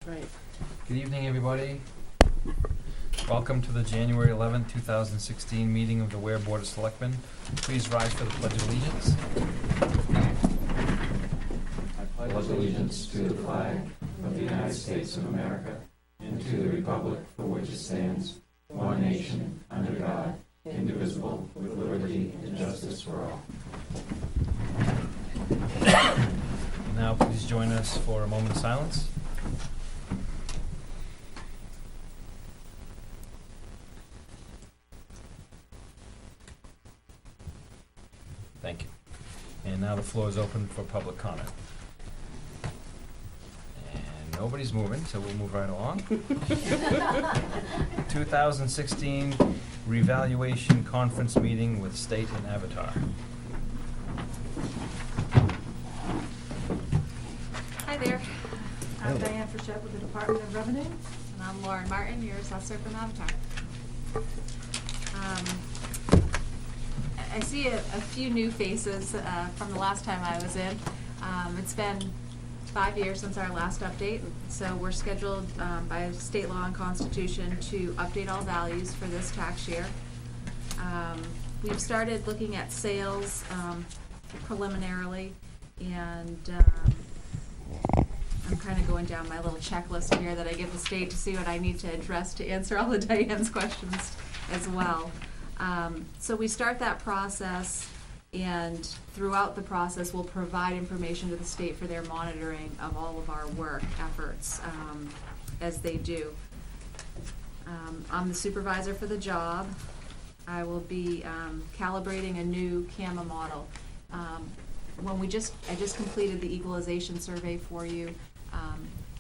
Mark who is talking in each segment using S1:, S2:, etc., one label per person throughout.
S1: Right.
S2: Good evening, everybody. Welcome to the January 11th, 2016 meeting of the Weare Board of Selectmen. Please rise for the Pledge of Allegiance.
S3: I pledge allegiance to the flag of the United States of America and to the republic for which it stands, one nation, under God, indivisible, with liberty and justice for all.
S2: Now please join us for a moment of silence. Thank you. And now the floor is open for public comment. And nobody's moving, so we'll move right along. 2016 revaluation conference meeting with State and Avatar.
S4: Hi there. I'm Diane Frechette with the Department of Revenue. And I'm Lauren Martin, your assessor from Avatar. I see a few new faces from the last time I was in. It's been 5 years since our last update, so we're scheduled by state law and constitution to update all values for this tax year. We've started looking at sales preliminarily, and I'm kind of going down my little checklist here that I give the state to see what I need to address to answer all of Diane's questions as well. So we start that process, and throughout the process we'll provide information to the state for their monitoring of all of our work efforts as they do. I'm the supervisor for the job. I will be calibrating a new CAMA model. I just completed the equalization survey for you.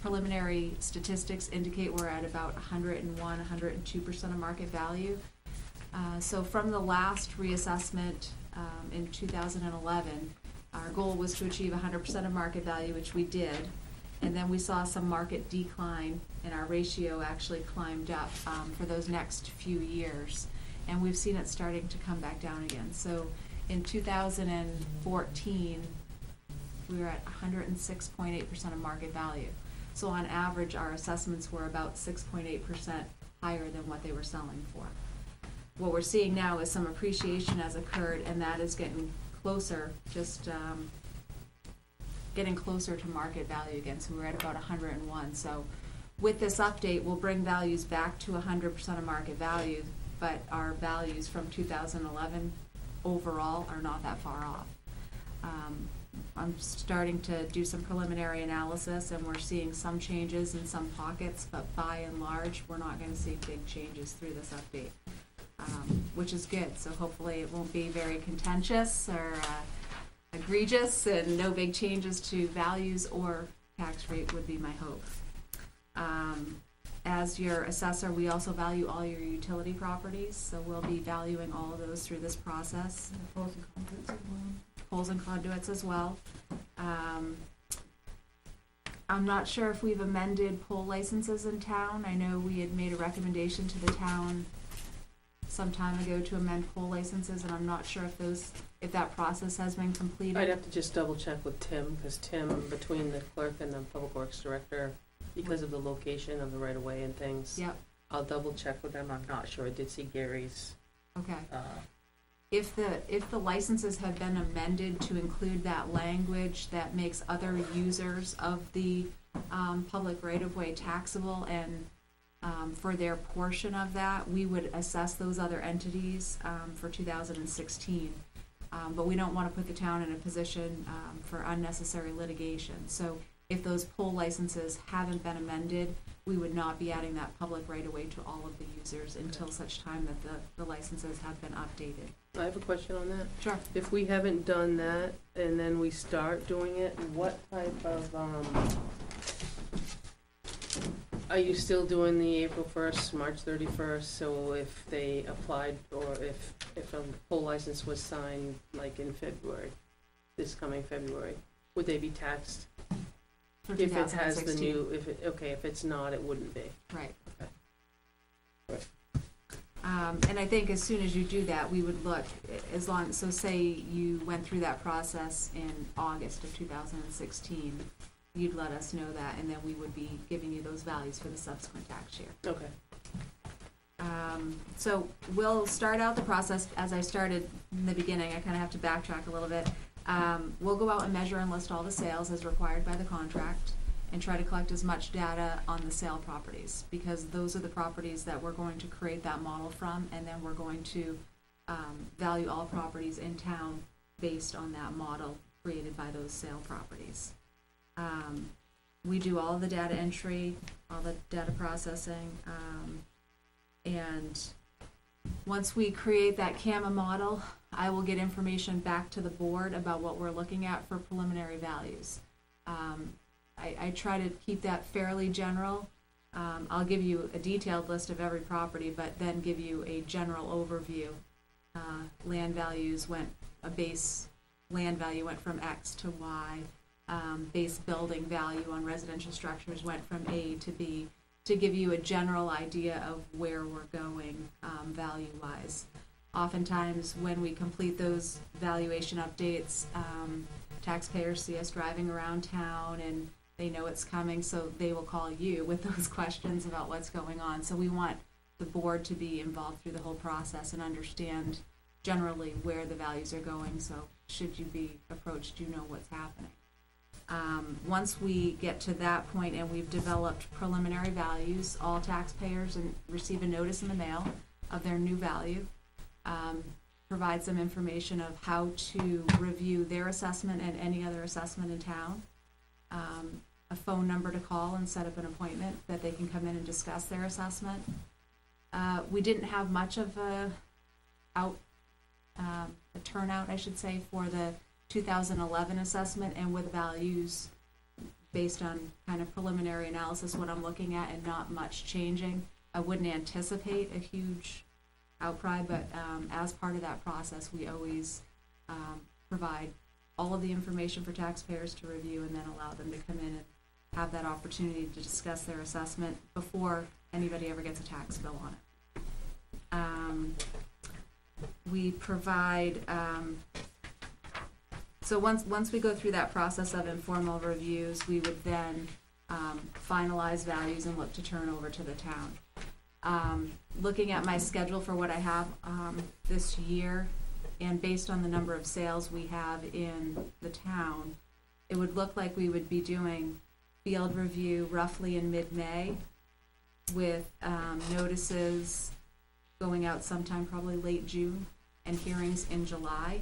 S4: Preliminary statistics indicate we're at about 101, 102% of market value. So from the last reassessment in 2011, our goal was to achieve 100% of market value, which we did. And then we saw some market decline, and our ratio actually climbed up for those next few years. And we've seen it starting to come back down again. So in 2014, we were at 106.8% of market value. So on average, our assessments were about 6.8% higher than what they were selling for. What we're seeing now is some appreciation has occurred, and that is getting closer, getting closer to market value again. So we're at about 101. So with this update, we'll bring values back to 100% of market value, but our values from 2011 overall are not that far off. I'm starting to do some preliminary analysis, and we're seeing some changes in some pockets, but by and large, we're not going to see big changes through this update, which is good. So hopefully it won't be very contentious or egregious, and no big changes to values or tax rate would be my hope. As your assessor, we also value all your utility properties, so we'll be valuing all of those through this process. Poles and conduits as well. I'm not sure if we've amended pole licenses in town. I know we had made a recommendation to the town some time ago to amend pole licenses, and I'm not sure if that process has been completed.
S1: I'd have to just double check with Tim, because Tim, between the clerk and the public works director, because of the location of the right of way and things.
S4: Yep.
S1: I'll double check with them. I'm not sure. I did see Gary's.
S4: Okay. If the licenses have been amended to include that language that makes other users of the public right-of-way taxable, and for their portion of that, we would assess those other entities for 2016. But we don't want to put the town in a position for unnecessary litigation. So if those pole licenses haven't been amended, we would not be adding that public right-of-way to all of the users until such time that the licenses have been updated.
S1: I have a question on that.
S4: Sure.
S1: If we haven't done that and then we start doing it, what type of, are you still doing the April 1st, March 31st? So if they applied, or if a pole license was signed like in February, this coming February, would they be taxed?
S4: For
S1: If it has the
S4: 2016.
S1: new, if it's not, it wouldn't be.
S4: Right.
S1: Okay. Right.
S4: And I think as soon as you do that, we would look, so say you went through that process in August of 2016, you'd let us know that, and then we would be giving you those values for the subsequent tax year.
S1: Okay.
S4: So we'll start out the process as I started in the beginning. I kind of have to backtrack a little bit. We'll go out and measure and list all the sales as required by the contract and try to collect as much data on the sale properties, because those are the properties that we're going to create that model from, and then we're going to value all properties in town based on that model created by those sale properties. We do all the data entry, all the data processing, and once we create that CAMA model, I will get information back to the board about what we're looking at for preliminary values. I try to keep that fairly general. I'll give you a detailed list of every property, but then give you a general overview. Land values a base land value went from X to Y. Base building value on residential structures went from A to B, to give you a general idea of where we're going value-wise. Oftentimes, when we complete those valuation updates, taxpayers see us driving around town and they know it's coming, so they will call you with those questions about what's going on. So we want the board to be involved through the whole process and understand generally where the values are going, so should you be approached, you know what's happening. Once we get to that point and we've developed preliminary values, all taxpayers receive a notice in the mail of their new value, provides them information of how to review their assessment and any other assessment in town, a phone number to call and set up an appointment that they can come in and discuss their assessment. We didn't have much of a turnout, I should say, for the 2011 assessment, and with values based on kind of preliminary analysis, what I'm looking at, and not much changing. I wouldn't anticipate a huge outcry, but as part of that process, we always provide all of the information for taxpayers to review, and then allow them to come in and have that opportunity to discuss their assessment before anybody ever gets a tax bill on it. We provide so once we go through that process of informal reviews, we would then finalize values and look to turn over to the town. Looking at my schedule for what I have this year, and based on the number of sales we have in the town, it would look like we would be doing field review roughly in mid-May, with notices going out sometime probably late June, and hearings in July.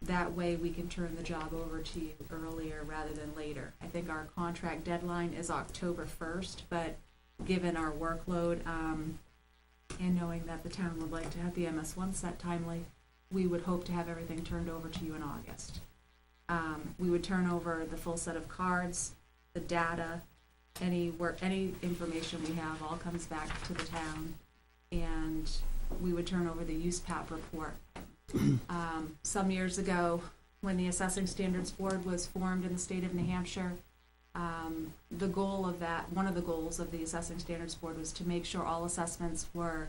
S4: That way we can turn the job over to you earlier rather than later. I think our contract deadline is October 1st, but given our workload and knowing that the town would like to have the MS1 set timely, we would hope to have everything turned over to you in August. We would turn over the full set of cards, the data, any information we have all comes back to the town, and we would turn over the use PAP report. Some years ago, when the Assessing Standards Board was formed in the state of New Hampshire, the goal of that, one of the goals of the Assessing Standards Board, was to make sure all assessments were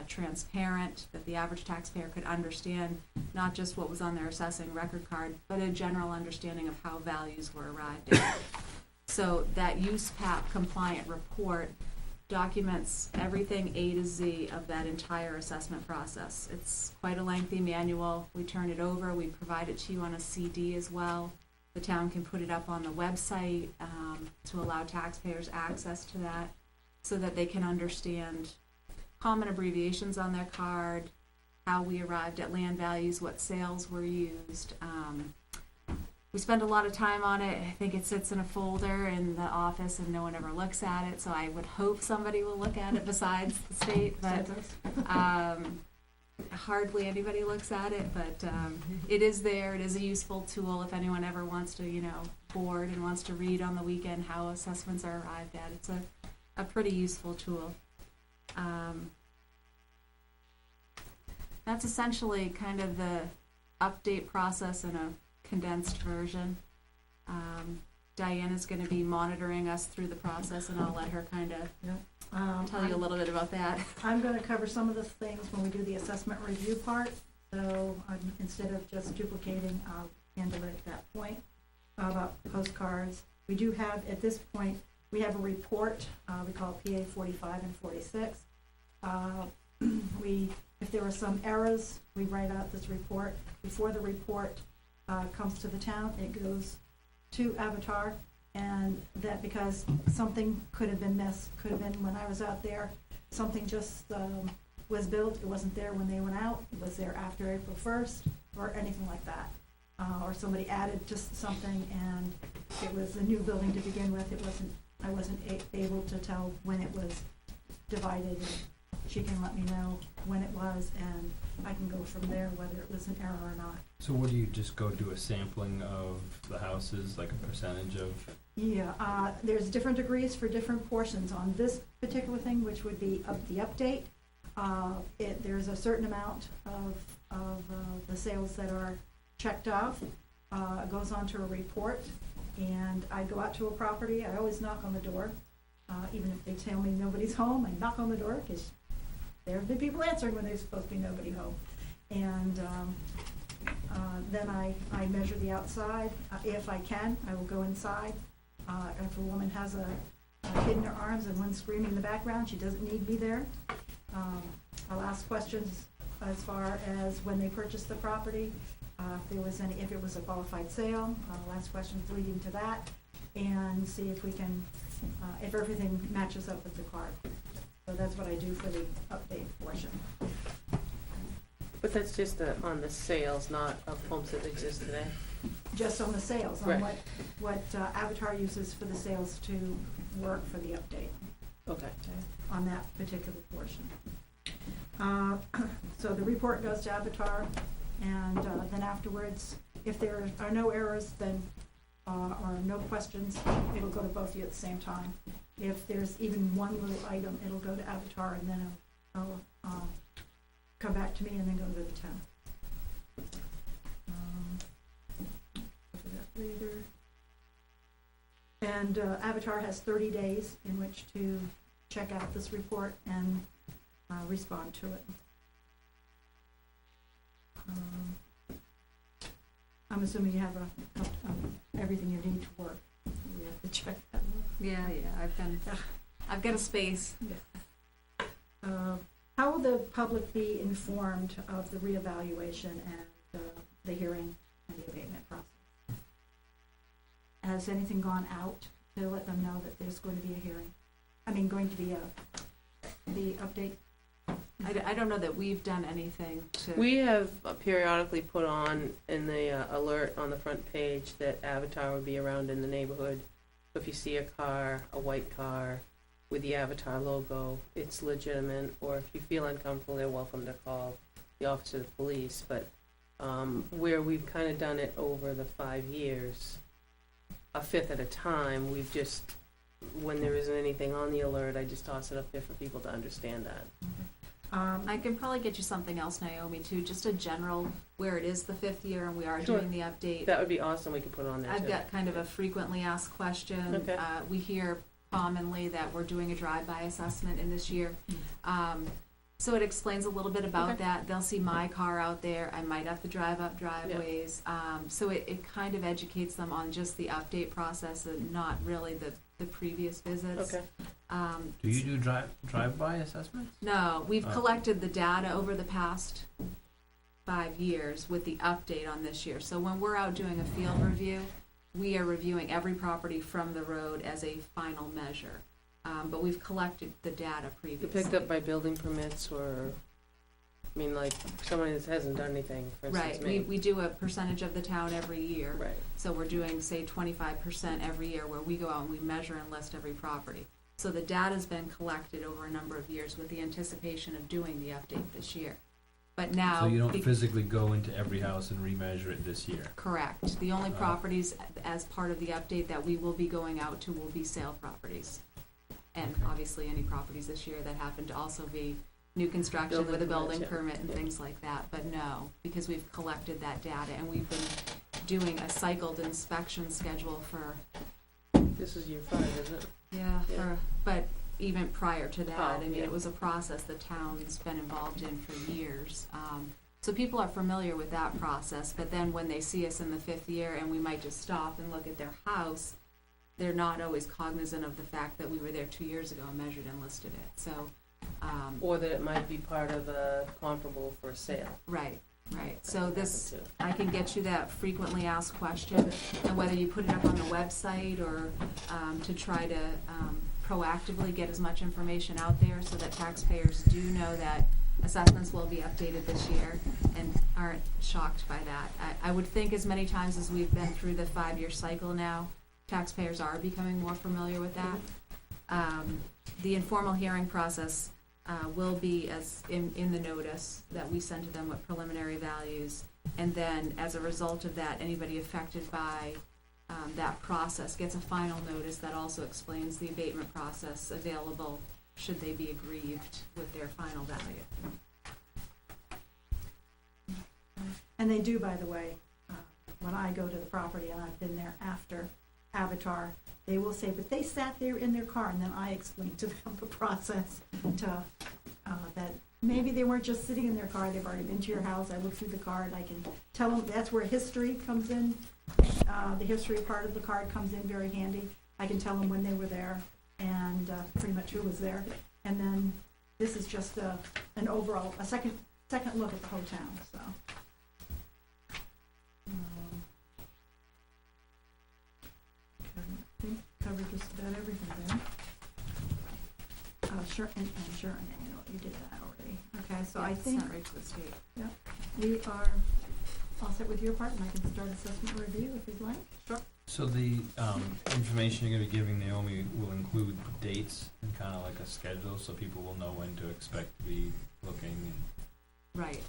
S4: transparent, that the average taxpayer could understand not just what was on their assessing record card, but a general understanding of how values were arrived at. So that use PAP compliant report documents everything A to Z of that entire assessment process. It's quite a lengthy manual. We turn it over, we provide it to you on a CD as well. The town can put it up on the website to allow taxpayers access to that, so that they can understand common abbreviations on their card, how we arrived at land values, what sales were used. We spend a lot of time on it. I think it sits in a folder in the office and no one ever looks at it, so I would hope somebody will look at it besides the state, but hardly anybody looks at it, but it is there. It is a useful tool if anyone ever wants to, board and wants to read on the weekend how assessments are arrived at. It's a pretty useful tool. That's essentially kind of the update process in a condensed version. Diana's going to be monitoring us through the process, and I'll let her kind of tell you a little bit about that.
S5: I'm going to cover some of the things when we do the assessment review part, so instead of just duplicating, I'll handle it at that point. about postcards. We do have, at this point, we have a report, we call it PA 45 and 46. If there are some errors, we write out this report. Before the report comes to the town, it goes to Avatar, and that because something could have been missed, could have been when I was out there, something just was built, it wasn't there when they went out, it was there after April 1st, or anything like that. Or somebody added just something and it was a new building to begin with, I wasn't able to tell when it was divided, and she can let me know when it was, and I can go from there whether it was an error or not.
S2: So what do you just go do a sampling of the houses, like a percentage of?
S5: Yeah, there's different degrees for different portions. On this particular thing, which would be the update, there's a certain amount of the sales that are checked off, goes onto a report, and I go out to a property, I always knock on the door, even if they tell me nobody's home, I knock on the door, because there have been people answering when there's supposed to be nobody home. And then I measure the outside. If I can, I will go inside. If a woman has a kid in her arms and one screaming in the background, she doesn't need me there. I'll ask questions as far as when they purchased the property, if it was a qualified sale. I'll ask questions leading to that, and see if we can, if everything matches up with the card. So that's what I do for the update portion.
S1: But that's just on the sales, not of homes that exist today?
S5: Just on the sales, on
S1: Right.
S5: what Avatar uses for the sales to work for the update.
S1: Okay.
S5: On that particular portion. So the report goes to Avatar, and then afterwards, if there are no errors, then or no questions, it'll go to both of you at the same time. If there's even one little item, it'll go to Avatar, and then it'll come back to me, and then go to the town. Look at that later. And Avatar has 30 days in which to check out this report and respond to it. I'm assuming you have everything you need to work. We have to check that.
S4: Yeah, I've got a space.
S5: How will the public be informed of the reevaluation and the hearing and the abatement process? Has anything gone out to let them know that there's going to be a hearing? Going to be the update?
S4: I don't know that we've done anything to.
S1: We have periodically put on in the alert on the front page that Avatar would be around in the neighborhood. So if you see a car, a white car with the Avatar logo, it's legitimate, or if you feel uncomfortable, they're welcome to call the office of the police. But where we've kind of done it over the 5 years, a fifth at a time, we've just, when there isn't anything on the alert, I just toss it up there for people to understand that.
S4: I can probably get you something else, Naomi, too, just a general, where it is the 5th year and we are
S1: Sure.
S4: doing the update.
S1: That would be awesome, we could put it on there too.
S4: I've got kind of a frequently asked question.
S1: Okay.
S4: We hear commonly that we're doing a drive-by assessment in this year. So it explains a little bit about
S1: Okay.
S4: that. They'll see my car out there. I might have to drive up driveways. So it kind of educates them on just the update process and not really the previous visits.
S1: Okay.
S2: Do you do drive-by assessments?
S4: No, we've
S2: Oh.
S4: collected the data over the past 5 years with the update on this year. So when we're out doing a field review, we are reviewing every property from the road as a final measure. But we've collected the data
S1: You
S4: previously.
S1: picked up by building permits, or, like somebody that hasn't done anything, for instance,
S4: Right,
S1: me.
S4: we do a percentage of the town every year.
S1: Right.
S4: So we're doing, say, 25% every year where we go out and we measure and list every property. So the data's been collected over a number of years with the anticipation of doing the update this year. But now.
S2: So you don't physically go into every house and remeasure it this year?
S4: Correct. The only properties as part of the update that we will be going out to will be sale properties. And
S2: Okay.
S4: obviously any properties this year that happen to also be new construction
S1: Building
S4: with a building
S1: permits, yeah.
S4: permit and
S1: Yeah.
S4: things like that. But no, because we've collected that data and we've been doing a cycled inspection schedule for,
S1: This is year 5, isn't it?
S4: yeah,
S1: Yeah.
S4: but even prior to that,
S1: Oh,
S4: I mean,
S1: yeah.
S4: it was a process the town's been involved in for years. So people are familiar with that process, but then when they see us in the 5th year and we might just stop and look at their house, they're not always cognizant of the fact that we were there 2 years ago and measured and listed it, so.
S1: Or that it might be part of a comparable for a sale.
S4: Right, right,
S1: That
S4: so
S1: can
S4: this,
S1: happen too.
S4: I can get you that frequently asked question, and whether you put it up on the website or to try to proactively get as much information out there so that taxpayers do know that assessments will be updated this year and aren't shocked by that. I would think as many times as we've been through the 5-year cycle now, taxpayers are becoming more familiar with that. The informal hearing process will be as in the notice that we send to them with preliminary values, and then as a result of that, anybody affected by that process gets a final notice that also explains the abatement process available should they be aggrieved with their final value.
S5: And they do, by the way, when I go to the property, and I've been there after Avatar, they will say, but they sat there in their car, and then I explain to them the process to, that maybe they weren't just sitting in their car, they've already been to your house, I look through the card, I can tell them, that's where history comes in, the history part of the card comes in very handy. I can tell them when they were there, and pretty much who was there, and then this is just an overall, a second look at the whole town, so. I think covered just about everything there. Sure, and you did that already. Okay, so
S4: Yeah,
S5: I
S4: it's
S5: think
S4: sent right to the state.
S5: we are all set with your part, and I can start assessment review if you'd like. Sure.
S2: So the information you're gonna be giving Naomi will include dates and kind of like a schedule, so people will know when to expect to be looking.
S4: Right,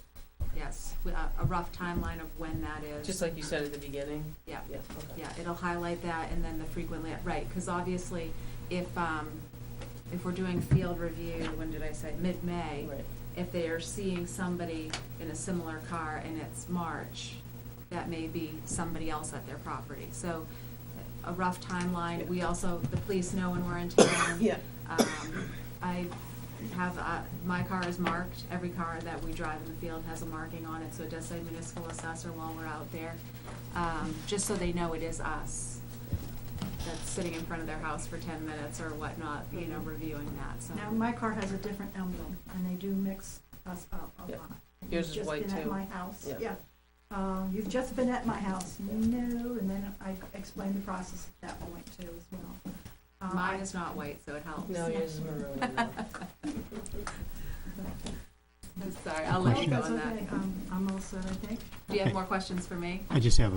S4: yes, a rough timeline of when that is.
S1: Just like you said at the beginning?
S4: Yeah.
S1: Yeah, okay.
S4: Yeah, it'll highlight that, and then the frequently, right, because obviously, if we're doing field review, when did I say, mid-May,
S1: Right.
S4: if they are seeing somebody in a similar car and it's March, that may be somebody else at their property. So a rough timeline.
S1: Yeah.
S4: We also, the police know when we're in town.
S1: Yeah.
S4: I have, my car is marked. Every car that we drive in the field has a marking on it, so it does say municipal assessor while we're out there, just so they know it is us that's sitting in front of their house for 10 minutes or whatnot, you know, reviewing that, so.
S5: Now, my car has a different emblem, and they do mix us up a
S1: Yeah.
S5: lot.
S1: Yours is
S5: You've
S1: white,
S5: just been
S1: too.
S5: at my house,
S1: Yeah.
S5: yeah. You've just been at my house, no, and then I explain the process at that point too as well.
S4: Mine is not white, so it helps.
S1: No, yours is maroon. No.
S4: I'm sorry, I'll let you go
S5: That's
S4: on that.
S5: okay, I'm all set, I think.
S4: Do you have more questions for me?
S6: I just have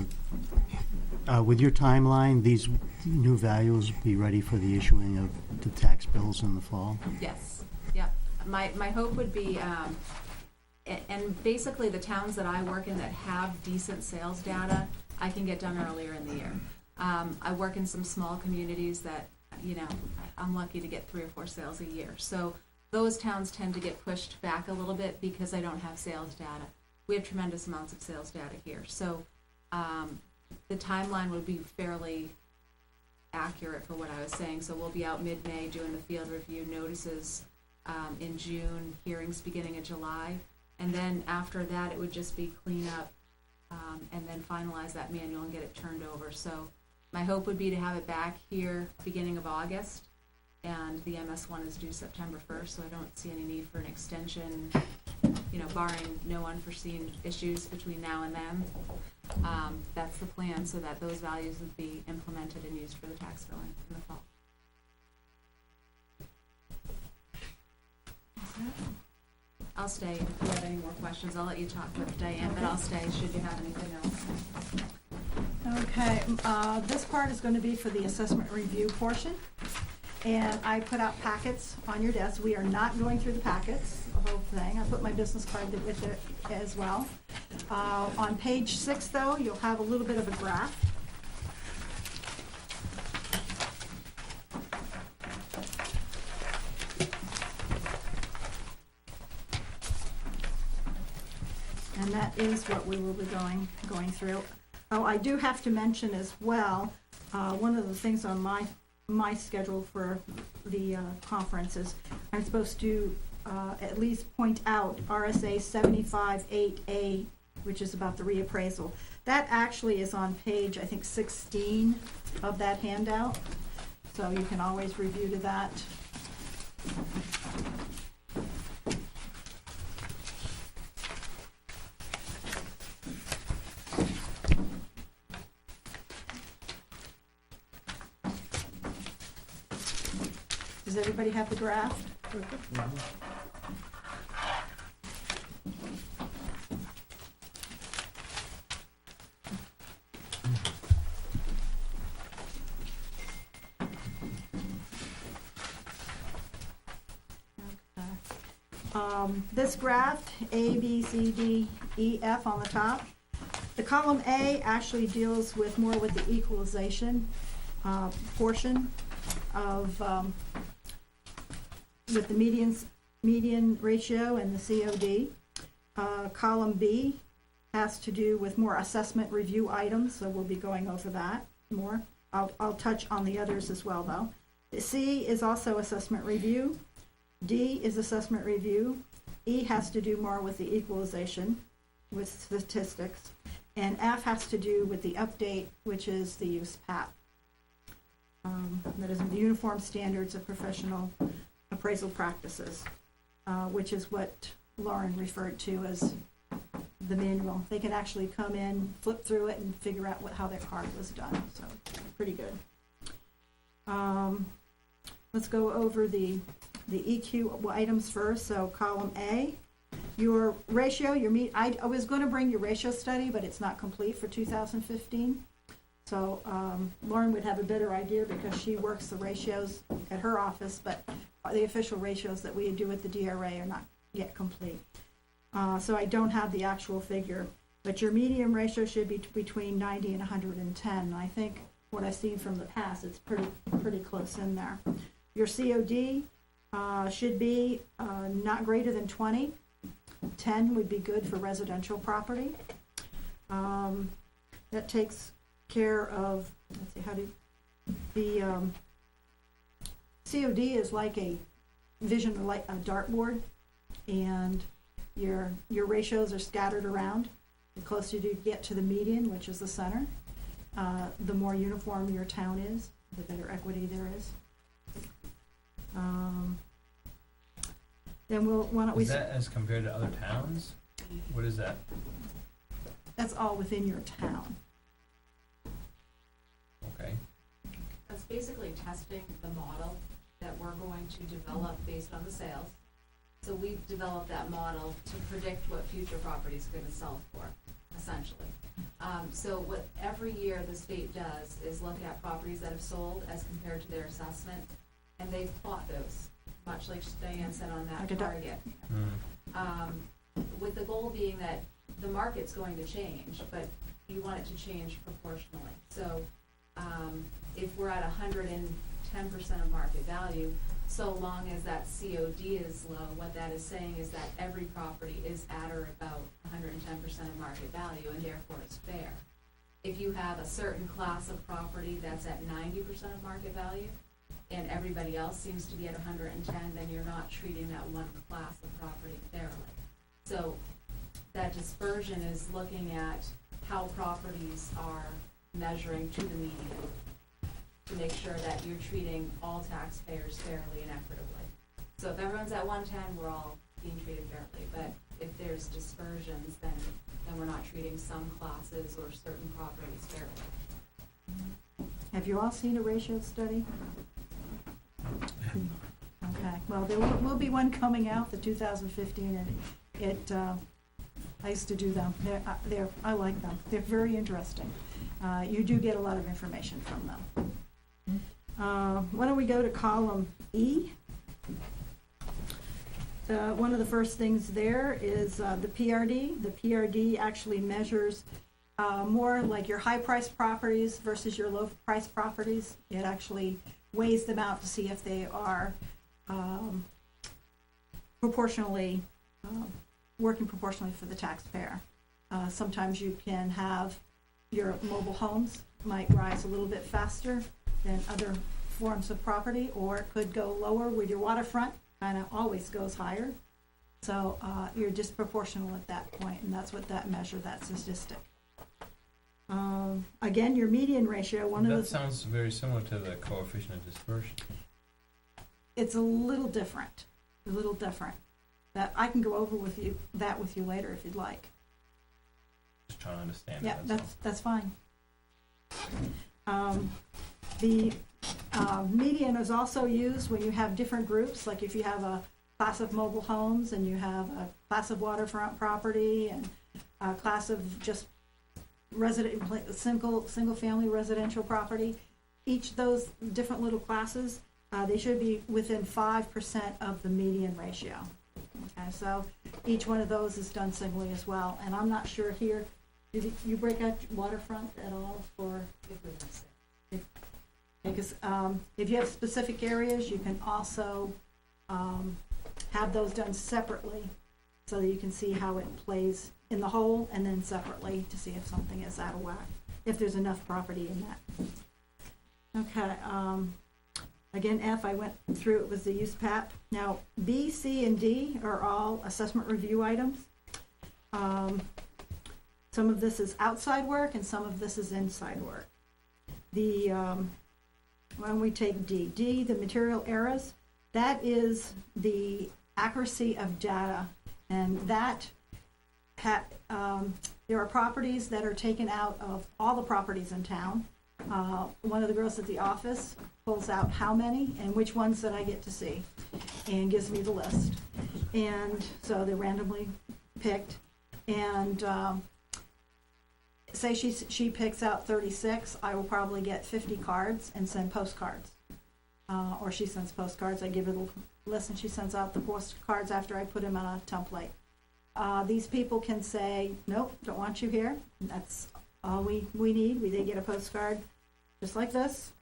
S6: with your timeline, these new values be ready for the issuing of the tax bills in the fall?
S4: Yes, yep. My hope would be, and basically the towns that I work in that have decent sales data, I can get done earlier in the year. I work in some small communities that, you know, I'm lucky to get 3 or 4 sales a year. So those towns tend to get pushed back a little bit because I don't have sales data. We have tremendous amounts of sales data here. So the timeline would be fairly accurate for what I was saying. So we'll be out mid-May doing the field review notices in June, hearings beginning in July. And then after that, it would just be clean up and then finalize that manual and get it turned over. So my hope would be to have it back here beginning of August. And the MS1 is due September 1st, so I don't see any need for an extension, you know, barring no unforeseen issues between now and then. That's the plan, so that those values would be implemented and used for the tax billing in the fall. I'll stay if you have any more questions. I'll let you talk with Diane, but I'll stay should you have anything else.
S5: Okay, this part is gonna be for the assessment review portion. And I put out packets on your desk. We are not going through the packets, the whole thing. I put my business card with it as well. On page 6, though, you'll have a little bit of a graph. And that is what we will be going through. Oh, I do have to mention as well, one of the things on my schedule for the conference is I'm supposed to at least point out RSA 75-8A, which is about the reappraisal. That actually is on page, I think, 16 of that handout, so you can always review to that. Does everybody have the draft? This graph, A, B, C, D, E, F on the top. The column A actually deals with more with the equalization portion of with the median ratio and the COD. Column B has to do with more assessment review items, so we'll be going over that more. I'll touch on the others as well, though. The C is also assessment review. D is assessment review. E has to do more with the equalization, with statistics. And F has to do with the update, which is the use PAP. That is the Uniform Standards of Professional Appraisal Practices, which is what Lauren referred to as the manual. They can actually come in, flip through it, and figure out how their card was done, so pretty good. Let's go over the EQ items first. So column A, your ratio, I was going to bring your ratio study, but it's not complete for 2015. So Lauren would have a better idea because she works the ratios at her office, but the official ratios that we do at the DRA are not yet complete. So I don't have the actual figure, but your median ratio should be between 90 and 110. And I think what I've seen from the past, it's pretty close in there. Your COD should be not greater than 20. 10 would be good for residential property. That takes care of, let's see, the COD is like a dartboard, and your ratios are scattered around. The closer you get to the median, which is the center, the more uniform your town is, the better equity there is. Then why don't we...
S2: Is that as compared to other towns? What is that?
S5: That's all within your town.
S2: Okay.
S4: That's basically testing the model that we're going to develop based on the sales. So we've developed that model to predict what future properties are gonna sell for, essentially. So what every year the state does is look at properties that have sold as compared to their assessment, and they plot those, much like Diane said on that target. With the goal being that the market's going to change, but you want it to change proportionally. So if we're at 110% of market value, so long as that COD is low, what that is saying is that every property is at or about 110% of market value, and therefore it's fair. If you have a certain class of property that's at 90% of market value, and everybody else seems to be at 110, then you're not treating that one class of property fairly. So that dispersion is looking at how properties are measuring to the median to make sure that you're treating all taxpayers fairly and equitably. So if everyone's at 110, we're all being treated fairly. But if there's dispersions, then we're not treating some classes or certain properties fairly.
S5: Have you all seen a ratio study? Okay, well, there will be one coming out, the 2015, and I used to do them. I like them. They're very interesting. You do get a lot of information from them. Why don't we go to column E? One of the first things there is the PRD. The PRD actually measures more like your high-priced properties versus your low-priced properties. It actually weighs them out to see if they are proportionally, working proportionally for the taxpayer. Sometimes you can have your mobile homes might rise a little bit faster than other forms of property, or it could go lower with your waterfront kind of always goes higher. So you're disproportional at that point, and that's what that measure, that statistic. Again, your median ratio,
S2: That sounds very similar to the coefficient of dispersion.
S5: it's a little different, That I can go over with you later if you'd like.
S2: Just trying to understand
S5: Yeah,
S2: it,
S5: that's fine. The median is also used when you have different groups, like if you have a class of mobile homes and you have a class of waterfront property and a class of just single family residential property. Each of those different little classes, they should be within 5% of the median ratio. Okay, so each one of those is done singly as well, and I'm not sure here, did you break out waterfront at all for? Because if you have specific areas, you can also have those done separately so that you can see how it plays in the whole and then separately to see if something is out of whack, if there's enough property in that. Okay, again, F, I went through, it was the use PAP. Now, B, C, and D are all assessment review items. Some of this is outside work and some of this is inside work. When we take D, the material errors, that is the accuracy of data, and that there are properties that are taken out of all the properties in town. One of the girls at the office pulls out how many and which ones that I get to see and gives me the list. And so they're randomly picked. And say she picks out 36, I will probably get 50 cards and send postcards. Or she sends postcards, I give her the list and she sends out the postcards after I put them on a template. These people can say, nope, don't want you here. That's all we need. They get a postcard just like this.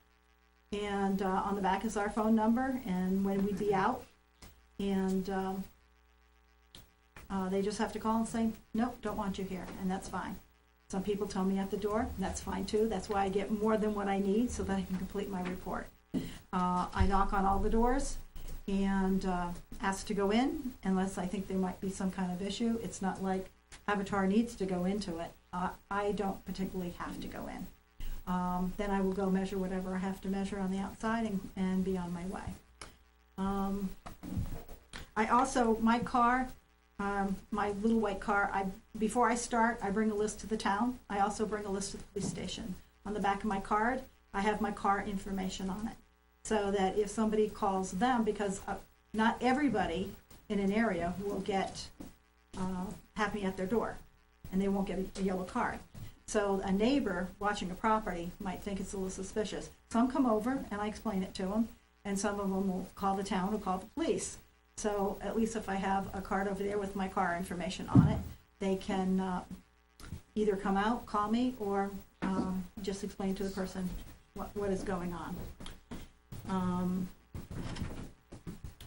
S5: And on the back is our phone number and when we'd be out. And they just have to call and say, nope, don't want you here. And that's fine. Some people tell me at the door, that's fine too. That's why I get more than what I need so that I can complete my report. I knock on all the doors and ask to go in unless I think there might be some kind of issue. It's not like Avatar needs to go into it. I don't particularly have to go in. Then I will go measure whatever I have to measure on the outside and be on my way. I also, my car, my little white car, before I start, I bring a list to the town. I also bring a list to the police station. On the back of my card, I have my car information on it. So that if somebody calls them, because not everybody in an area will have me at their door, and they won't get a yellow card. So a neighbor watching a property might think it's a little suspicious. Some come over and I explain it to them, and some of them will call the town or call the police. So at least if I have a card over there with my car information on it, they can either come out, call me, or just explain to the person what is going on.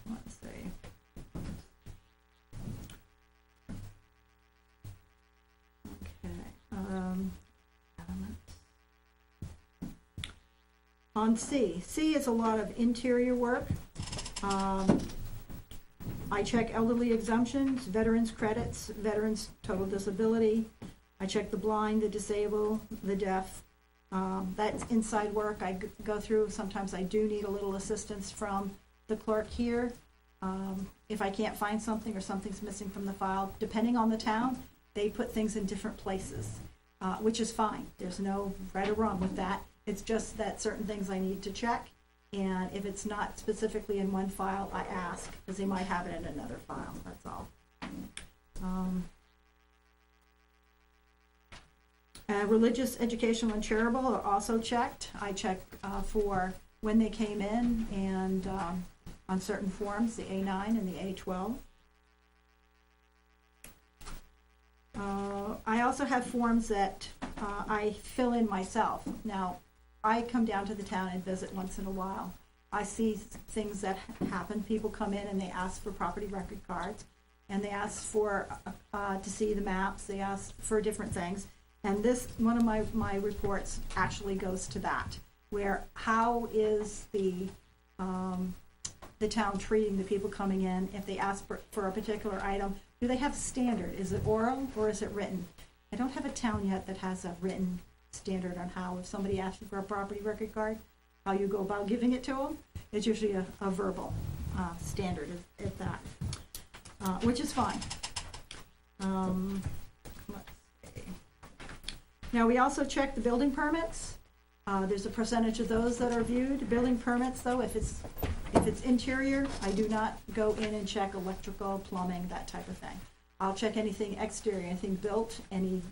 S5: Let's see. Okay. On C is a lot of interior work. I check elderly exemptions, veterans credits, veterans total disability. I check the blind, the disabled, the deaf. That's inside work. I go through. Sometimes I do need a little assistance from the clerk here. If I can't find something or something's missing from the file, depending on the town, they put things in different places, which is fine. There's no right or wrong with that. It's just that certain things I need to check, and if it's not specifically in one file, I ask, because they might have it in another file, that's all. Religious, educational, and charitable are also checked. I check for when they came in and on certain forms, the A9 and the A12. I also have forms that I fill in myself. Now, I come down to the town and visit once in a while. I see things that happen. People come in and they ask for property record cards, and they ask for to see the maps. They ask for different things. And this, one of my reports actually goes to that, where how is the the town treating the people coming in? If they ask for a particular item, do they have standard? Is it oral or is it written? I don't have a town yet that has a written standard on how, if somebody asks you for a property record card, how you go about giving it to them. It's usually a verbal standard at that, which is fine. Let's see. Now, we also check the building permits. There's a percentage of those that are viewed. Building permits, though, if it's interior, I do not go in and check electrical, plumbing, that type of thing. I'll check anything exterior, anything built, any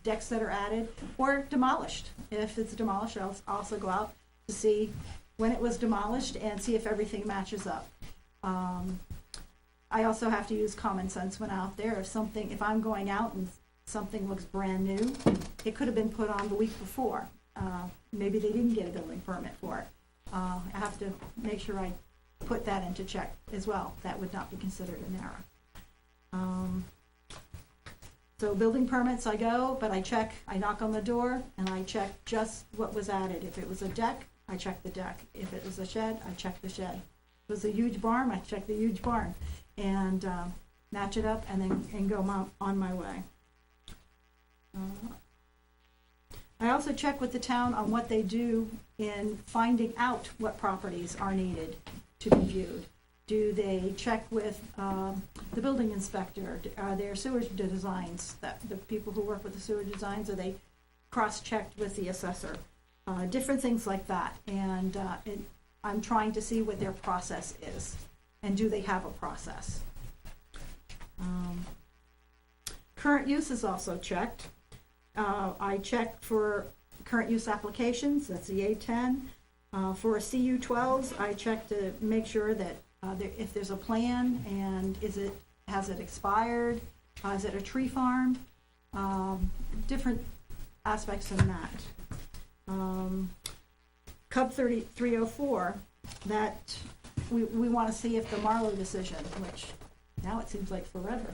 S5: decks that are added, or demolished. If it's demolished, I'll also go out to see when it was demolished and see if everything matches up. I also have to use common sense when out there. If I'm going out and something looks brand new, it could have been put on the week before. Maybe they didn't get a building permit for it. I have to make sure I put that into check as well. That would not be considered an error. So building permits, I go, but I knock on the door and I check just what was added. If it was a deck, I check the deck. If it was a shed, I check the shed. If it was a huge barn, I check the huge barn and match it up and then go on my way. I also check with the town on what they do in finding out what properties are needed to be viewed. Do they check with the building inspector? Are there sewage designs, that the people who work with the sewer designs, are they cross-checked with the assessor? Different things like that. And I'm trying to see what their process is. And do they have a process? Current use is also checked. I check for current use applications, that's the A10. For CU12s, I check to make sure that if there's a plan and has it expired, is it a tree farm, different aspects of that. Cub 304, that we want to see if the Marlowe decision, which now it seems like forever,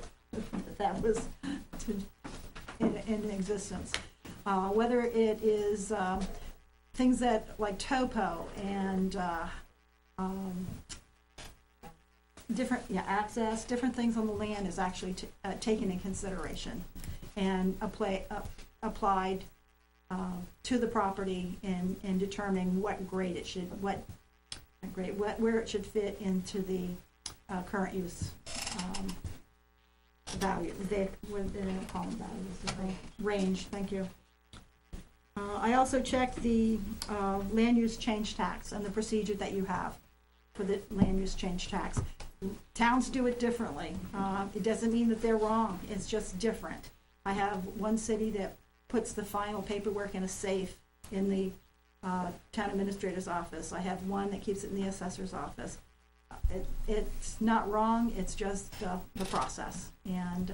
S5: that was in existence. Whether it is things that like topo and different access, different things on the land is actually taken in consideration and applied to the property in determining what grade it should, where it should fit into the current use value. What they don't call them values, range. Thank you. I also check the land use change tax and the procedure that you have for the land use change tax. Towns do it differently. It doesn't mean that they're wrong. It's just different. I have one city that puts the final paperwork in a safe in the town administrator's office. I have one that keeps it in the assessor's office. It's not wrong. It's just the process, and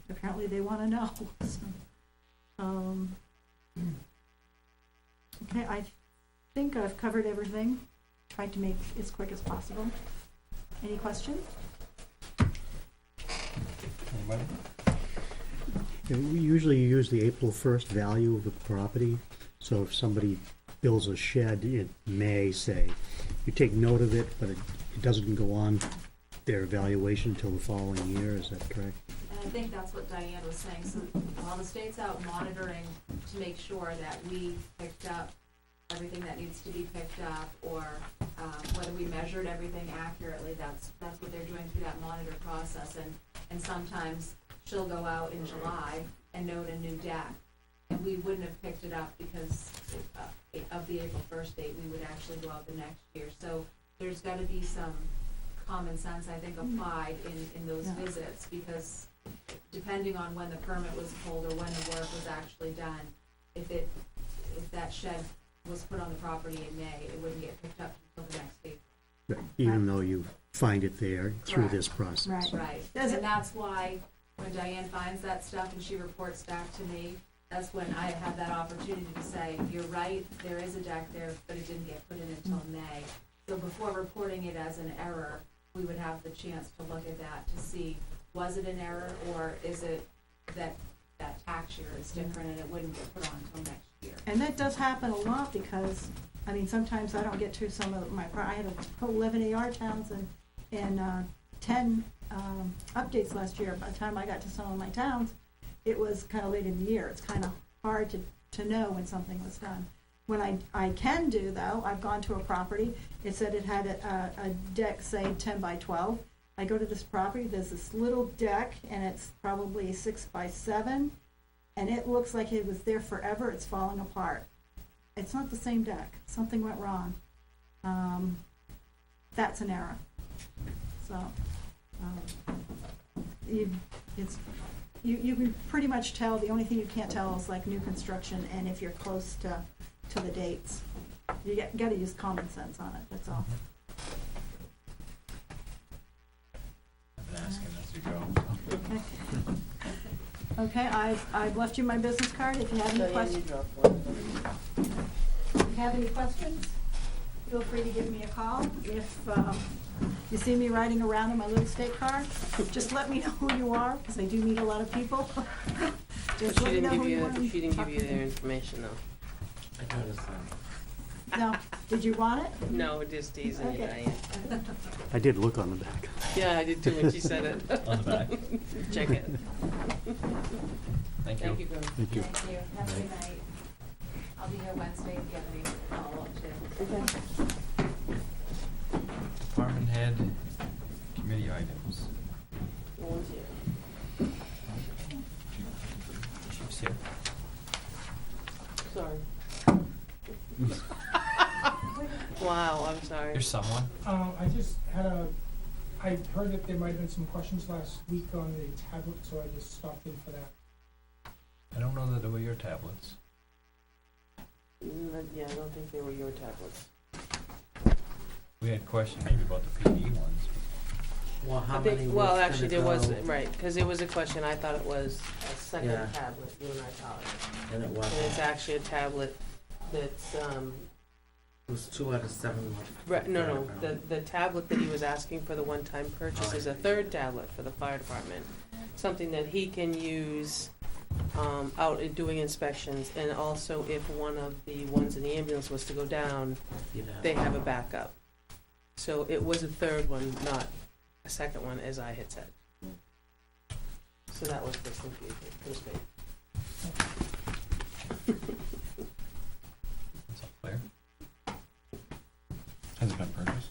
S5: apparently they want to know. Okay, I think I've covered everything. Tried to make it as quick as possible. Any questions?
S2: Anybody?
S6: Usually you use the April 1st value of the property, so if somebody builds a shed, it may say, you take note of it, but it doesn't go on their evaluation until the following year, is that correct?
S4: And I think that's what Diane was saying, so while the state's out monitoring to make sure that we picked up everything that needs to be picked up, or whether we measured everything accurately, that's what they're doing through that monitor process, and sometimes she'll go out in July and note a new deck, and we wouldn't have picked it up because of the April 1st date. We would actually go out the next year. So there's got to be some common sense, I think, applied in those visits, because depending on when the permit was pulled or when the work was actually done, if that shed was put on the property in May, it wouldn't get picked up until the next April.
S6: Right. Even though you find it there through
S4: Correct.
S6: this process.
S4: Right. And that's why when Diane finds that stuff and she reports back to me, that's when I have that opportunity to say, you're right, there is a deck there, but it didn't get put in until May. So before reporting it as an error, we would have the chance to look at that to see, was it an error, or is it that tax year is different and it wouldn't get put on until next year?
S5: And that does happen a lot because I mean, sometimes I don't get to some of I had 11 AR towns and 10 updates last year. By the time I got to some of my towns, it was kind of late in the year. It's kind of hard to know when something was done. When I can do, though, I've gone to a property, it said it had a deck, say 10 by 12. I go to this property, there's this little deck, and it's probably 6 by 7, and it looks like it was there forever. It's falling apart. It's not the same deck. Something went wrong. That's an error. So, you can pretty much tell. The only thing you can't tell is like new construction, and if you're close to the dates. You got to use common sense on it, that's all.
S2: I've been asking as you go.
S5: Okay, I've left you my business card. If you have any questions, feel free to give me a call. If you see me riding around in my little state car, just let me know who you are, because I do meet a lot of people. Just let me know who you are.
S1: She didn't give you their information, though.
S3: I noticed that.
S5: No, did you want it?
S1: No, just teasing you,
S5: Okay.
S1: Diane.
S6: I did look on the back.
S1: Yeah, I did too when she said it.
S2: On the back.
S1: Check it.
S2: Thank you.
S1: Thank you, Gordon.
S6: Thank you.
S4: Thank you. Have a good night. I'll be here Wednesday if you have any follow-up too.
S1: Okay.
S2: Department head committee items.
S1: What was it?
S2: Chief's here.
S1: Sorry. Wow, I'm sorry.
S2: There's someone.
S7: I just had I heard that there might have been some questions last week on the tablet, so I just stopped in for that.
S2: I don't know that they were your tablets.
S1: Yeah, I don't think they were your tablets.
S2: We had questions maybe about the PD ones.
S3: Well, how
S1: I
S3: many
S1: think,
S3: was
S1: well,
S3: gonna
S1: actually, there was,
S3: go,
S1: right, because it was a question, I thought it was a second
S3: Yeah.
S1: tablet, you and I thought it.
S3: and it
S1: And
S3: wasn't.
S1: it's actually a tablet that's,
S3: It was 2 out of 7 left.
S1: right, no, the tablet that he was asking for the one-time purchase is a third tablet for the fire department. Something that he can use, out in doing inspections, and also if one of the ones in the ambulance was to go down, they have a backup. So it was a third one, not a second one, as I had said. So that was the confusion, it was me.
S2: Is that clear?
S8: Has it been purchased?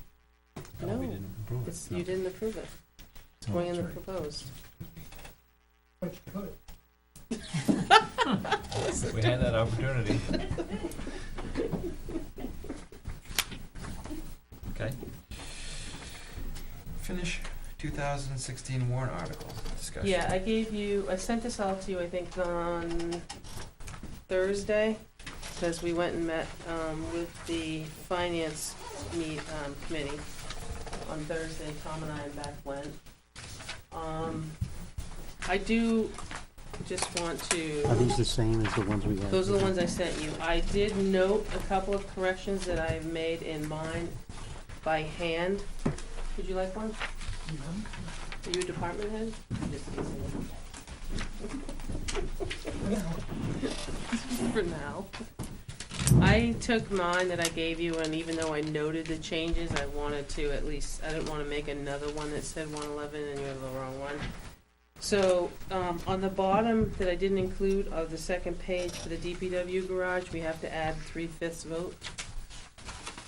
S2: We
S1: No,
S2: didn't approve it.
S1: You didn't approve it, it's going in the proposed.
S7: But you could.
S2: We had that opportunity. Okay. Finish 2016 warrant article discussion.
S1: Yeah, I sent this all to you, I think, on Thursday, because we went and met, with the finance committee on Thursday. Tom and I and Beth went. I do just want to.
S6: Are these the same as the ones we had?
S1: Those are the ones I sent you. I did note a couple of corrections that I've made in mine by hand. Would you like one? Are you a department head? Just teasing. For now. I took mine that I gave you, and even though I noted the changes, I wanted to at least, I didn't want to make another one that said 111 and you have the wrong one. So, on the bottom that I didn't include of the second page for the DPW garage, we have to add 3/5 vote.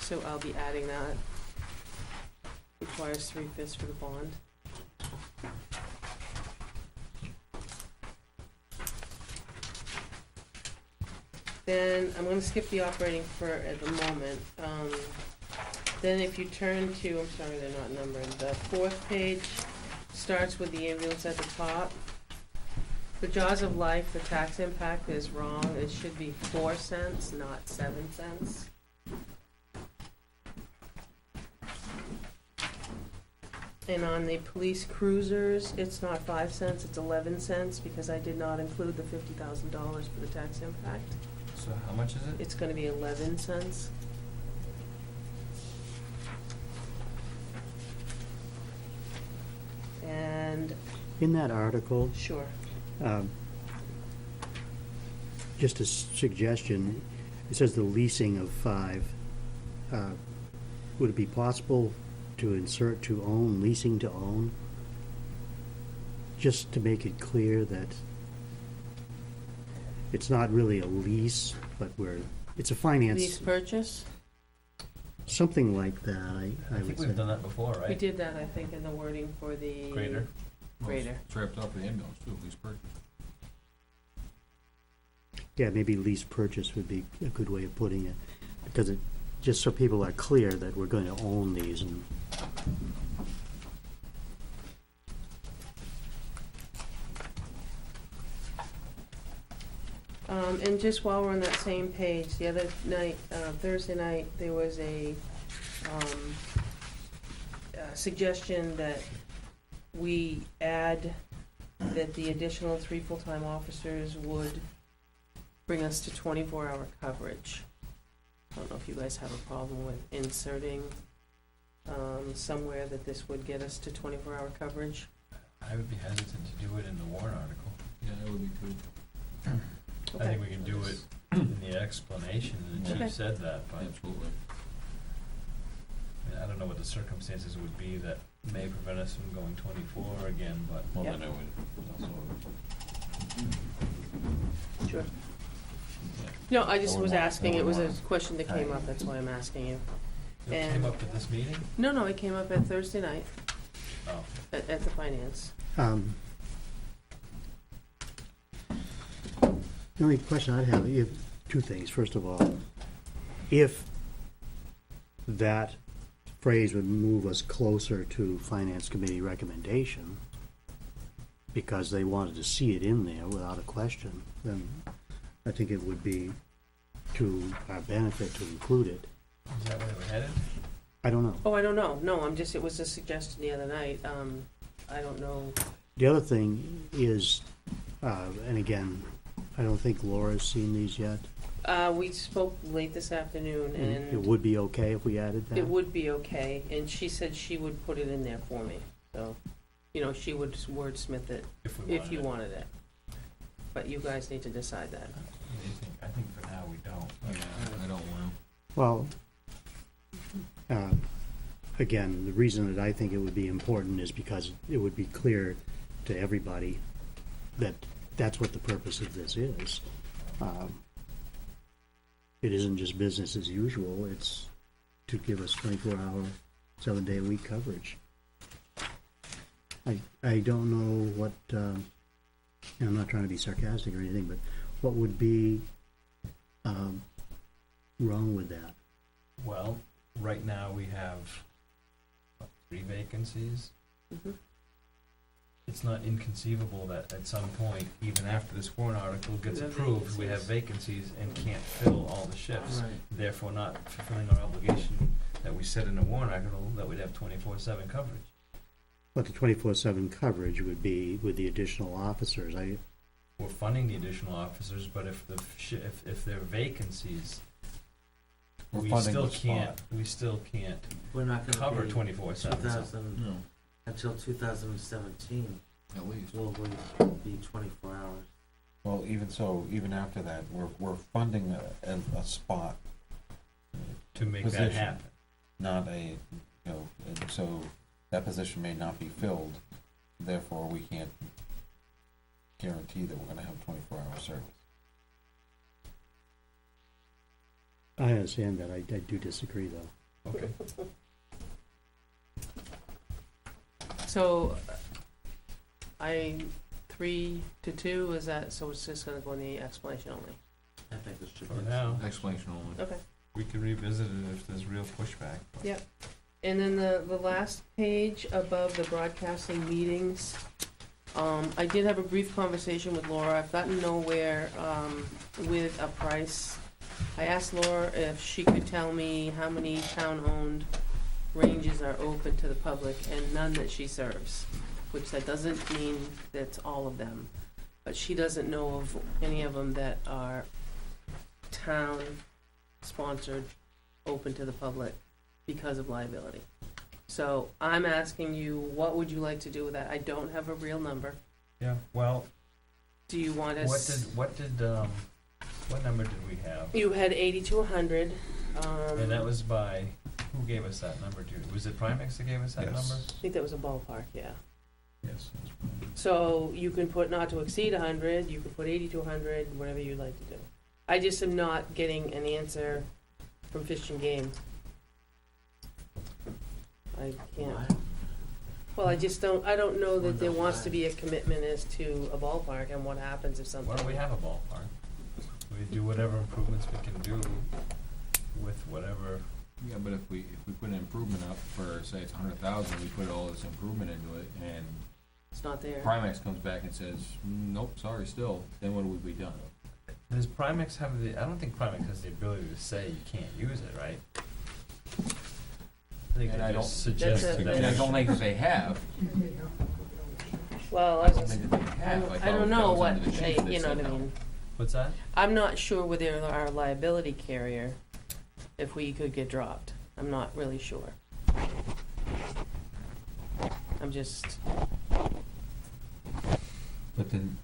S1: So I'll be adding that. Requires 3/5 for the bond. Then, I'm gonna skip the operating for at the moment. Then if you turn to, I'm sorry, they're not numbered, the fourth page starts with the ambulance at the top. For Jaws of Life, the tax impact is wrong. It should be 4 cents, not 7 cents. And on the police cruisers, it's not 5 cents, it's 11 cents, because I did not include the $50,000 for the tax impact.
S2: So how much is it?
S1: It's gonna be 11 cents. And,
S6: In that article,
S1: sure,
S6: just a suggestion, it says the leasing of 5. would it be possible to insert to own, leasing to own? Just to make it clear that it's not really a lease, but it's a finance.
S1: Lease purchase?
S6: Something like that,
S2: I
S6: I would
S2: think
S6: say.
S2: we've done that before, right?
S1: We did that, I think, in the wording for the.
S2: Grader.
S1: Grader.
S3: Trapped off the ambulance too, lease purchase.
S6: Yeah, maybe lease purchase would be a good way of putting it, because it, just so people are clear that we're going to own these and.
S1: And just while we're on that same page, the other night, Thursday night, there was a suggestion that we add that the additional 3 full-time officers would bring us to 24-hour coverage. I don't know if you guys have a problem with inserting somewhere that this would get us to 24-hour coverage.
S2: I would be hesitant to do it in the warrant article.
S3: Yeah, that would be good.
S2: I think we can do it in the explanation, and the
S1: Okay.
S2: chief said that, but
S3: Absolutely.
S2: I mean, I don't know what the circumstances would be that may prevent us from going 24 again, but
S3: Well,
S1: Yep.
S3: then I would also,
S1: Sure.
S3: yeah.
S1: No, I just
S3: I would
S1: was
S3: want-
S1: asking,
S3: I
S1: it
S3: would
S1: was a
S3: want-
S1: question that came up, that's why I'm asking you.
S2: it came
S1: And-
S2: up at this meeting?
S1: No, it came up at Thursday night,
S2: Oh,
S1: at the finance.
S6: The only question I'd have, two things. First of all, if that phrase would move us closer to Finance Committee recommendation, because they wanted to see it in there without a question, then I think it would be to our benefit to include it.
S2: is that where we're headed?
S6: I don't know.
S1: Oh, I don't know, no, it was a suggestion the other night, I don't know.
S6: The other thing is, and again, I don't think Laura's seen these yet.
S1: We spoke late this afternoon,
S6: It
S1: and
S6: would be okay if we added that?
S1: it would be okay, and she said she would put it in there for me, so, she would wordsmith it if you wanted it. But you guys need to decide that.
S2: I think for now we don't.
S3: I don't want
S6: Well, again, the reason that I think it would be important is because it would be clear to everybody that that's what the purpose of this is. It isn't just business as usual, it's to give us 24-hour, 7-day-a-week coverage. I don't know what, and I'm not trying to be sarcastic or anything, but what would be wrong with that?
S2: Well, right now we have, 3 vacancies.
S1: Mhm.
S2: It's not inconceivable that at some point, even after this warrant article gets
S1: We have
S2: approved, we have
S1: vacancies.
S2: vacancies and can't fill all the shifts. Therefore not fulfilling our obligation that we set in the warrant article, that we'd have 24/7 coverage.
S6: But the 24/7 coverage would be with the additional officers.
S2: We're funding the additional officers, but if if there are vacancies,
S3: We're
S2: we
S3: funding
S2: still
S3: the
S2: can't,
S3: spot.
S2: we still can't
S8: We're not gonna
S2: cover
S8: be
S2: 24/7.
S8: 2000,
S3: No,
S8: until 2017,
S3: at least.
S8: will we be 24 hours.
S3: Well, even so, even after that, we're funding a spot,
S2: To make that
S3: Position.
S2: happen.
S3: not and so that position may not be filled, therefore we can't guarantee that we're gonna have 24-hour service.
S6: I understand that. I do disagree, though.
S2: Okay.
S1: So, 3 to 2, is that, so it's just gonna go in the explanation only?
S8: I think this should
S2: For
S8: be.
S2: now,
S3: Explanation only.
S1: Okay.
S2: we can revisit it if there's real pushback. but-
S1: Yep. And then the last page above the broadcasting meetings, I did have a brief conversation with Laura. I've gotten nowhere, with a price. I asked Laura if she could tell me how many town-owned ranges are open to the public and none that she serves, which that doesn't mean that's all of them. But she doesn't know of any of them that are town-sponsored, open to the public because of liability. So I'm asking you, what would you like to do with that? I don't have a real number.
S2: Yeah, well,
S1: Do you want
S2: what
S1: us?
S2: number did we have?
S1: You had 80 to 100.
S2: And that was by, who gave us that number, dude? Was it Primex that gave us that
S3: Yes.
S2: number?
S1: I think that was a ballpark, yeah.
S3: Yes.
S1: So you can put not to exceed 100, you can put 80 to 100, whatever you'd like to do. I just am not getting an answer from Fish and Game. I can't.
S8: What?
S1: Well, I don't know that there wants to be a commitment as to a ballpark and what happens if something.
S2: Why don't we have a ballpark? We do whatever improvements we can do with whatever.
S9: Yeah, but if we put an improvement up for, say it's 100,000, we put all this improvement into it, and
S1: It's not there.
S9: Primex comes back and says, nope, sorry, still, then what would we done?
S2: Does Primex have the, I don't think Primex has the ability to say you can't use it, right? I think
S9: And
S2: they
S9: I
S2: just
S9: don't-
S2: suggest
S1: That's a-
S2: that.
S9: And I don't think that they have.
S1: Well,
S9: I don't think that they have.
S1: I
S9: thought
S1: don't
S9: that
S1: know
S9: was
S1: what,
S9: under the chief that
S1: you know
S9: said
S1: what I
S9: no.
S1: mean?
S2: What's that?
S1: I'm not sure whether our liability carrier, if we could get dropped. I'm not really sure. I'm just,
S3: But then,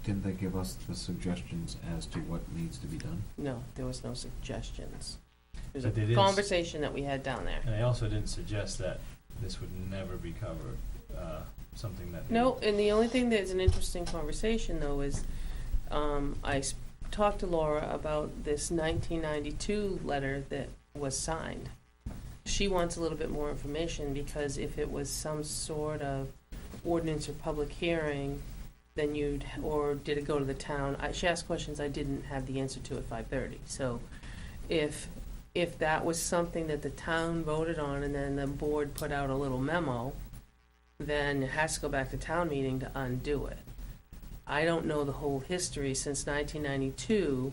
S3: didn't they give us the suggestions as to what needs to be done?
S1: no, there was no suggestions. It was
S2: But it
S1: a
S2: is-
S1: conversation that we had down there.
S2: And I also didn't suggest that this would never be covered, something that.
S1: No, and the only thing that's an interesting conversation though is, talked to Laura about this 1992 letter that was signed. She wants a little bit more information because if it was some sort of ordinance or public hearing, then or did it go to the town? She asked questions I didn't have the answer to at 5:30. So if that was something that the town voted on and then the board put out a little memo, then it has to go back to town meeting to undo it. I don't know the whole history since 1992,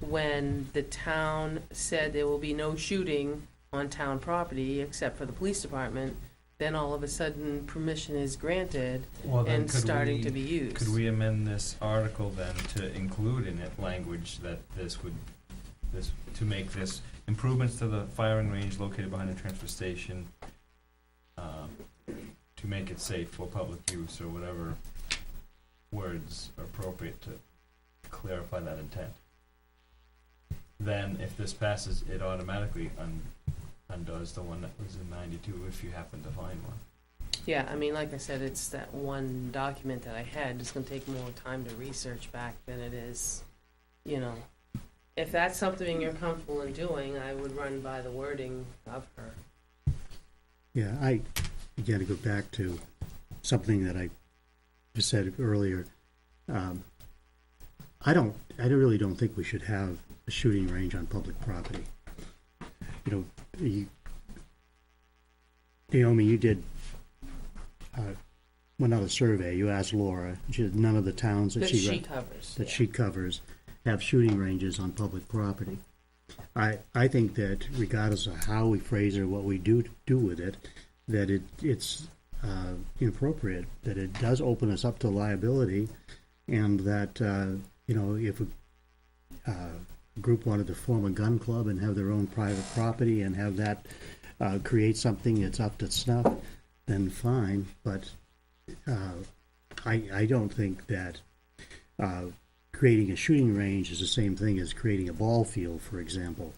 S1: when the town said there will be no shooting on town property except for the police department. Then all of a sudden, permission is granted
S2: Well, then
S1: and
S2: could
S1: starting
S2: we-
S1: to be used.
S2: Could we amend this article then to include in it language that to make this improvements to the firing range located behind the transfer station, to make it safe for public use, or whatever words are appropriate to clarify that intent? Then if this passes, it automatically undoes the one that was in 92 if you happen to find one.
S1: Yeah, I mean, like I said, it's that one document that I had. It's gonna take more time to research back than it is, you know. If that's something you're comfortable in doing, I would run by the wording of her.
S6: Yeah, I gotta go back to something that I just said earlier. I really don't think we should have a shooting range on public property. You know, Naomi, you did went out a survey. You asked Laura. None of the towns that
S1: That
S6: she
S1: she covers.
S6: that
S1: yeah.
S6: she covers have shooting ranges on public property. I think that regardless of how we phrase it or what we do with it, that it's inappropriate, that it does open us up to liability, and that, you know, if a group wanted to form a gun club and have their own private property and have that create something that's up to snuff, then fine, but I don't think that creating a shooting range is the same thing as creating a ball field, for example.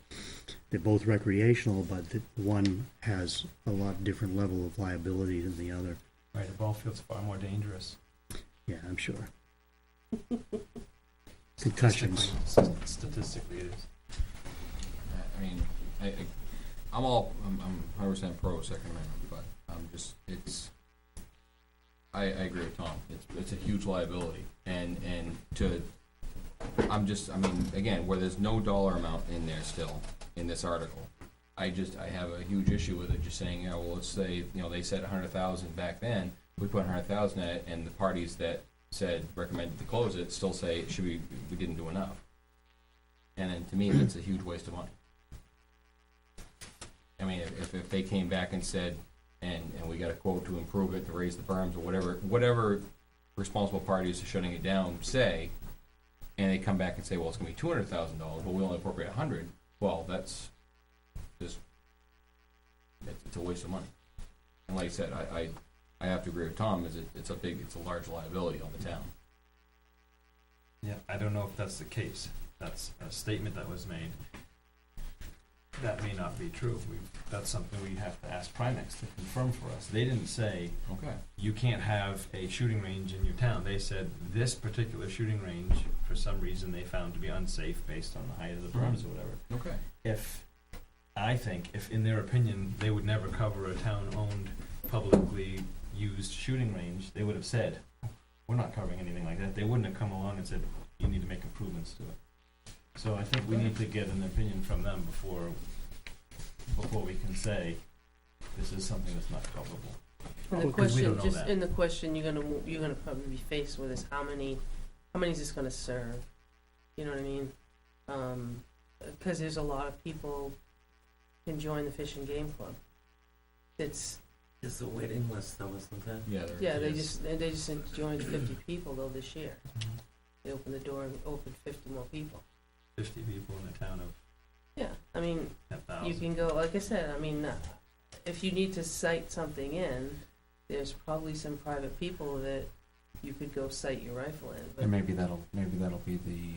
S6: They're both recreational, but one has a lot different level of liability than the other.
S2: Right, a ball field's far more dangerous.
S6: Yeah, I'm sure. Concussions.
S2: Statistically, it is.
S9: I mean, I'm 100% pro Second Amendment, but I agree with Tom. It's a huge liability, and again, where there's no dollar amount in there still in this article, I have a huge issue with it. Just saying, you know, well, let's say, you know, they said 100,000 back then. We put 100,000 in it, and the parties that recommended to close it still say we didn't do enough. And then to me, that's a huge waste of money. I mean, if they came back and said, and we got a quote to improve it, to raise the berms, or whatever responsible parties to shutting it down say, and they come back and say, well, it's gonna be $200,000, but we only appropriate 100. Well, that's just it's a waste of money. And like I said, I have to agree with Tom. It's a large liability on the town.
S2: Yeah, I don't know if that's the case. That's a statement that was made. that may not be true. That's something we have to ask Primex to confirm for us. They didn't say,
S9: Okay.
S2: you can't have a shooting range in your town. They said this particular shooting range, for some reason, they found to be unsafe based on the height of the berms or whatever.
S9: Okay.
S2: If in their opinion, they would never cover a town-owned, publicly used shooting range, they would have said, we're not covering anything like that. They wouldn't have come along and said, you need to make improvements to it. So I think we need to get an opinion from them before we can say, this is something that's not coverable.
S1: And the
S2: Because we don't
S1: question,
S2: know
S1: just
S2: that.
S1: in the question you're gonna probably be faced with is how many is this gonna serve? You know what I mean? 'Cause there's a lot of people can join the Fish and Game Club. It's,
S8: There's a waiting list though, isn't there?
S9: Yeah, there
S1: yeah,
S9: is.
S1: they just joined 50 people though this year. They opened the door and opened 50 more people.
S2: 50 people in a town of
S1: Yeah, I mean,
S2: 10,000.
S1: you can go, like I said, I mean, if you need to cite something in, there's probably some private people that you could go cite your rifle in, but
S3: And maybe that'll be the,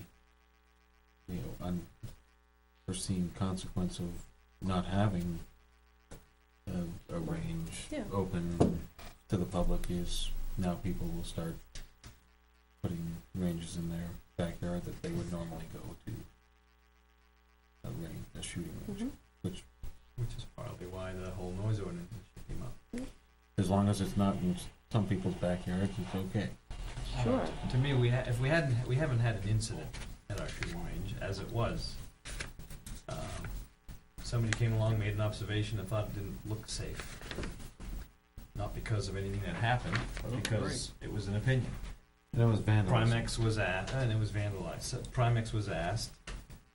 S3: unforeseen consequence of not having a range
S1: Yeah.
S3: open to the public is now people will start putting ranges in their backyard that they would normally go to a shooting range.
S1: Mhm.
S3: Which,
S2: Which is probably why the whole noise ordinance issue came up.
S3: as long as it's not in some people's backyards, it's okay.
S1: Sure.
S2: To me, we haven't had an incident at our shooting range as it was. Somebody came along, made an observation, and thought it didn't look safe. Not because of anything that happened, but because it was an opinion.
S3: And it was vandalism.
S2: Primex was and it was vandalized. So Primex was asked.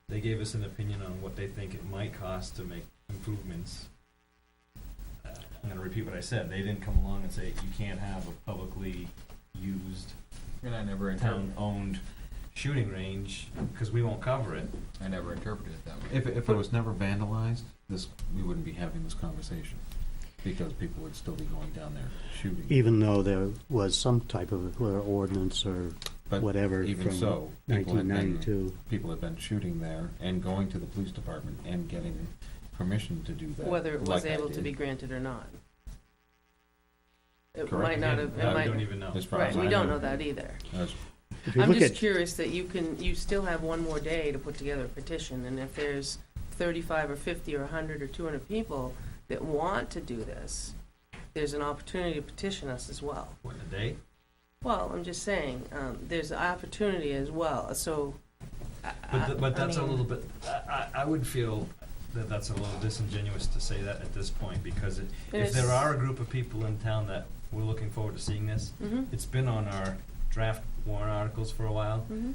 S2: They gave us an opinion on what they think it might cost to make improvements. I'm gonna repeat what I said. They didn't come along and say, you can't have a publicly used,
S9: And I never interpreted,
S2: town-owned shooting range, because we won't cover it.
S9: I never interpreted it that way.
S3: If it was never vandalized, we wouldn't be having this conversation, because people would still be going down there shooting.
S6: Even though there was some type of ordinance or
S3: But
S6: whatever
S3: even
S6: from
S3: so, people have been
S6: 1992.
S3: shooting there and going to the police department and getting permission to do that.
S1: Whether it was
S3: like I
S1: able to
S3: did.
S1: be granted or not. It
S3: Correct.
S1: might not have, it
S2: We
S1: might,
S2: don't even know.
S3: As far
S1: right,
S3: as
S1: we
S3: I
S1: don't know that either.
S3: As-
S6: If you
S1: I'm
S6: look
S1: just
S6: at,
S1: curious that you still have one more day to put together a petition, and if there's 35 or 50 or 100 or 200 people that want to do this, there's an opportunity to petition us as well.
S2: What, a day?
S1: Well, I'm just saying, there's an opportunity as well, so.
S2: But
S1: I
S2: that's a
S1: mean,
S2: little bit, I would feel that that's a little disingenuous to say that at this point, because if there are a group of people in town that we're looking forward to seeing this,
S1: Mhm,
S2: it's been on our draft warrant articles for a while,
S1: mhm.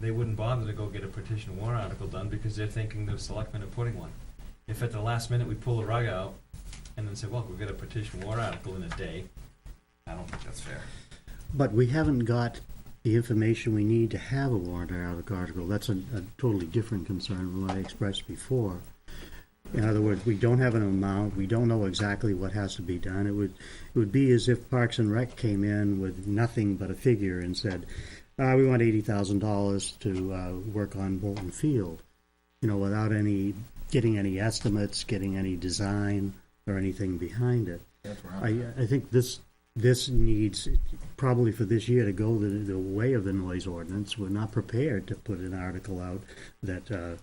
S2: they wouldn't bother to go get a petition warrant article done because they're thinking the selectmen are putting one. If at the last minute we pull the rug out and then say, well, we'll get a petition warrant article in a day, I don't think that's fair.
S6: but we haven't got the information we need to have a warrant article. That's a totally different concern from what I expressed before. In other words, we don't have an amount, we don't know exactly what has to be done. It would be as if Parks and Rec came in with nothing but a figure and said, we want $80,000 to work on Bolton Field, without getting any estimates, getting any design or anything behind it.
S9: That's where I'm at.
S6: I think this needs, probably for this year, to go the way of the noise ordinance. We're not prepared to put an article out that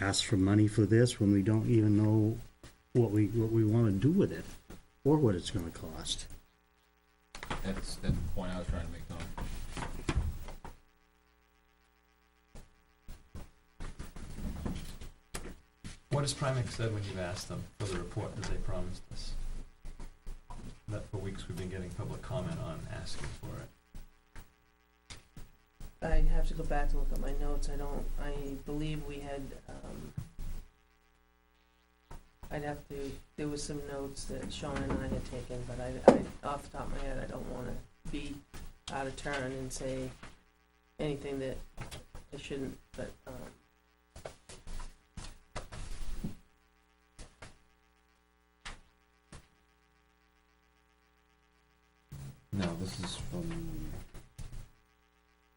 S6: asks for money for this when we don't even know what we want to do with it or what it's going to cost.
S9: That's the point I was trying to make, Tom.
S2: What has Primex said when you've asked them for the report that they promised us? That for weeks we've been getting public comment on asking for it.
S1: I'd have to go back and look at my notes. I believe we had, there was some notes that Sean and I had taken, but I off the top of my head, I don't wanna be out of turn and say anything that I shouldn't, but,
S3: No, this is from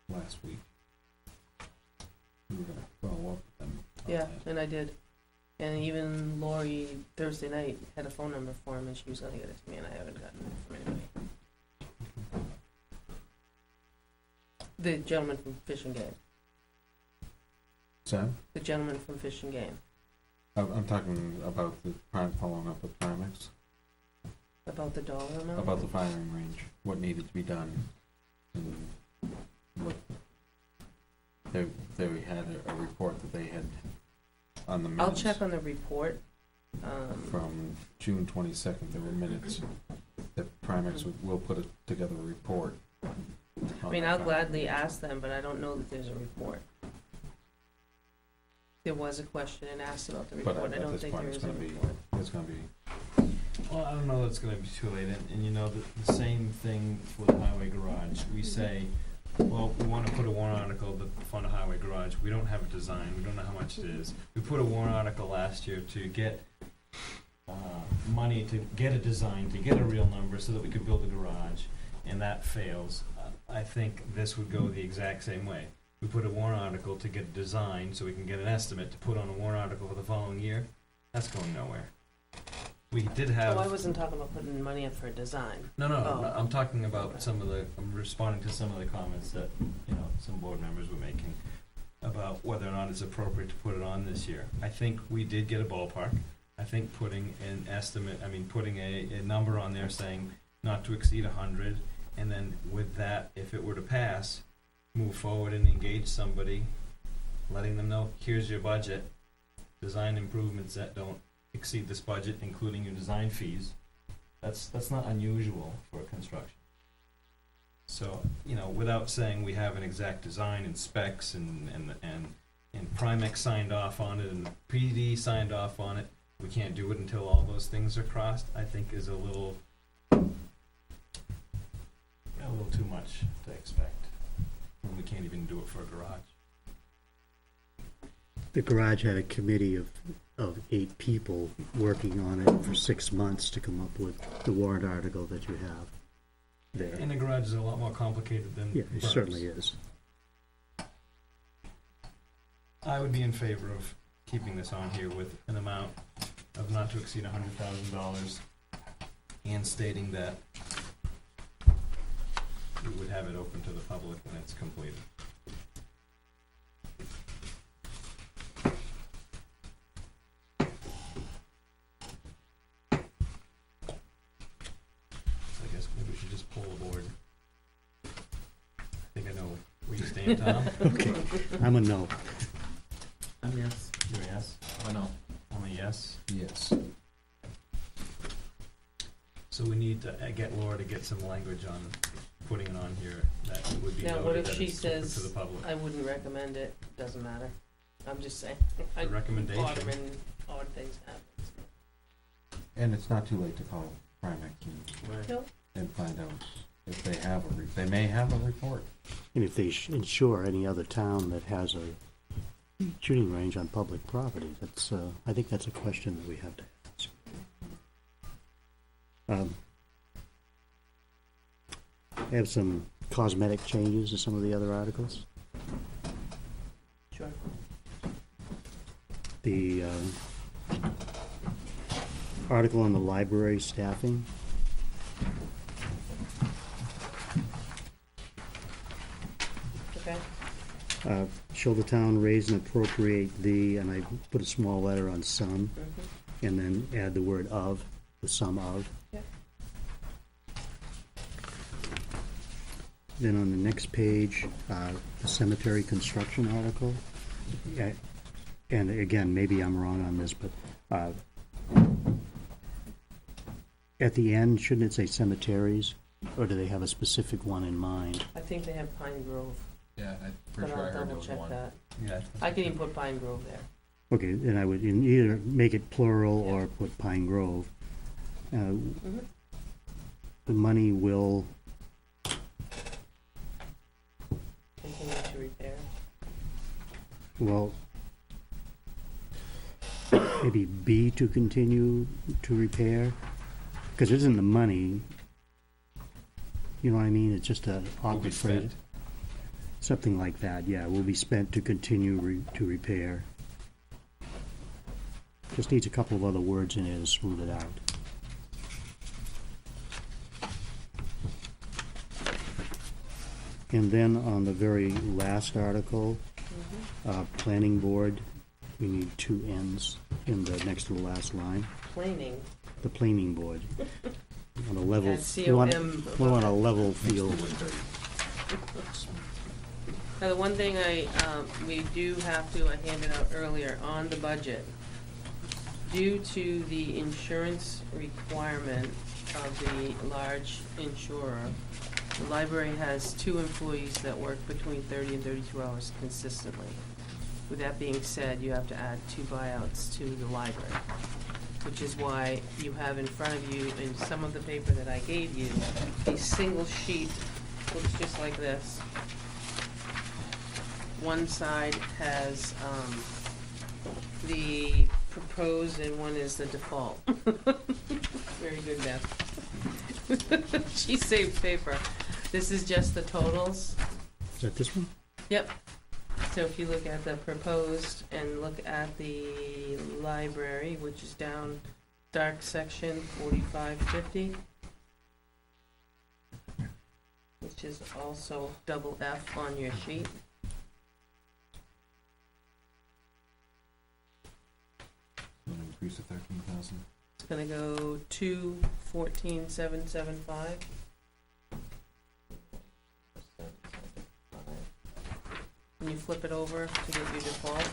S3: last week. We were gonna follow up with them on
S1: yeah,
S3: that.
S1: and I did. And even Lori, Thursday night, had a phone number for him, and she was gonna get it to me, and I haven't gotten it from anybody. The gentleman from Fish and Game.
S3: Sam?
S1: The gentleman from Fish and Game.
S3: I'm talking about the following up with Primex,
S1: About the dollar amount?
S3: about the firing range, what needed to be done, and what, they had a report that they had on the minutes.
S1: I'll check on the report.
S3: From June 22nd, there were minutes that Primex will put together a report.
S1: I mean, I'll gladly ask them, but I don't know that there's a report. There was a question and asked about the
S3: But
S1: report. I
S3: at
S1: don't
S3: this
S1: think
S3: point,
S1: there
S3: it's
S1: is a
S3: gonna be,
S1: report.
S3: it's gonna be,
S2: Well, I don't know that it's gonna be too late, and you know, the same thing for the highway garage. We say, well, we wanna put a warrant article to fund a highway garage. We don't have a design, we don't know how much it is. We put a warrant article last year to get, money to get a design, to get a real number so that we could build a garage, and that fails. I think this would go the exact same way. We put a warrant article to get a design so we can get an estimate to put on a warrant article for the following year. That's going nowhere. We did have.
S1: Oh, I wasn't talking about putting money up for a design.
S2: No,
S1: Oh.
S2: I'm talking about I'm responding to some of the comments that, some board members were making about whether or not it's appropriate to put it on this year. I think we did get a ballpark. I think putting an estimate, putting a number on there saying not to exceed 100, and then with that, if it were to pass, move forward and engage somebody, letting them know, here's your budget, design improvements that don't exceed this budget, including your design fees. That's not unusual for construction. So, without saying we have an exact design and specs and Primex signed off on it and PD signed off on it, we can't do it until all those things are crossed, I think is a little too much to expect when we can't even do it for a garage.
S6: The garage had a committee of 8 people working on it for 6 months to come up with the warrant article that you have there.
S2: And the garage is a lot more complicated than
S6: Yeah, it
S2: berms.
S6: certainly is.
S2: I would be in favor of keeping this on here with an amount of not to exceed $100,000 and stating that we would have it open to the public when it's completed. I guess maybe we should just pull the board. I think I know where you stand, Tom.
S6: Okay, I'm a no.
S8: Yes.
S2: You're a yes?
S9: Oh, no.
S2: I'm a yes.
S3: yes.
S2: So we need to get Laura to get some language on putting it on here that it would be
S1: Now, what
S2: noted
S1: if
S2: that
S1: she
S2: it's open to
S1: says,
S2: the public.
S1: I wouldn't recommend it, doesn't matter. I'm just saying.
S2: A recommendation.
S1: Odd things happen.
S3: And it's not too late to call Primex
S8: Right.
S1: Nope.
S3: and find out if they have they may have a report.
S6: And if they insure any other town that has a shooting range on public property, that's, I think that's a question that we have to ask. I have some cosmetic changes to some of the other articles.
S1: Sure.
S6: The article on the library staffing,
S1: Okay.
S6: show the town raise and appropriate the, and I put a small letter on some,
S1: Mm-hmm.
S6: and then add the word of, the sum of.
S1: Yep.
S6: Then on the next page, the cemetery construction article. And again, maybe I'm wrong on this, but at the end, shouldn't it say cemeteries? Or do they have a specific one in mind?
S1: I think they have Pine Grove,
S9: Yeah, I'm pretty
S1: but
S9: sure I
S1: I'll
S9: heard there
S1: double
S9: was
S1: check
S9: one.
S1: that.
S2: Yeah.
S1: I can even put Pine Grove there.
S6: Okay, then I would either make it plural or put Pine Grove.
S1: Mm-hmm.
S6: The money will,
S1: Continue to repair.
S6: well, maybe B to continue to repair, because it isn't the money. You know what I mean? It's just a
S2: Will be
S6: awkward phrase.
S2: spent.
S6: Something like that, yeah, will be spent to continue to repair. Just needs a couple of other words in there to smooth it out. And then on the very last article, planning board, we need two N's in the next to the last line.
S1: Planing.
S6: The planning board. On a level,
S1: Add
S6: we want
S1: COM
S6: a level field.
S1: Now, the one thing we do have to, I handed out earlier, on the budget, due to the insurance requirement of the large insurer, the library has 2 employees that work between 30 and 32 hours consistently. With that being said, you have to add 2 buyouts to the library, which is why you have in front of you, in some of the paper that I gave you, a single sheet, looks just like this. One side has the proposed and one is the default. Very good, Beth. She saved paper. This is just the totals.
S6: Is that this one?
S1: Yep. So if you look at the proposed and look at the library, which is down dark section 4550, which is also double F on your sheet.
S2: Increase to 13,000.
S1: It's gonna go to 14,775. And you flip it over to get your default,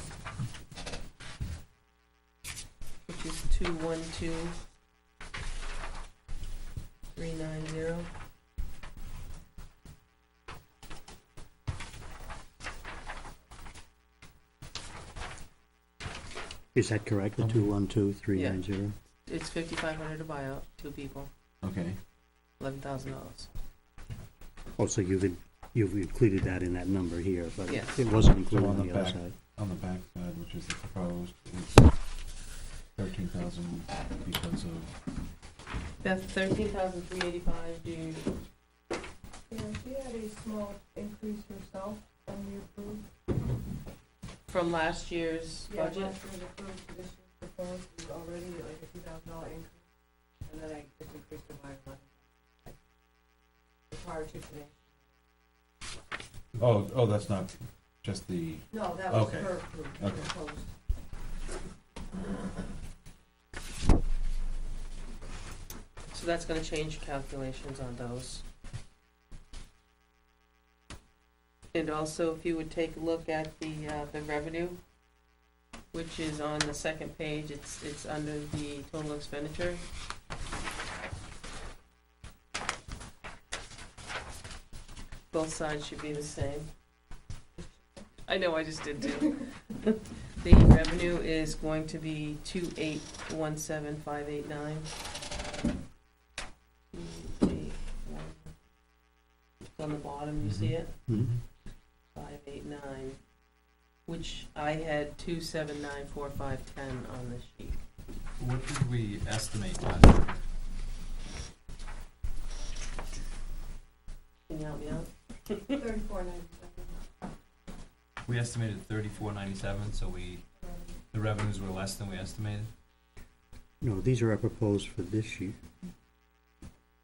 S1: which is 212,390.
S6: Is that correct, the 212,390?
S1: It's 5,500 to buy out, 2 people,
S2: Okay.
S1: $11,000.
S6: Oh, so you've included that in that number here, but
S1: Yes.
S6: it wasn't included
S2: So
S6: on
S2: on
S6: the
S2: the
S6: other
S2: back.
S6: side.
S2: On the back side, which is the proposed, it's 13,000 because of,
S1: Beth, 13,385, dude.
S10: Yeah, she had a small increase herself when we approved.
S1: From last year's
S10: Yeah,
S1: budget?
S10: last year's approved, this year's proposed was already like a $2,000 increase, and then I just increased it by 11. Prior to today.
S2: oh, that's not just the,
S10: No, that was
S2: Okay.
S10: her approved,
S2: Okay.
S10: proposed.
S1: So that's gonna change calculations on those. And also, if you would take a look at the revenue, which is on the second page, it's under the total expenditure. Both sides should be the same. I know, I just did too. The revenue is going to be 2817589. On the bottom, you see it?
S6: Mhm.
S1: 589, which I had 2794510 on the sheet.
S2: what did we estimate last year?
S1: Can you help me out?
S10: 34.97.
S2: We estimated 34.97, so the revenues were less than we estimated.
S6: No, these are our proposed for this sheet.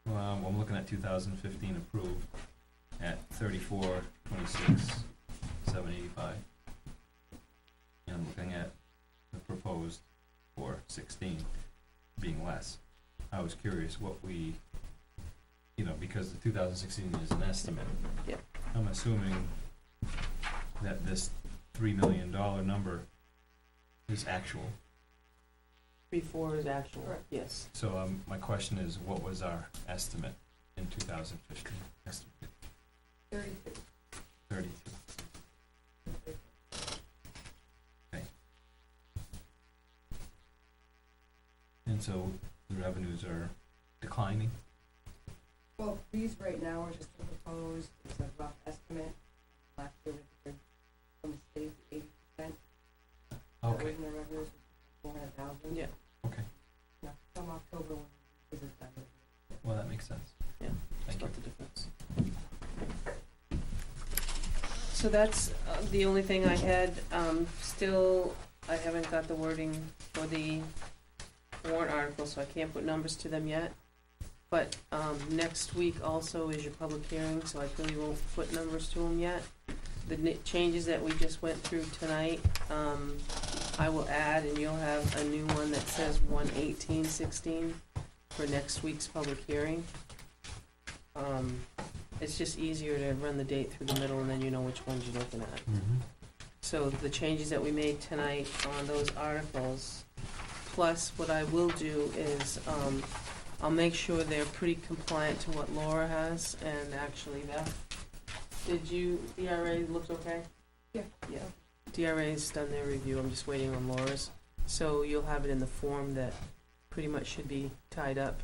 S2: I'm looking at 2015 approved at 34,26,785. And I'm looking at the proposed for 16 being less. I was curious what we, because the 2016 is an estimate.
S1: Yep.
S2: I'm assuming that this $3 million number is actual.
S1: 34 is actual,
S10: Correct.
S1: yes.
S2: So my question is, what was our estimate in 2015? Estimate
S10: 32.
S2: 32. Okay. And so the revenues are declining?
S10: Well, these right now are just proposed, it's a rough estimate. Last year we did from the state 80%. That
S2: Okay,
S10: was in the revenues, 400,000.
S1: Yeah.
S2: okay.
S10: Now, come October, when this is done.
S2: Well, that makes sense.
S1: Yeah,
S2: Thank you.
S1: Split the difference. So that's the only thing I had. Still, I haven't got the wording for the warrant article, so I can't put numbers to them yet. But, next week also is your public hearing, so I really won't put numbers to them yet. The changes that we just went through tonight, I will add, and you'll have a new one that says 1/18/16 for next week's public hearing. It's just easier to run the date through the middle, and then you know which ones you're looking at. So the changes that we made tonight on those articles, plus what I will do is, I'll make sure they're pretty compliant to what Laura has, and actually DRA looks okay?
S10: Yeah.
S1: Yeah. DRA's done their review, I'm just waiting on Laura's. So you'll have it in the form that pretty much should be tied up,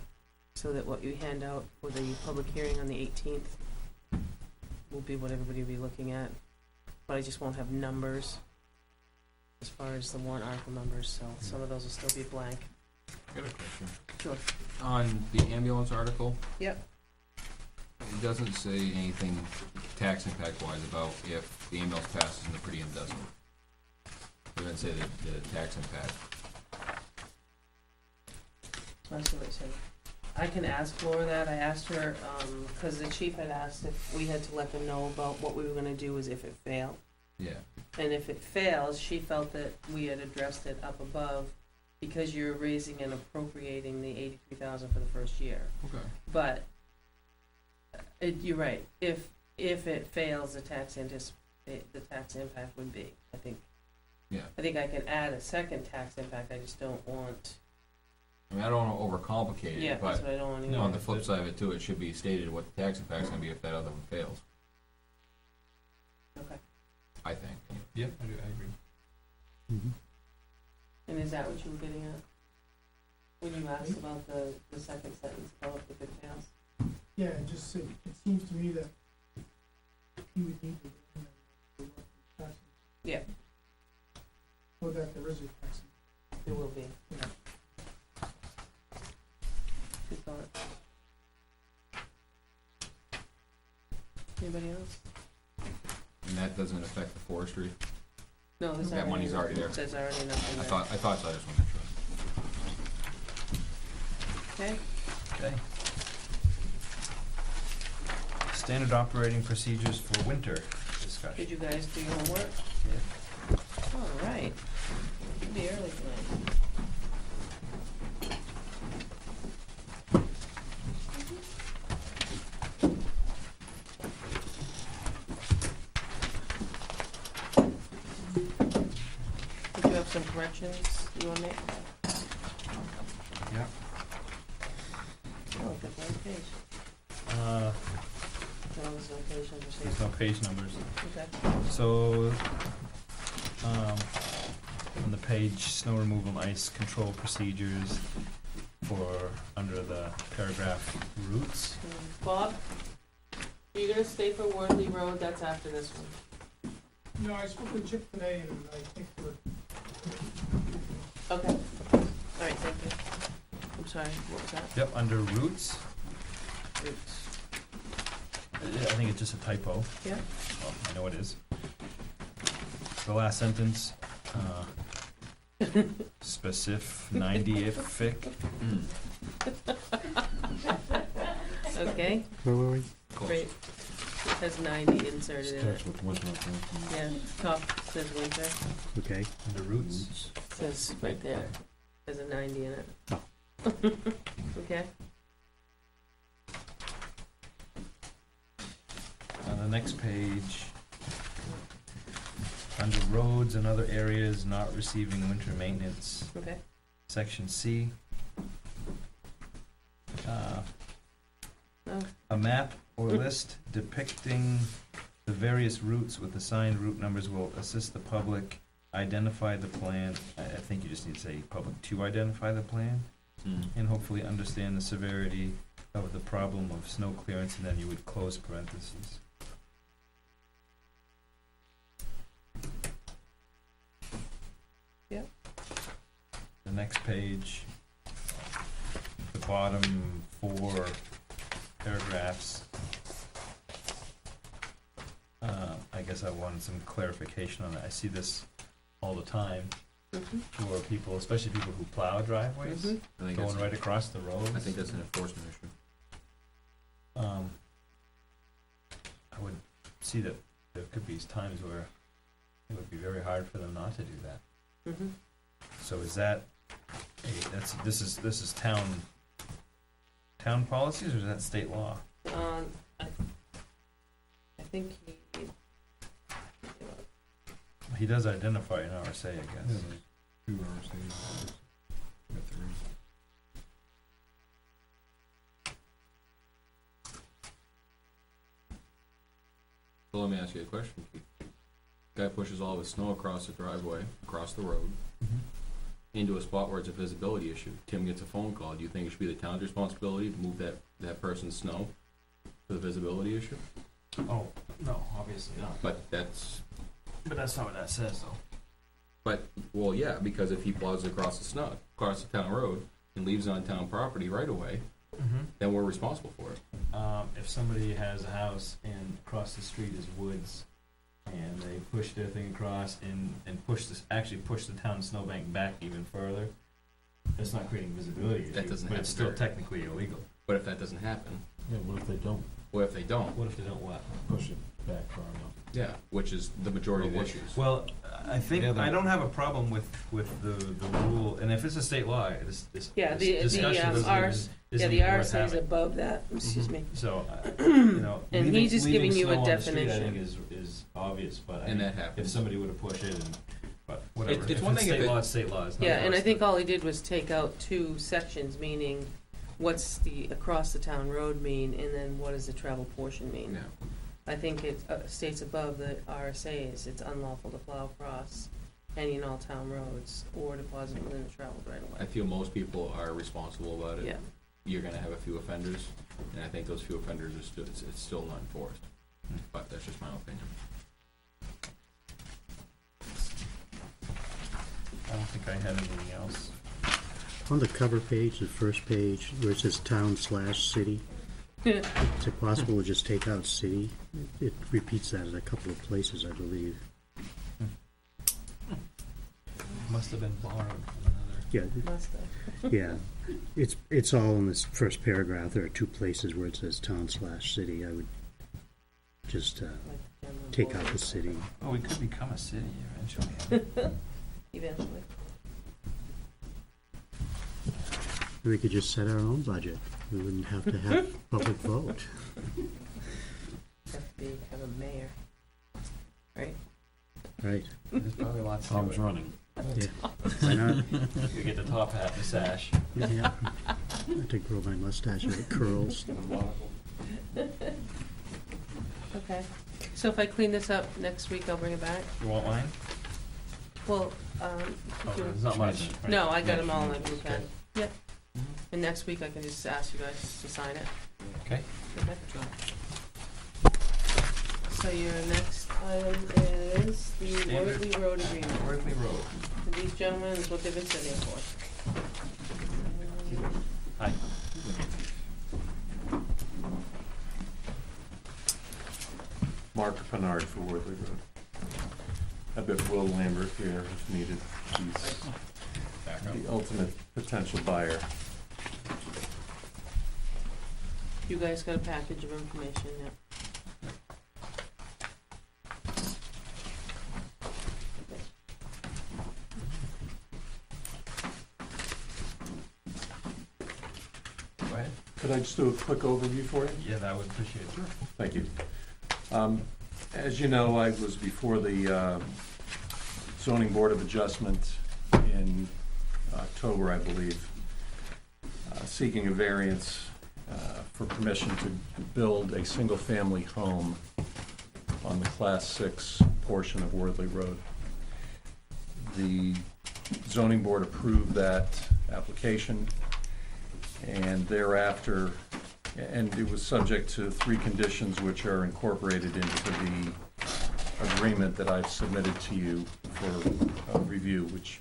S1: so that what you hand out for the public hearing on the 18th will be what everybody will be looking at. But I just won't have numbers as far as the warrant article numbers, so some of those will still be blank.
S9: I got a question.
S1: Sure.
S9: On the ambulance article,
S1: Yep.
S9: it doesn't say anything tax impact wise about if the ambulance passes and the per diem doesn't. It doesn't say the tax impact.
S1: That's what it said. I can ask Laura that. I asked her, because the chief had asked if we had to let them know about what we were gonna do is if it failed.
S9: Yeah.
S1: And if it fails, she felt that we had addressed it up above, because you're raising and appropriating the 83,000 for the first year.
S9: Okay.
S1: But, you're right, if it fails, the tax impact would be, I think.
S9: Yeah.
S1: I think I can add a second tax impact, I just don't want,
S9: I mean, I don't wanna overcomplicate
S1: yeah,
S9: it,
S1: that's
S9: but
S1: what I don't want to.
S9: on the flip side of it too, it should be stated what the tax impact's gonna be if that other one fails,
S1: Okay.
S9: I think.
S2: Yeah, I agree.
S6: Mhm.
S1: And is that what you were getting at? When you asked about the second sentence about if it fails?
S7: Yeah, it seems to me that you would need to, tax.
S1: Yeah.
S7: Or that there is a tax.
S1: There will be.
S7: Yeah.
S1: Good thought. Anybody else?
S9: And that doesn't affect the forestry?
S1: No, there's
S9: That money's already there.
S1: There's already enough in
S9: I
S1: there.
S9: thought so, I just wanted to make sure.
S1: Okay,
S2: Okay. Standard operating procedures for winter discussion.
S1: did you guys do your homework?
S2: Yeah.
S1: All right. It'll be early tonight. Did you have some corrections you want to make?
S2: Yeah.
S1: Oh, good one page. No, there's no page number, so
S2: There's no page numbers.
S1: okay.
S2: So, on the page, snow removal and ice control procedures for, under the paragraph routes.
S1: Bob, are you gonna stay for Worthley Road? That's after this one.
S7: No, I spoke with Chip today, and I think we're,
S1: Okay. All right, thank you. I'm sorry, what was that?
S2: Yep, under routes,
S1: Oops.
S2: I think it's just a typo.
S1: Yeah.
S2: Well, I know it is. The last sentence, specific.
S1: Okay,
S6: Where were we?
S1: great. It has 90 inserted in it. Yeah, top says winter,
S6: Okay.
S2: Under routes,
S1: says right there, there's a 90 in it.
S6: Oh.
S1: Okay,
S2: on the next page, under roads and other areas not receiving winter maintenance,
S1: okay.
S2: section C.
S1: Oh,
S2: A map or list depicting the various routes with assigned route numbers will assist the public identify the plan. I think you just need to say public to identify the plan and hopefully understand the severity of the problem of snow clearance, and then you would close parentheses.
S1: Yep.
S2: The next page, the bottom 4 paragraphs. I guess I wanted some clarification on that. I see this all the time.
S1: Mhm.
S2: for people, especially people who plow driveways,
S1: Mhm.
S9: I think
S2: going
S9: that's,
S2: right across the road.
S9: I think that's an enforcement issue.
S2: I would see that there could be times where it would be very hard for them not to do that.
S1: Mhm.
S2: So is that this is town policies, or is that state law?
S1: I think
S2: He does identify an RSA, I guess.
S9: Two RSA's. So let me ask you a question, Keith. Guy pushes all of his snow across the driveway, across the road, into a spot where it's a visibility issue. Tim gets a phone call. Do you think it should be the town's responsibility to move that person's snow for the visibility issue?
S2: Oh, no, obviously not.
S9: But that's,
S2: But that's not what that says, though.
S9: well, yeah, because if he plows across the town road and leaves it on town property right away, then we're responsible for it.
S2: If somebody has a house and across the street is woods, and they push their thing across and push the town snowbank back even further, that's not creating visibility
S9: That
S2: issue,
S9: doesn't
S2: but it's
S9: happen
S2: still
S9: very-
S2: technically illegal.
S9: But if that doesn't happen,
S8: Yeah, what if they don't
S9: what if they don't?
S2: What if they don't what?
S8: push it back far enough?
S9: Yeah, which is the majority of the issues.
S2: Well, I think,
S8: Yeah,
S2: I don't have a problem with the rule, and if it's a state law, this
S1: yeah,
S2: discussion doesn't
S1: the
S2: even worth
S1: RSA is
S2: having.
S1: above that. Excuse me.
S2: So, you know,
S1: And
S2: leaving-
S1: he's just
S2: leaving
S1: giving you a
S2: snow on the street,
S1: definition.
S2: I think is obvious, but
S9: And that
S2: if
S9: happens.
S2: somebody were to push it but whatever.
S9: It's
S2: If
S9: one thing if
S2: state
S9: it-
S2: law, it's state law. It's not
S1: Yeah, and I
S2: ours
S1: think
S2: to-
S1: all he did was take out two sections, meaning what's the across the town road mean, and then what does the travel portion mean?
S9: Yeah.
S1: I think it states above the RSA's, it's unlawful to plow across any and all town roads or deposit within the traveled right of
S9: I
S1: way.
S9: feel most people are responsible about it.
S1: Yeah,
S9: You're gonna have a few offenders, and I think those few offenders are still, it's still not enforced. But that's just my opinion.
S2: I don't think I had anything else.
S6: On the cover page, the first page, where it says town/city, is it possible to just take out city? It repeats that in a couple of places, I believe.
S2: Must have been borrowed from another.
S6: Yeah,
S1: must have.
S6: yeah. It's all in this first paragraph. There are two places where it says town/city. I would just
S1: Like the general
S6: take out
S1: board.
S6: the city.
S2: Oh, we could become a city eventually.
S1: Eventually.
S6: We could just set our own budget. We wouldn't have to have public vote.
S1: Have to have a mayor. Right?
S6: Right,
S2: There's probably lots to
S8: Tom's
S2: it.
S8: running.
S6: yeah. Why not?
S2: You get the top hat and the sash.
S6: Yeah. I have to grow my mustache and it curls.
S1: Okay. So if I clean this up next week, I'll bring it back?
S2: You want mine?
S1: Well,
S2: Oh,
S1: if you-
S2: there's not much. right?
S1: no, I got
S2: Yeah.
S1: them all in my blue pen.
S2: Okay.
S1: Yep. And next week I can just ask you guys to sign it.
S2: Okay.
S1: Okay. So your next item is the
S2: Standard.
S1: Worthley Road agreement.
S2: Worthley Road.
S1: And these gentlemen is what they've been sitting for.
S2: Hi.
S11: Mark Pennard for Worthley Road. I've got Will Lambert here if needed. He's the ultimate potential buyer.
S1: You guys got a package of information, yeah.
S2: Go ahead.
S11: Could I just do a quick overview for you?
S2: Yeah, that would appreciate it.
S11: Thank you. As you know, I was before the Zoning Board of Adjustment in October, I believe, seeking a variance for permission to build a single-family home on the Class 6 portion of Worthley Road. The Zoning Board approved that application, and thereafter, and it was subject to 3 conditions which are incorporated into the agreement that I've submitted to you for review, which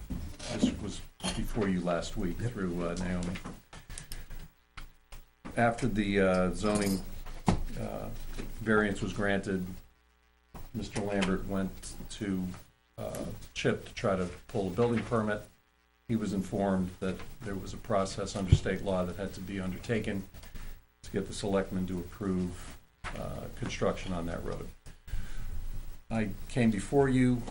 S11: this was before you last week through Naomi. After the zoning variance was granted, Mr. Lambert went to Chip to try to pull a building permit. He was informed that there was a process under state law that had to be undertaken to get the selectmen to approve construction on that road. I came before you,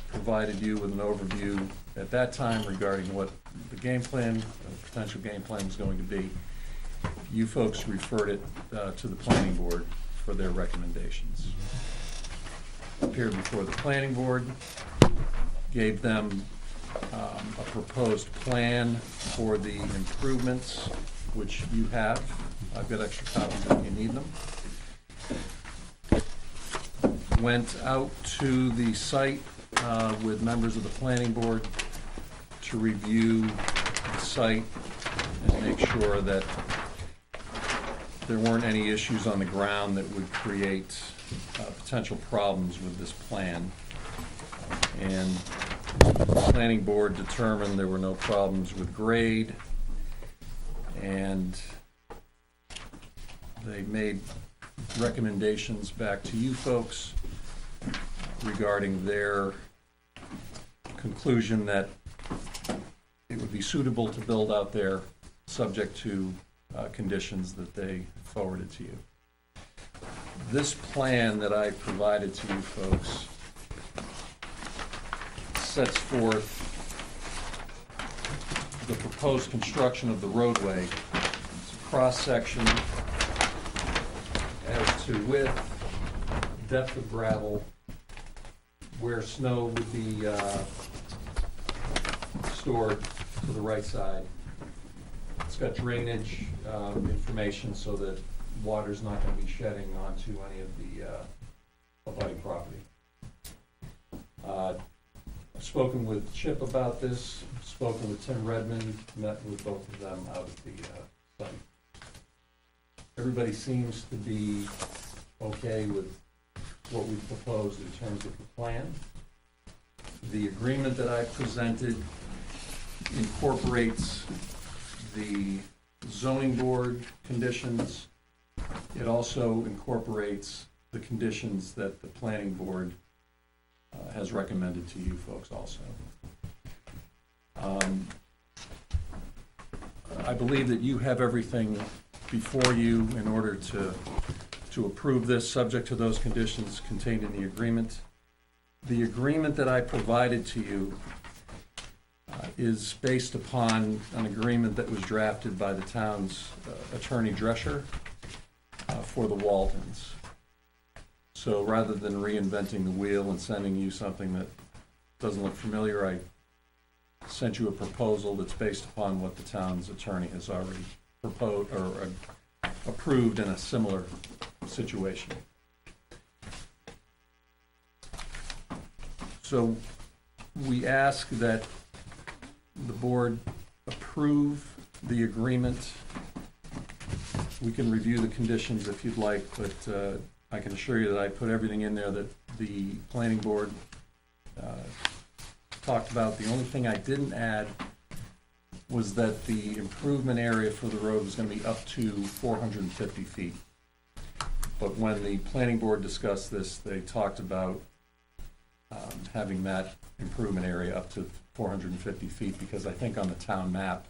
S11: provided you with an overview at that time regarding what the game plan, the potential game plan was going to be. You folks referred it to the planning board for their recommendations. Appeared before the planning board, gave them a proposed plan for the improvements, which you have. I've got extra copies if you need them. Went out to the site with members of the planning board to review the site and make sure that there weren't any issues on the ground that would create potential problems with this plan. And the planning board determined there were no problems with grade, and they made recommendations back to you folks regarding their conclusion that it would be suitable to build out there, subject to conditions that they forwarded to you. This plan that I provided to you folks sets forth the proposed construction of the roadway. It's a cross-section as to width, depth of gravel, where snow would be stored to the right side. It's got drainage information so that water's not going to be shedding onto any of the abutting property. I've spoken with Chip about this, spoken with Tim Redmond, met with both of them out at the site. Everybody seems to be okay with what we proposed in terms of the plan. The agreement that I presented incorporates the zoning board conditions. It also incorporates the conditions that the planning board has recommended to you folks also. I believe that you have everything before you in order to approve this, subject to those conditions contained in the agreement. The agreement that I provided to you is based upon an agreement that was drafted by the town's attorney Drescher for the Waltons. So rather than reinventing the wheel and sending you something that doesn't look familiar, I sent you a proposal that's based upon what the town's attorney has already proposed or approved in a similar situation. So we ask that the board approve the agreement. We can review the conditions if you'd like, but I can assure you that I put everything in there that the planning board talked about. The only thing I didn't add was that the improvement area for the road was going to be up to 450 feet. But when the planning board discussed this, they talked about having that improvement area up to 450 feet, because I think on the town map,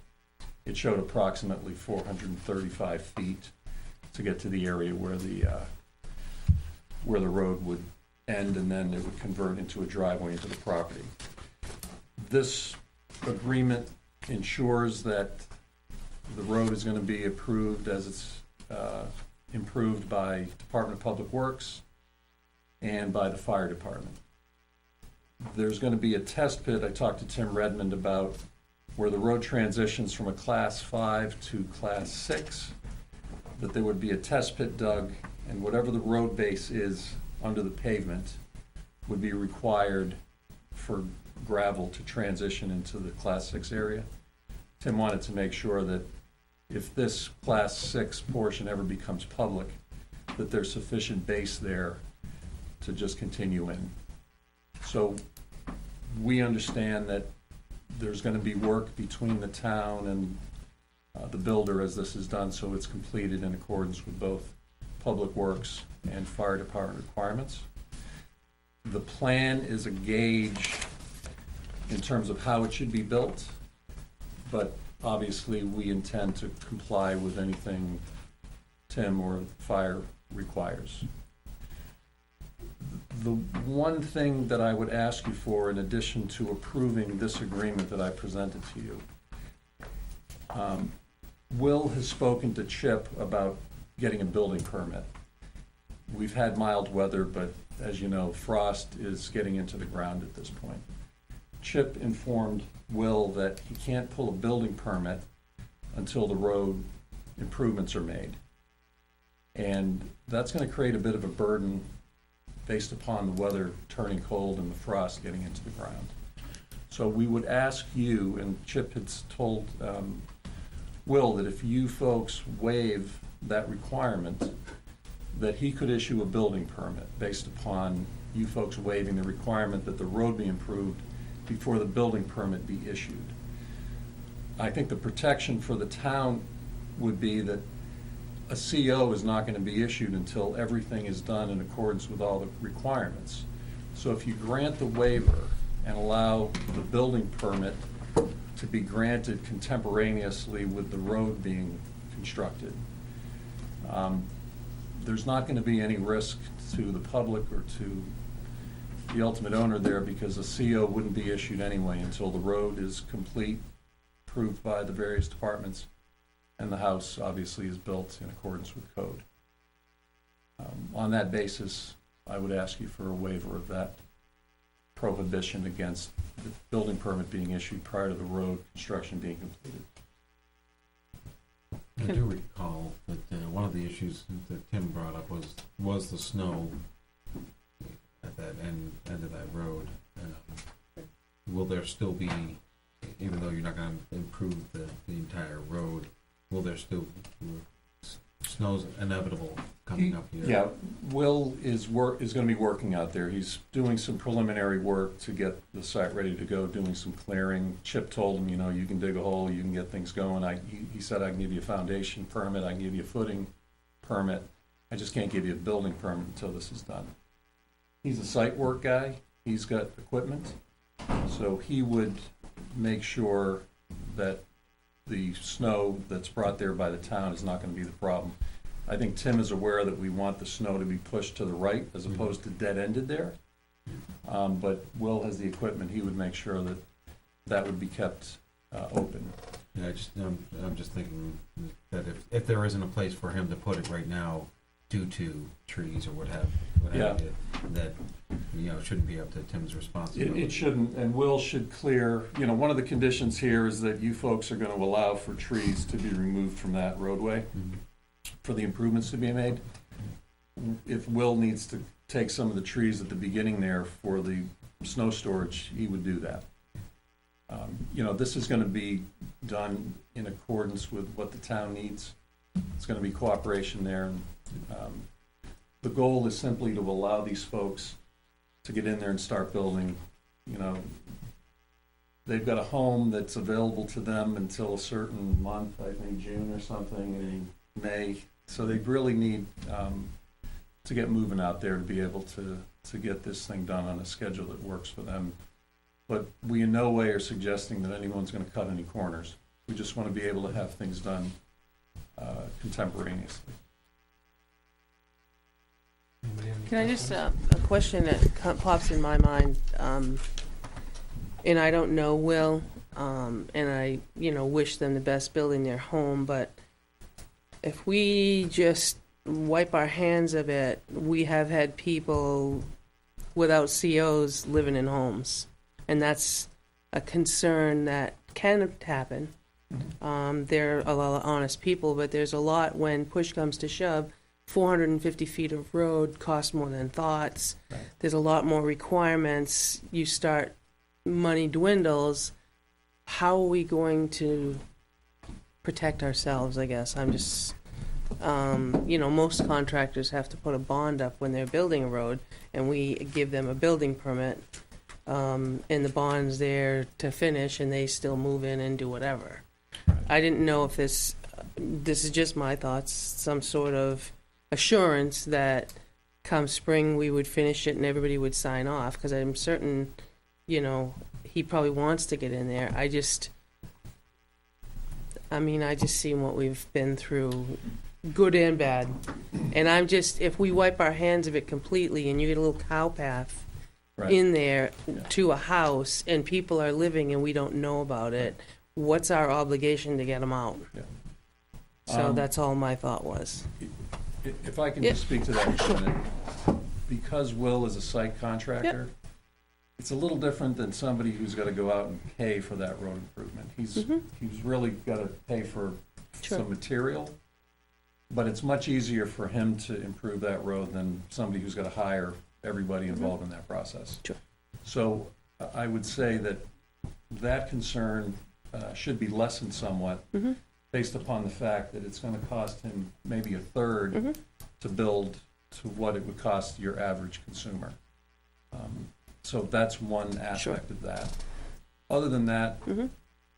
S11: it showed approximately 435 feet to get to the area where the road would end, and then it would convert into a driveway into the property. This agreement ensures that the road is going to be approved as it's improved by Department of Public Works and by the fire department. There's going to be a test pit. I talked to Tim Redmond about where the road transitions from a class 5 to class 6, that there would be a test pit dug, and whatever the road base is under the pavement would be required for gravel to transition into the class 6 area. Tim wanted to make sure that if this class 6 portion ever becomes public, that there's sufficient base there to just continue in. So we understand that there's going to be work between the town and the builder as this is done, so it's completed in accordance with both Public Works and Fire Department requirements. the plan is a gauge in terms of how it should be built, but obviously we intend to comply with anything Tim or fire requires. The one thing that I would ask you for, in addition to approving this agreement that I presented to you, Will has spoken to Chip about getting a building permit. We've had mild weather, but as you know, frost is getting into the ground at this point. Chip informed Will that he can't pull a building permit until the road improvements are made. And that's going to create a bit of a burden based upon the weather turning cold and the frost getting into the ground. So we would ask you, and Chip had told Will that if you folks waive that requirement, that he could issue a building permit based upon you folks waiving the requirement that the road be improved before the building permit be issued. I think the protection for the town would be that a CO is not going to be issued until everything is done in accordance with all the requirements. So if you grant the waiver and allow the building permit to be granted contemporaneously with the road being constructed, there's not going to be any risk to the public or to the ultimate owner there, because a CO wouldn't be issued anyway until the road is complete, approved by the various departments, and the house obviously is built in accordance with code. On that basis, I would ask you for a waiver of that prohibition against the building permit being issued prior to the road construction being completed.
S8: I do recall that one of the issues that Tim brought up was the snow at that end of that road. Will there still be, even though you're not going to improve the entire road, will there still, snow's inevitable coming up here?
S11: Yeah, Will is going to be working out there. He's doing some preliminary work to get the site ready to go, doing some clearing. Chip told him, you can dig a hole, you can get things going. He said, I can give you a foundation permit, I can give you a footing permit. I just can't give you a building permit until this is done. He's a site work guy. He's got equipment. So he would make sure that the snow that's brought there by the town is not going to be the problem. I think Tim is aware that we want the snow to be pushed to the right as opposed to dead-ended there. But Will has the equipment. He would make sure that that would be kept open.
S8: Yeah, I'm just thinking that if there isn't a place for him to put it right now due to trees or what have
S11: Yeah.
S8: you, that it shouldn't be up to Tim's responsibility.
S11: It shouldn't, and Will should clear, one of the conditions here is that you folks are going to allow for trees to be removed from that roadway for the improvements to be made. If Will needs to take some of the trees at the beginning there for the snow storage, he would do that. This is going to be done in accordance with what the town needs. It's going to be cooperation there. And, the goal is simply to allow these folks to get in there and start building. They've got a home that's available to them until a certain month, I think June or something, in May. So they really need to get moving out there to be able to get this thing done on a schedule that works for them. But we in no way are suggesting that anyone's going to cut any corners. We just want to be able to have things done contemporaneously.
S1: Can I just, a question that pops in my mind, and I don't know Will, and I, wish them the best building their home, but if we just wipe our hands of it, we have had people without COs living in homes, and that's a concern that can happen. There are a lot of honest people, but there's a lot when push comes to shove. 450 feet of road costs more than thoughts.
S11: Right.
S1: There's a lot more requirements. You start, money dwindles. How are we going to protect ourselves, I guess? I'm just, most contractors have to put a bond up when they're building a road, and we give them a building permit, and the bond's there to finish, and they still move in and do whatever.
S11: Right.
S1: I didn't know if this is just my thoughts, some sort of assurance that come spring, we would finish it and everybody would sign off, because I'm certain, you know, he probably wants to get in there. I just seen what we've been through, good and bad. And I'm just, if we wipe our hands of it completely and you get a little cow path
S11: Right.
S1: in there
S11: Yeah.
S1: to a house and people are living and we don't know about it, what's our obligation to get them out?
S11: Yeah.
S1: So that's all my thought was.
S11: If I can
S1: Yeah.
S11: just speak to that for a minute. Because Will is a site contractor, it's a little different than somebody who's gotta go out and pay for that road improvement. He's really gotta pay for
S1: Sure.
S11: some material, but it's much easier for him to improve that road than somebody who's gotta hire everybody involved in that process.
S1: Sure.
S11: So I would say that that concern should be lessened somewhat, based upon the fact that it's gonna cost him maybe a third to build to what it would cost your average consumer. So that's one aspect of that. Other than that,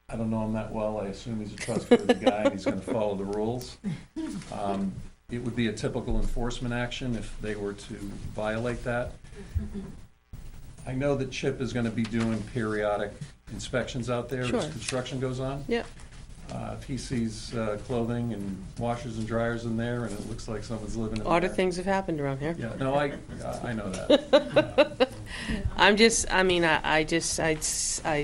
S11: I don't know him that well. I assume he's a trustworthy guy and he's gonna follow the rules. It would be a typical enforcement action if they were to violate that. I know that Chip is gonna be doing periodic inspections out there
S1: Sure.
S11: as construction goes on.
S1: Yep.
S11: If he sees clothing and washers and dryers in there and it looks like someone's living in there.
S1: Odder things have happened around here.
S11: Yeah, no, I know that.
S1: I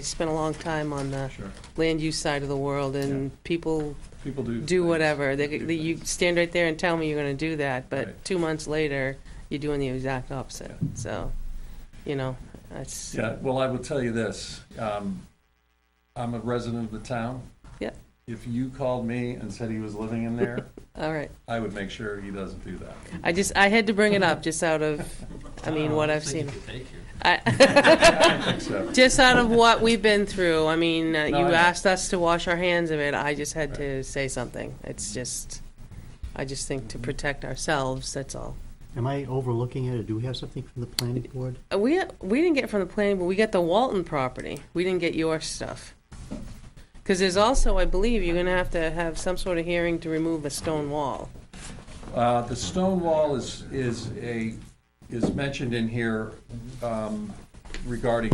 S1: spent a long time on the
S11: Sure.
S1: land use side of the world, and people
S11: People do.
S1: do
S11: things.
S1: whatever.
S11: People do
S1: You
S11: things.
S1: stand right there and tell me you're gonna do that, but
S11: Right.
S1: 2 months later, you're doing the exact opposite. So, you know, that's,
S11: Yeah, well, I will tell you this. I'm a resident of the town.
S1: Yep.
S11: If you called me and said he was living in there,
S1: all right.
S11: I would make sure he doesn't do that.
S1: I had to bring it up just out of, what I've seen.
S11: I think so.
S1: Just out of what we've been through. I mean,
S11: No,
S1: you
S11: I know.
S1: asked us to wash our hands of it. I just had to say something. It's just, I just think to protect ourselves, that's all.
S6: Am I overlooking it, or do we have something from the planning board?
S1: We didn't get it from the planning, but we got the Walton property. We didn't get your stuff. Because there's also, I believe, you're gonna have to have some sort of hearing to remove a stone wall.
S11: The stone wall is mentioned in here regarding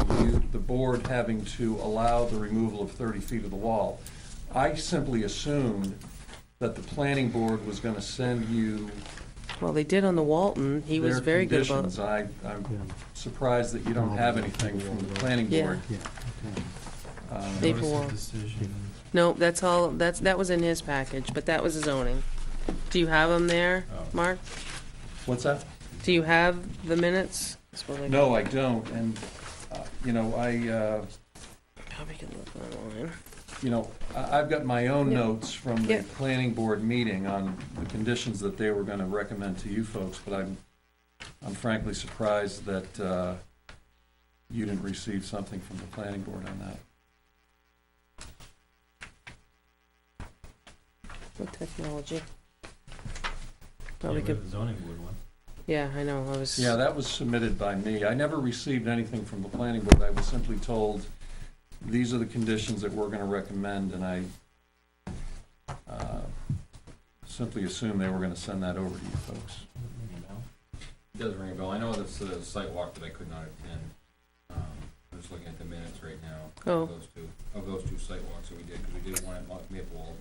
S11: the board having to allow the removal of 30 feet of the wall. I simply assumed that the planning board was gonna send you
S1: Well, they did on the Walton. He was
S11: their
S1: very good
S11: conditions.
S1: about.
S11: I'm
S6: Yeah.
S11: surprised that you don't have anything from the planning
S1: Yeah.
S11: board.
S6: Yeah, okay.
S1: They-
S2: Notice
S1: Maple
S2: of
S1: wall.
S2: decision.
S1: No, that's all. That was in his package, but that was zoning. Do you have them there,
S2: Oh.
S1: Mark?
S11: What's that?
S1: Do you have the minutes?
S11: No, I don't, and,
S1: Probably can look online.
S11: I've got my own
S1: Yeah.
S11: notes from the
S1: Yeah.
S11: planning board meeting on the conditions that they were gonna recommend to you folks, but I'm frankly surprised that, you didn't receive something from the planning board on that.
S1: What technology?
S2: Yeah,
S1: Probably
S2: we
S1: could.
S2: have the zoning board one.
S1: Yeah, I know. I was.
S11: Yeah, that was submitted by me. I never received anything from the planning board. I was simply told, these are the conditions that we're gonna recommend, and I simply assumed they were gonna send that over to you folks.
S9: It does ring a bell. I know this is a site walk that I could not attend. I'm just looking at the minutes right now
S1: Oh.
S9: of those two site walks that we did, because we did one at Maple Wall.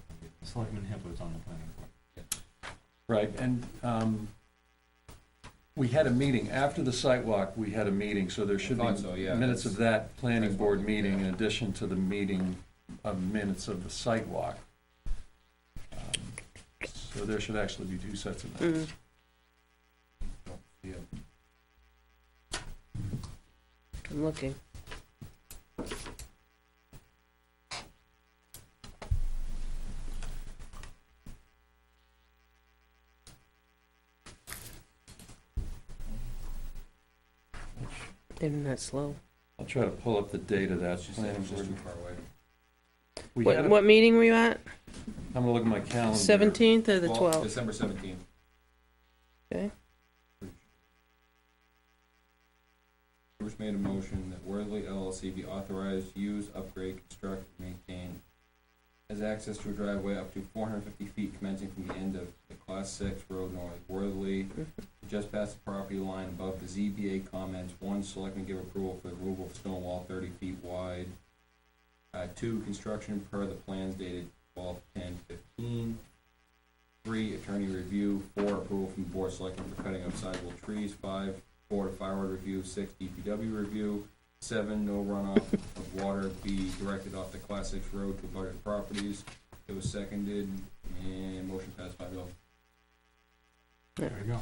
S2: Selectmen Hip was on the planning board.
S11: Right, and we had a meeting, after the site walk, we had a meeting, so there should
S9: thought so,
S11: be
S9: yeah,
S11: minutes of that planning
S9: that's
S11: board
S9: what-
S11: meeting in
S9: yeah.
S11: addition to the meeting of minutes of the site walk. So there should actually be two sets of minutes.
S9: Yeah.
S1: I'm looking. Internet slow.
S11: I'll try to pull up the date of that
S9: She said it
S11: planning
S9: was just
S11: board.
S9: too far away.
S11: We had
S1: What meeting were you at?
S11: I'm gonna look at my calendar.
S1: 17th or the
S9: Well,
S1: 12th?
S9: December 17th.
S1: Okay.
S9: Bruce made a motion that Worthley LLC be authorized to use, upgrade, construct, and maintain has access to a driveway up to 450 feet commencing from the end of the Class 6 Road North Worthley to just past the property line above the ZBA comments. 1, selectmen give approval for the removal of stone wall 30 feet wide. 2, construction per the plans dated 12/10/15. 3, attorney review. 4, approval from the board of selectmen for cutting of sizable trees. 5, Board of Fire review. 6, DPW review. 7, no runoff of water be directed off the Class 6 road to abutted properties. It was seconded, and motion passed 5-0.
S2: There we go.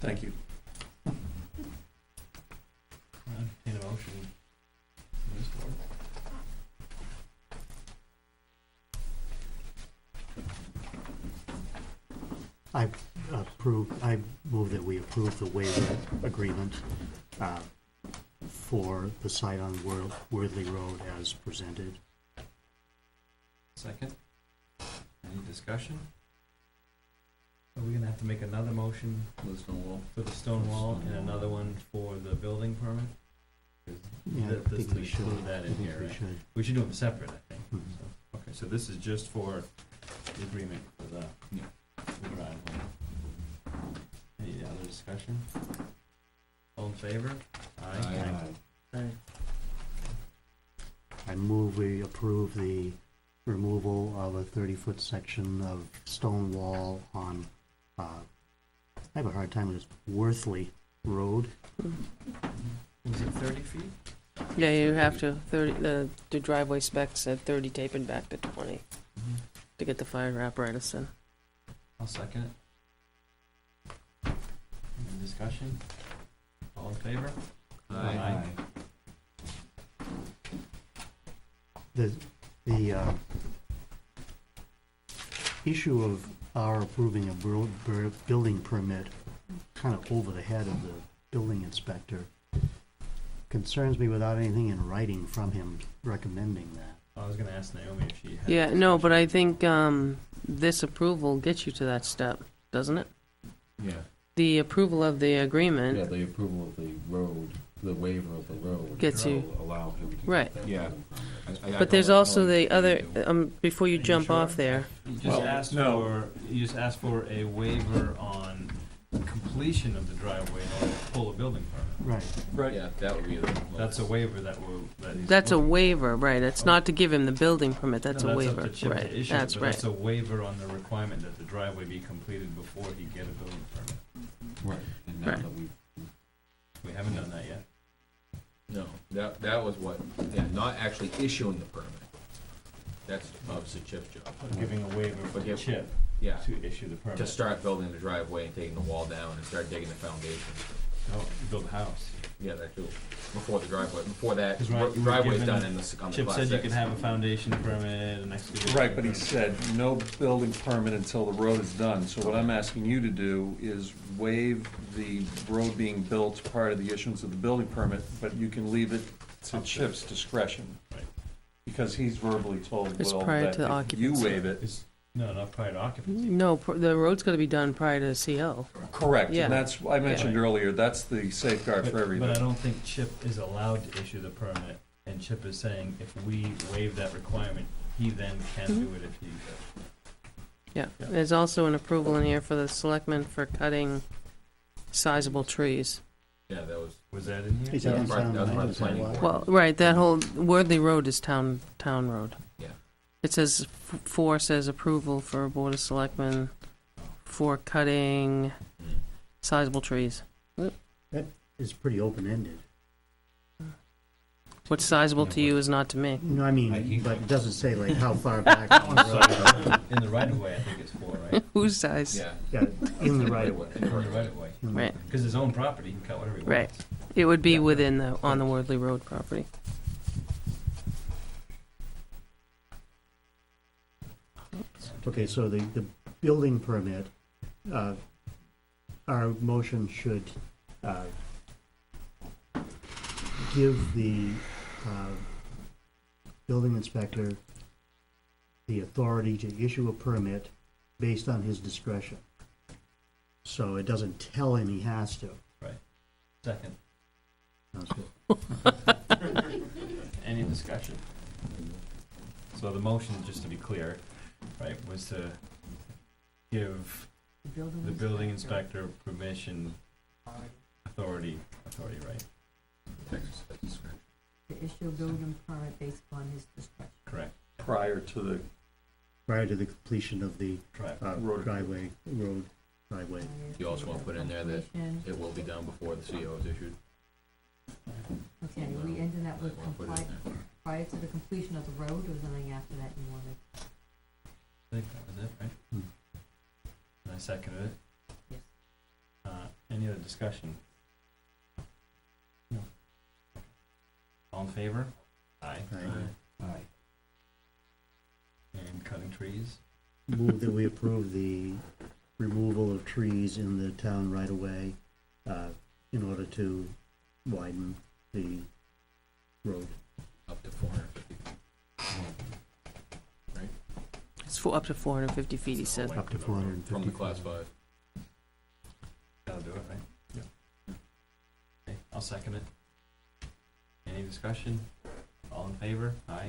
S11: Thank you.
S2: Entertain a motion from this board.
S6: I move that we approve the waiver agreement for the site on Worthley Road as presented.
S2: Second. Any discussion? Are we gonna have to make another motion
S8: For the stone wall.
S2: for the stone wall and another one for the building permit? 'Cause
S6: Yeah, I
S2: that
S6: think
S2: doesn't
S6: we should.
S2: include that in
S6: I think
S2: here,
S6: we
S2: right?
S6: should.
S2: We should do them separate, I think.
S6: Mhm.
S2: So, okay, so this is just for the agreement for the driveway. Any other discussion? All in favor? Aye.
S6: I move we approve the removal of a 30-foot section of stone wall on, I have a hard time with this, Worthley Road.
S2: Was it 30 feet?
S1: Yeah, you have to, 30, the driveway specs said 30 tapering back to 20 to get the fire apparatus in.
S2: I'll second it. Any discussion? All in favor?
S8: Aye.
S6: The issue of our approving a building permit kind of over the head of the building inspector concerns me without anything in writing from him recommending that.
S2: I was gonna ask Naomi if she had.
S1: Yeah, no, but I think this approval gets you to that step, doesn't it?
S8: Yeah.
S1: The approval of the
S8: Yeah,
S1: agreement,
S8: the approval of the road, the waiver of the road.
S1: Gets you-
S8: will allow him to get
S1: Right.
S8: that
S9: Yeah.
S8: building permit.
S1: but there's also the other, before you
S2: Are you
S1: jump
S2: sure?
S1: off there,
S2: You just
S11: Well,
S2: asked
S11: no.
S2: for a waiver on completion of the driveway in order to pull a building permit.
S6: Right.
S11: Right.
S9: Yeah, that would be the.
S2: That's a waiver that he's.
S1: that's a
S2: looking-
S1: waiver, right, it's not to give him the building permit, that's
S2: No,
S1: a
S2: up
S1: waiver,
S2: to Chip
S1: right,
S2: to issue,
S1: that's
S2: but
S1: right.
S2: that's a waiver on the requirement that the driveway be completed before he get a building permit.
S8: Right, and now
S1: Right.
S8: that we've,
S2: We haven't done that yet.
S9: No, that was what, yeah, not actually issuing the permit. That's obviously Chip's job.
S2: Giving a waiver for
S9: But give-
S2: Chip
S9: Yeah,
S2: to issue the permit.
S9: to start building the driveway and taking the wall down and start digging the foundation.
S2: Oh, build a house.
S9: Yeah, that too, before the driveway, before that
S2: 'Cause right, you were
S9: driveway's
S2: given-
S9: done in the, on the
S2: Chip
S9: class
S2: said you
S9: 6.
S2: could have a foundation permit, an excavation.
S11: Right, but he
S2: permit.
S11: said no building permit until the road is done. So what I'm asking you to do is waive the road being built prior to the issuance of the building permit, but you can leave it to
S2: Up to-
S11: Chip's discretion.
S2: Right.
S11: Because he's verbally told,
S1: It's
S11: Will,
S1: prior
S11: that
S1: to the
S11: if you
S1: occupancy.
S11: waive it,
S2: It's- No, not prior to occupancy.
S1: No, the road's gotta be done prior to CO.
S11: correct.
S1: Yeah.
S11: And that's, I mentioned
S2: Yeah.
S11: earlier, that's the safeguard for
S2: But I
S11: everything.
S2: don't think Chip is allowed to issue the permit, and Chip is saying if we waive that requirement, he then can do it if he.
S1: Yeah,
S11: Yeah.
S1: there's also an approval in here for the selectmen for cutting sizable trees.
S9: Yeah, that was,
S2: Was that in here?
S6: Is that on
S9: Right,
S6: town
S9: that's
S6: line?
S9: right,
S6: Is that
S9: planning
S6: why?
S9: board.
S1: Well, right, that whole Worthley Road is town road.
S9: Yeah.
S1: It says, 4 says approval for Board of Selectmen for cutting sizable trees.
S6: It's pretty open-ended.
S1: What's sizable to you is not to me.
S6: No, I mean,
S8: Like,
S6: but it doesn't say like how far back on the road.
S2: In the right of way, I think it's 4, right?
S1: Whose size?
S9: yeah.
S6: Yeah, in the right of way.
S2: In the right of way.
S1: Right,
S2: Because his own property, he can cut whatever he wants.
S1: right. It would be
S9: Yeah.
S1: within on the Worthley Road property.
S6: Okay, so the building permit, our motion should give the building inspector the authority to issue a permit based on his discretion. So it doesn't tell him he has to.
S2: Second,
S6: Sounds good.
S2: any discussion? So the motion, just to be clear, right, was to give the building inspector permission, authority, right,
S12: To issue a building permit based upon his discretion.
S2: correct.
S11: Prior to the,
S6: Prior to the completion of the
S11: Road.
S6: driveway.
S9: You also want to put in there that
S12: Completion.
S9: it will be done before the CO is issued.
S12: Okay, are we ending that with
S9: Might wanna put it in there.
S12: prior to the completion of the road, or something after that you wanted?
S2: I think that was it, right? And I seconded it.
S12: Yes.
S2: Any other discussion? No. All in favor? Aye.
S6: Aye.
S2: And cutting trees?
S6: Move that we approve the removal of trees in the town right away, in order to widen the road.
S9: Up to 450.
S1: It's for up to 450 feet, he said.
S6: Up to 450.
S9: From the class 5.
S2: That'll do it, right?
S11: Yeah.
S2: Okay, I'll second it. Any discussion? All in favor? Aye.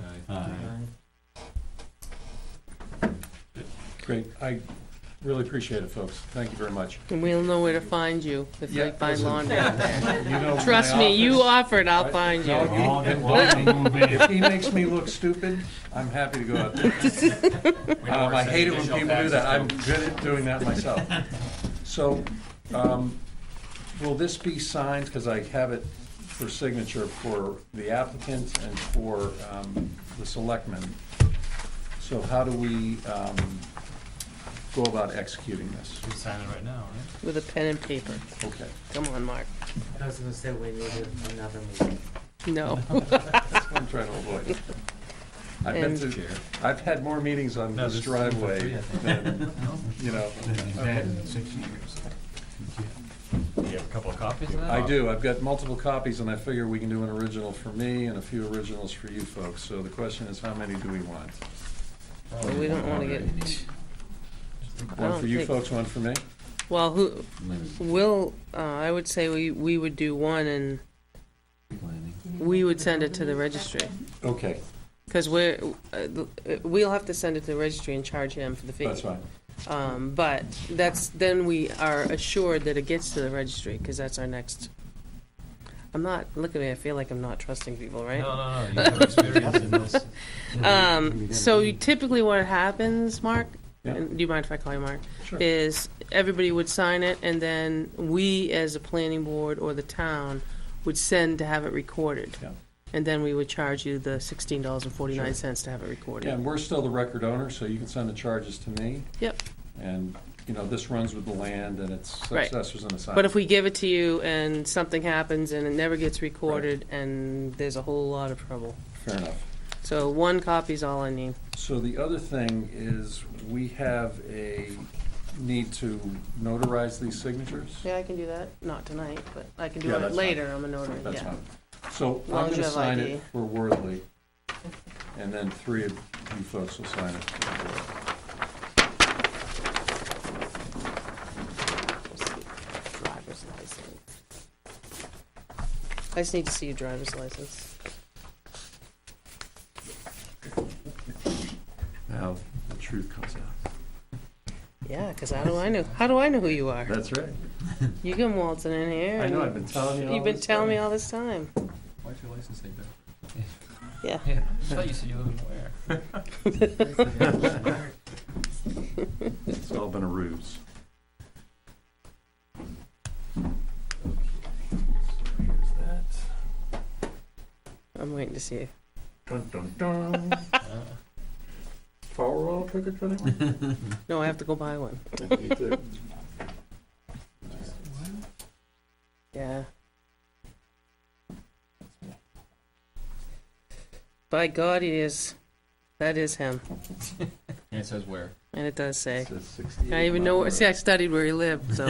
S11: great, I really appreciate it, folks. Thank you very much.
S1: And we'll know where to find you if
S11: Yeah,
S1: they find
S11: listen.
S1: laundry out there.
S11: You know my
S1: Trust me, you
S11: office.
S1: offered, I'll
S11: Right?
S1: find you.
S11: No, if he makes me look stupid, I'm happy to go out there. I hate it when people do that. I'm good at doing that myself. So, will this be signed, because I have it for signature for the applicant and for the selectmen. So how do we go about executing this?
S2: We sign it right now, right?
S1: With a pen and paper.
S11: Okay.
S1: Come on, Mark.
S13: I was gonna say we needed another meeting.
S1: No.
S11: That's what I'm trying to avoid.
S1: And-
S11: I've had more meetings on
S2: No,
S11: this
S2: this is
S11: driveway
S2: three, I think.
S11: than, you know.
S8: in 6 years.
S2: Do you have a couple of copies of that?
S11: I do, I've got multiple copies, and I figure we can do an original for me and a few originals for you folks. So the question is, how many do we want?
S1: Well, we don't wanna get, I
S11: One
S1: don't
S11: for you
S1: think-
S11: folks, one for me?
S1: well, who,
S8: Maybe
S1: will, I would say we would do one and
S8: planning.
S1: we would send it to the registry.
S11: Okay,
S1: Cause we'll have to send it to the registry and charge him for the fee.
S11: that's fine.
S1: But then we are assured that it gets to the registry, cause that's our next. I'm not, look at me, I feel like I'm not trusting people, right?
S2: No, you have experience in this.
S1: So typically what happens, Mark,
S11: Yeah.
S1: and do you mind if I call you Mark?
S11: Sure.
S1: Is everybody would sign it, and then we, as a planning board or the town, would send to have it recorded.
S11: Yeah.
S1: And then we would charge you the $16.49 to have it recorded.
S11: Yeah, and we're still the record owner, so you can send the charges to me.
S1: Yep.
S11: And, you know, this runs with the land and its
S1: Right.
S11: successors and assignments.
S1: But if we give it to you and something happens and it never gets recorded, and there's a whole lot of trouble.
S11: Fair enough.
S1: So one copy's all I need.
S11: So the other thing is, we have a need to notarize these signatures?
S1: Yeah, I can do that. Not tonight, but I can do
S11: Yeah,
S1: it
S11: that's
S1: later. I'm a notary,
S11: That's
S1: yeah.
S11: fine. So
S1: Long
S11: I'm
S1: as you
S11: gonna
S1: have
S11: sign
S1: ID.
S11: it for Worthly, and then 3 of you folks will sign it.
S1: Driver's license. I just need to see your driver's license.
S11: Now, the truth comes out.
S1: Yeah, 'cause how do I know who you are?
S11: That's right.
S1: You can waltzing in here.
S11: I know,
S1: and
S11: I've been telling you all
S1: You've been
S11: this
S1: telling me
S11: time.
S1: all this time.
S9: Why'd your license say that?
S1: Yeah.
S9: Yeah, I thought you said you live in Weare.
S11: It's all been a ruse.
S1: I'm waiting to see you.
S11: Dun, dun, dun. Powerwall ticket for anyone?
S1: No, I have to go buy one.
S11: Me too.
S1: Yeah. By God, he is. That is him.
S9: And it says where?
S1: And it does say.
S11: It says 68
S1: I even know,
S11: mile
S1: see, I studied where he lived, so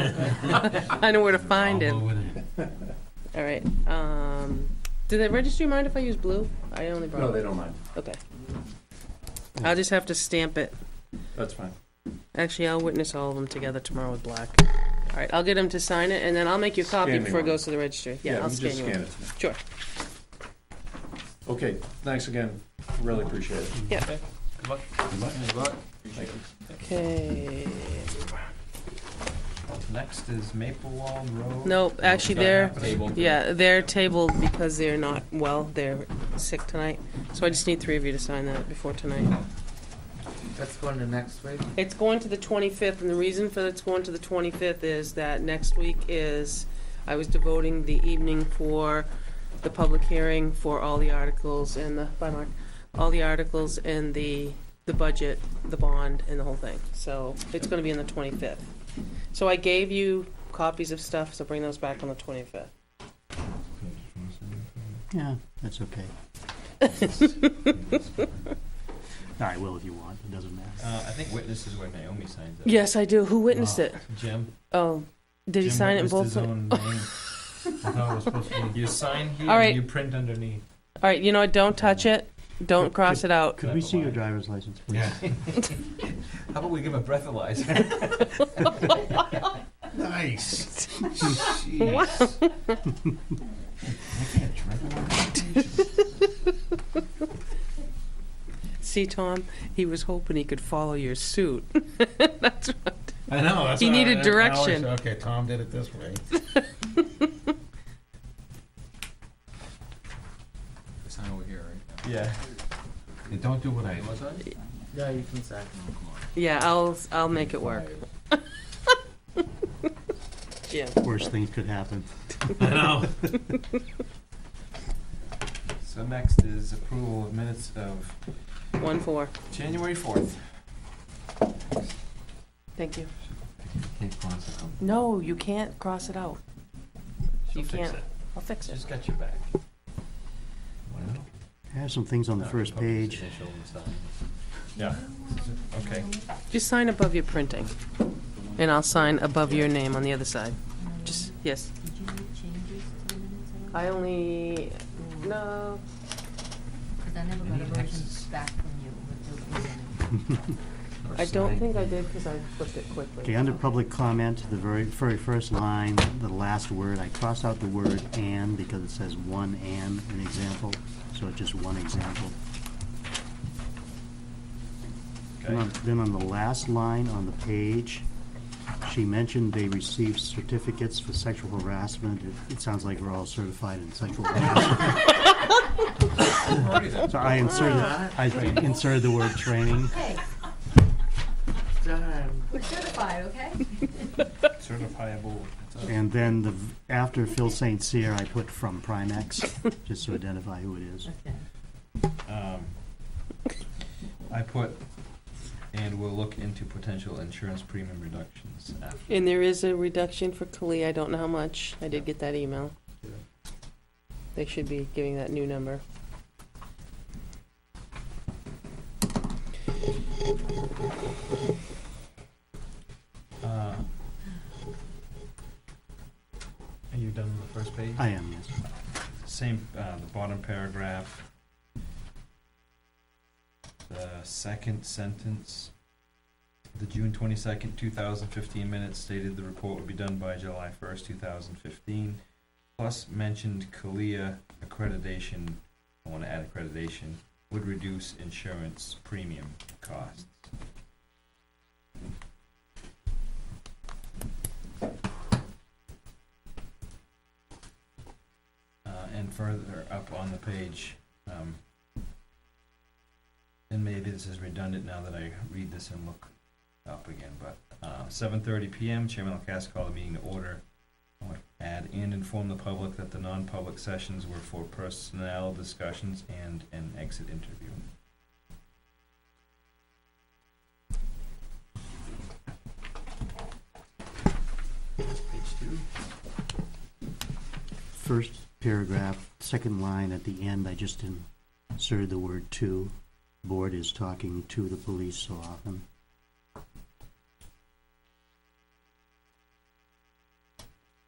S1: I know where to find him. All right. Do the registry mind if I use blue? I only brought.
S11: No, they don't mind.
S1: Okay. I'll just have to stamp it.
S11: That's fine.
S1: Actually, I'll witness all of them together tomorrow with black. All right, I'll get him to sign it, and then I'll make you a copy
S11: Scan me
S1: before it
S11: one.
S1: goes to the registry. Yeah, I'll
S11: you
S1: scan
S11: just
S1: you
S11: scan
S1: one.
S11: it to me.
S1: Sure.
S11: Okay, thanks again. Really appreciate it.
S1: Yeah.
S9: Good luck. Good luck.
S11: Thank you.
S1: Okay.
S2: Next is Maple Log Road.
S1: Nope,
S2: Oh,
S1: actually,
S2: it's not
S1: they're,
S2: happening.
S9: Table.
S1: yeah, they're tabled because they're not well, they're sick tonight. So I just need 3 of you to sign that before tonight.
S13: That's going to next week?
S1: It's going to the 25th, and the reason for it's going to the 25th is that next week is, I was devoting the evening for the public hearing for all the articles and the, bye Mark, all the articles and the budget, the bond, and the whole thing. So it's gonna be on the 25th. So I gave you copies of stuff, so bring those back on the 25th.
S6: Yeah, that's okay. I will if you want, it doesn't matter.
S2: I think witness is where Naomi signs it.
S1: Yes, I do. Who witnessed it?
S2: Jim.
S1: Oh, did he
S2: Jim
S1: sign it in
S2: witnessed
S1: both?
S2: his own name. I thought it was supposed to be, you sign here
S1: All right.
S2: and you print underneath.
S1: All right, you know what, don't touch it. Don't cross it out.
S6: Could we see your driver's license, please?
S2: Yeah. How about we give a breathalyzer?
S8: Nice.
S1: Wow. See, Tom, he was hoping he could follow your suit. That's what.
S8: I know, that's
S1: He
S8: what
S1: needed
S8: I
S1: direction.
S8: always- Okay, Tom did it this way.
S9: Sign over here, right?
S2: Yeah.
S8: Hey, don't do what I
S9: What's that?
S13: Yeah, you can sign.
S1: Yeah, I'll make it work. Yeah.
S6: Worst things could happen.
S8: I know.
S2: So next is approval of minutes of
S1: 1-4.
S2: January 4th.
S1: Thank you.
S8: Can't cross it out.
S1: No, you can't cross it out.
S2: She'll
S1: You
S2: fix
S1: can't.
S2: it.
S1: I'll fix it.
S2: She's got your back.
S6: I have some things on the first page.
S2: Yeah, okay.
S1: Just sign above your printing, and I'll sign above your name on the other side. Just, yes.
S12: Did you make changes to the minutes at all?
S1: I only, no,
S12: Because I never got a
S2: Any
S12: version
S2: X's?
S12: back from you with the minutes.
S1: I don't think I did because I flipped it quickly.
S6: Okay, under public comment, the very first line, the last word, I crossed out the word "and" because it says one "and" an example, so it's just one example.
S2: Okay.
S6: Then on the last line on the page, she mentioned they received certificates for sexual harassment. It sounds like we're all certified in sexual harassment. So I inserted the word training.
S10: Hey,
S13: Darn.
S10: we're certified, okay?
S2: Certifiable.
S6: And then after Phil St. Cyr, I put from Primex, just to identify who it is.
S12: Okay.
S2: I put, and we'll look into potential insurance premium reductions after.
S1: And there is a reduction for Kali. I don't know how much. I did get that email. They should be giving that new number.
S2: Are you done with the first page?
S6: I am, yes.
S2: Same, the bottom paragraph. The second sentence. The June 22nd, 2015 minutes stated the report would be done by July 1st, 2015. Plus mentioned CALIA accreditation, I want to add accreditation, would reduce insurance premium costs. And further up on the page, and maybe this is redundant now that I read this and look up again, but 7:30 p.m. Chairman Alcast called the meeting to order. I want to add and inform the public that the non-public sessions were for personnel discussions and an exit interview. Page 2.
S6: First paragraph, second line at the end, I just inserted the word "to." Board is talking to the police so often.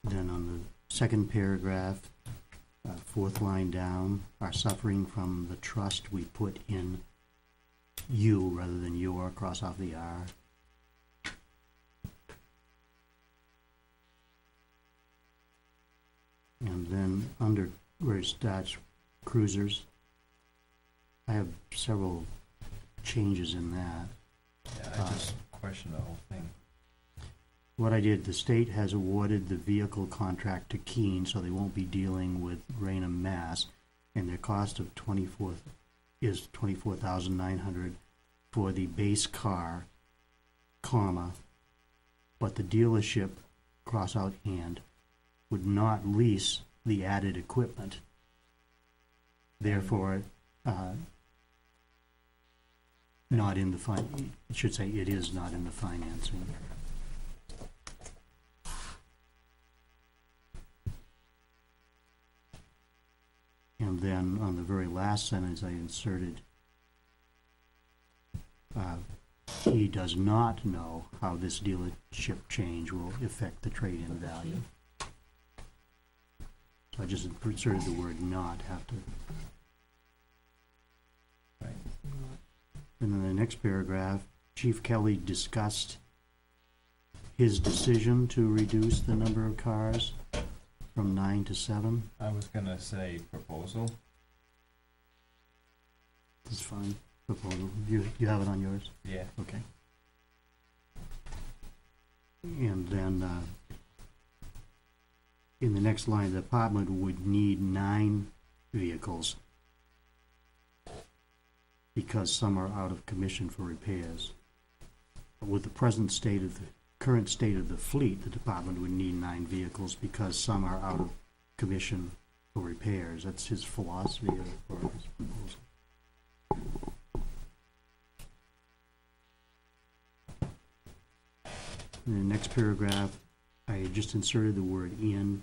S6: Then on the second paragraph, fourth line down, are suffering from the trust, we put in you rather than your, cross off the R. And then under where it starts, cruisers, I have several changes in that.
S2: Yeah, I just questioned the whole thing.
S6: what I did, the state has awarded the vehicle contract to Keene, so they won't be dealing with Raynham, Mass. And their cost of is $24,900 for the base car, comma, but the dealership, cross out and, would not lease the added equipment. Therefore, not in the it should say it is not in the financing. And then on the very last sentence, I inserted, he does not know how this dealership change will affect the trade-in value. So I just inserted the word not after.
S2: Right.
S6: And then the next paragraph, Chief Kelly discussed his decision to reduce the number of cars from 9 to 7.
S2: I was gonna say proposal.
S6: That's fine. Proposal. You have it on yours?
S2: Yeah.
S6: Okay. And then, in the next line, the department would need 9 vehicles because some are out of commission for repairs. With the current state of the fleet, the department would need 9 vehicles because some are out of commission for repairs. That's his philosophy or his proposal. In the next paragraph, I just inserted the word in,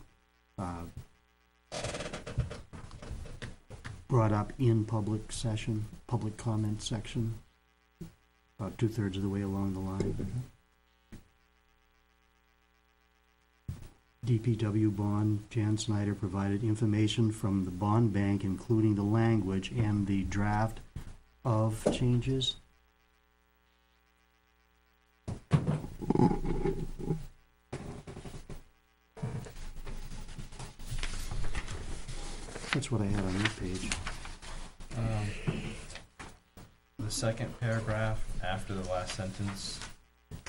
S6: brought up in public session, public comment section, about 2/3 of the way along the line. DPW bond, Jan Snyder provided information from the bond bank, including the language and the draft of changes. That's what I had on that page.
S2: The second paragraph after the last sentence,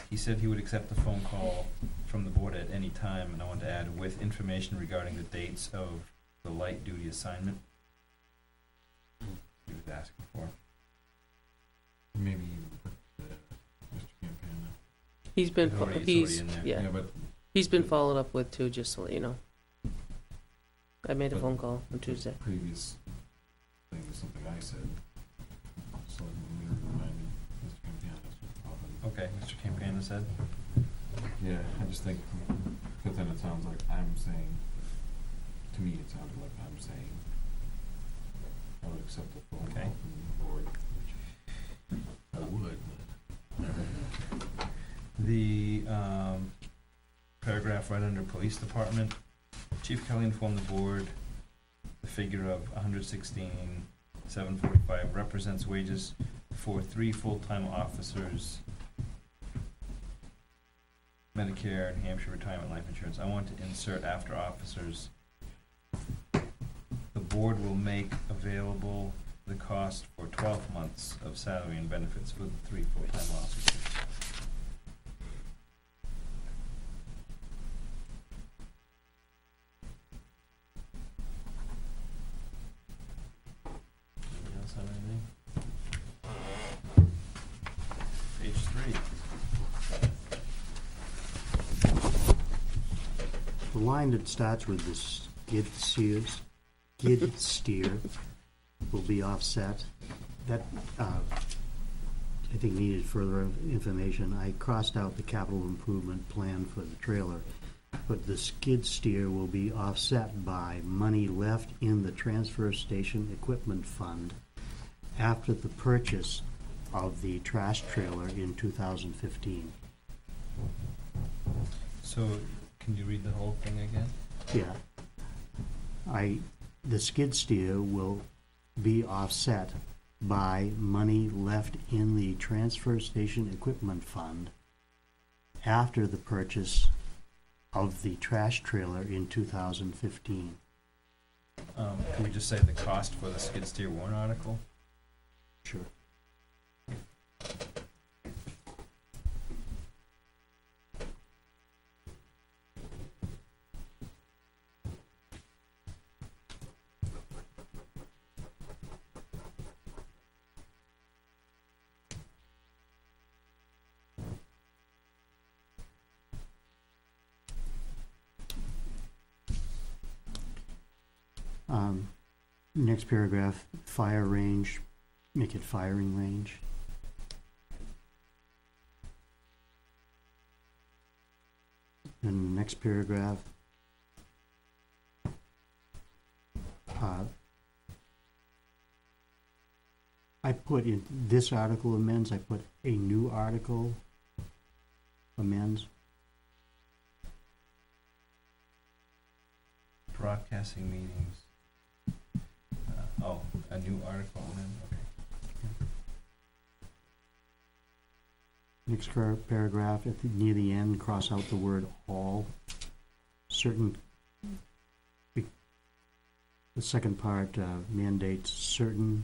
S2: he said he would accept a phone call from the board at any time, and I wanted to add with information regarding the dates of the light duty assignment. He was asking for.
S8: Maybe you put Mr. Campana.
S1: He's been,
S2: It's already
S1: he's,
S2: in there.
S1: yeah,
S8: But
S1: he's been followed up with too, just to let you know. I made a
S8: But-
S1: phone call on Tuesday.
S8: previous thing was something I said. So we reminded Mr. Campana.
S2: Okay, Mr. Campana said.
S8: Yeah, I just think, because then it sounds like I'm saying, to me, it sounded like I'm saying, I would accept a phone
S2: Okay.
S8: call from the board, which I would, but.
S2: The paragraph right under police department, Chief Kelly informed the board the figure of $116,745 represents wages for 3 full-time officers, Medicare, New Hampshire retirement life insurance. I want to insert after officers, the board will make available the cost for 12 months of salary and benefits for the 3 full-time officers. Anybody else have anything? Page 3.
S6: The line that starts with the skid steer will be offset. That, I think needed further information. I crossed out the capital improvement plan for the trailer, but the skid steer will be offset by money left in the transfer station equipment fund after the purchase of the trash trailer in 2015.
S2: So, can you read the whole thing again?
S6: Yeah. The skid steer will be offset by money left in the transfer station equipment fund after the purchase of the trash trailer in 2015.
S2: Can we just say the cost for the skid steer warrant article?
S6: Sure. Next paragraph, fire range, make it firing range. And the next paragraph, I put in this article amends, I put a new article amends.
S2: Broadcasting meetings. A new article, and then, okay.
S6: Next paragraph, near the end, cross out the word all. Certain, the second part mandates certain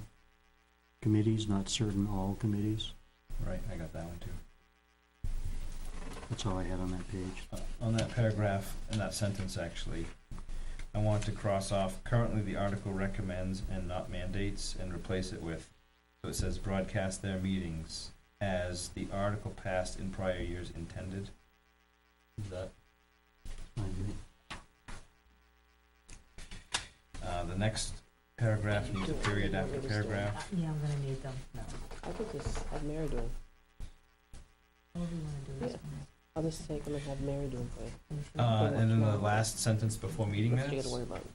S6: committees, not certain all committees.
S2: Right, I got that one too.
S6: That's all I had on that page.
S2: On that paragraph, in that sentence actually, I want to cross off, currently the article recommends and not mandates, and replace it with, so it says broadcast their meetings as the article passed in prior years intended. Is that? The next paragraph needs a period after paragraph.
S12: Yeah, I'm gonna need them, no.
S1: I could just have Mary do it.
S12: What do you wanna do this one?
S1: I'll just take them and have Mary do it for you.
S2: And then the last sentence before meeting
S1: That's what you
S2: minutes,
S1: gotta worry about.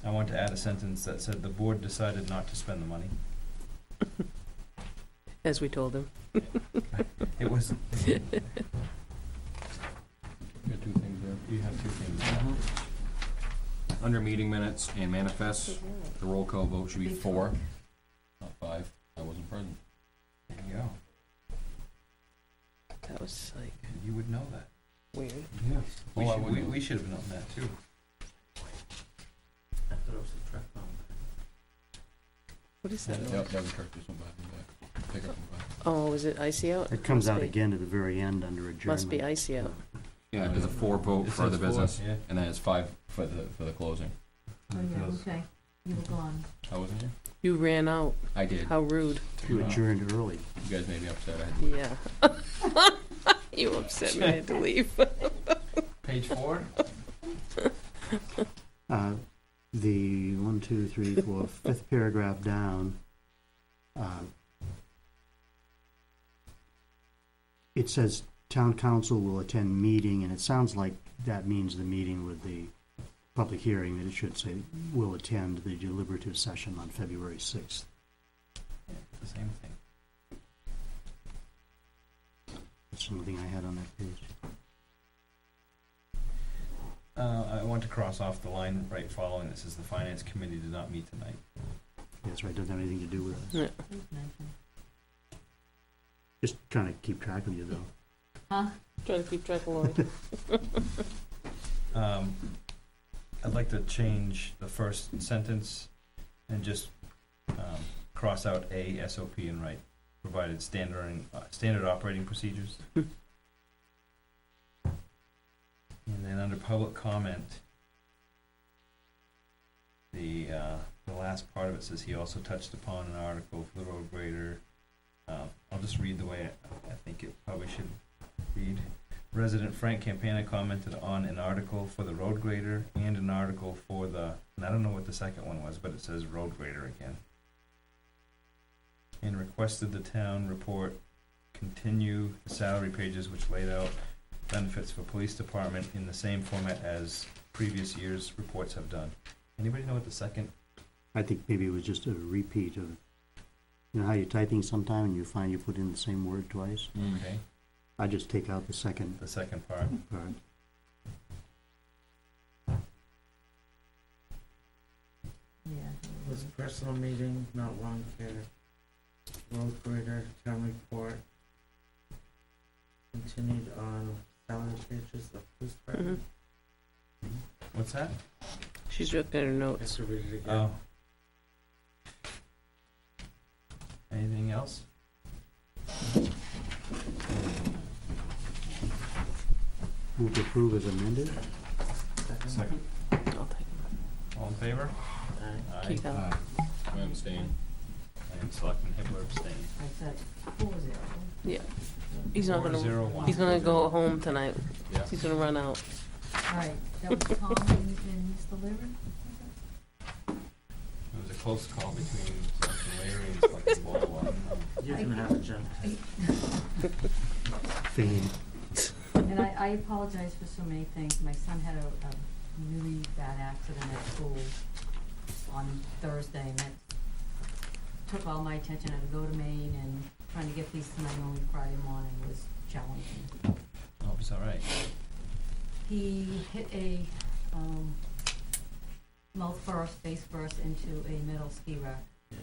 S2: I want to add a sentence that said the board decided not to spend the money.
S1: As we told him.
S2: It was,
S9: You got two things there.
S2: you have two things.
S9: Under meeting minutes and manifests, the roll call vote should be 4, not 5. I wasn't present.
S2: There you go.
S1: That was like
S2: You would know that.
S1: weird.
S8: Yeah.
S2: We should have known that too.
S13: I thought it was a truck on.
S1: What is that?
S9: Yep, that was correct. This one back. Pick up one back.
S1: Oh, is it icy out?
S6: It comes
S1: Must
S6: out
S1: be.
S6: again at the very end under adjournment.
S1: Must be icy out.
S9: Yeah, there's a 4 vote
S2: It
S9: for other
S2: says 4,
S9: business,
S2: yeah.
S9: and then it's 5 for the closing.
S12: Oh, yeah, okay, you were gone.
S9: I wasn't here?
S1: You ran out.
S9: I did.
S1: How rude.
S6: You adjourned early.
S9: You guys made me upset. I had to leave.
S1: Yeah. You upset me. I had to leave.
S2: Page 4?
S6: The 1, 2, 3, 4, fifth paragraph down, it says town council will attend meeting, and it sounds like that means the meeting with the public hearing, that it should say will attend the deliberative session on February 6th.
S2: The same thing.
S6: That's something I had on that page.
S2: I want to cross off the line right following that says the finance committee did not meet tonight.
S6: That's right, doesn't have anything to do with us.
S1: Yeah.
S12: Who's mentioned?
S6: Just trying to keep track of you, though.
S12: Huh?
S1: Trying to keep track of Lori.
S2: I'd like to change the first sentence and just cross out A, SOP, and write provided standard operating procedures. And then under public comment, the last part of it says he also touched upon an article for the road grader. I'll just read the way I think it probably should read. Resident Frank Campana commented on an article for the road grader and an article for the, and I don't know what the second one was, but it says road grader again. And requested the town report continue the salary pages which laid out benefits for police department in the same format as previous years' reports have done. Anybody know what the second?
S6: I think maybe it was just a repeat of, you know how you're typing sometime and you find you put in the same word twice?
S2: Okay,
S6: I just take out the second
S2: the second part.
S6: part.
S12: Yeah.
S13: It was a personal meeting, not long care. Road grader, town report. Continued on salary pages of police department.
S2: What's that?
S1: She's looking at her
S13: I have
S1: notes.
S13: to read it again.
S2: Oh. Anything else?
S6: Move to approve as amended?
S2: Second.
S1: I'll take
S2: All in favor?
S13: Aye.
S1: Keith out.
S9: I understand.
S2: And Selectman Hitler abstained.
S12: I said, 4-0.
S1: Yeah. He's not gonna.
S2: 4-0-1.
S1: He's gonna go home tonight.
S9: Yeah.
S1: He's gonna run out.
S12: All right, that was Tom and East 11?
S2: close call between Selectman Weare and Selectman Board.
S13: You can have it, Jen.
S6: Theme.
S12: And I apologize for so many things. My son had a really bad accident at school on Thursday, and that took all my attention. I had to go to Maine, and trying to get these to my own Friday morning was challenging.
S2: Oh, it's all right.
S12: He hit a mouth first, face first into a metal ski rack.
S2: Oh.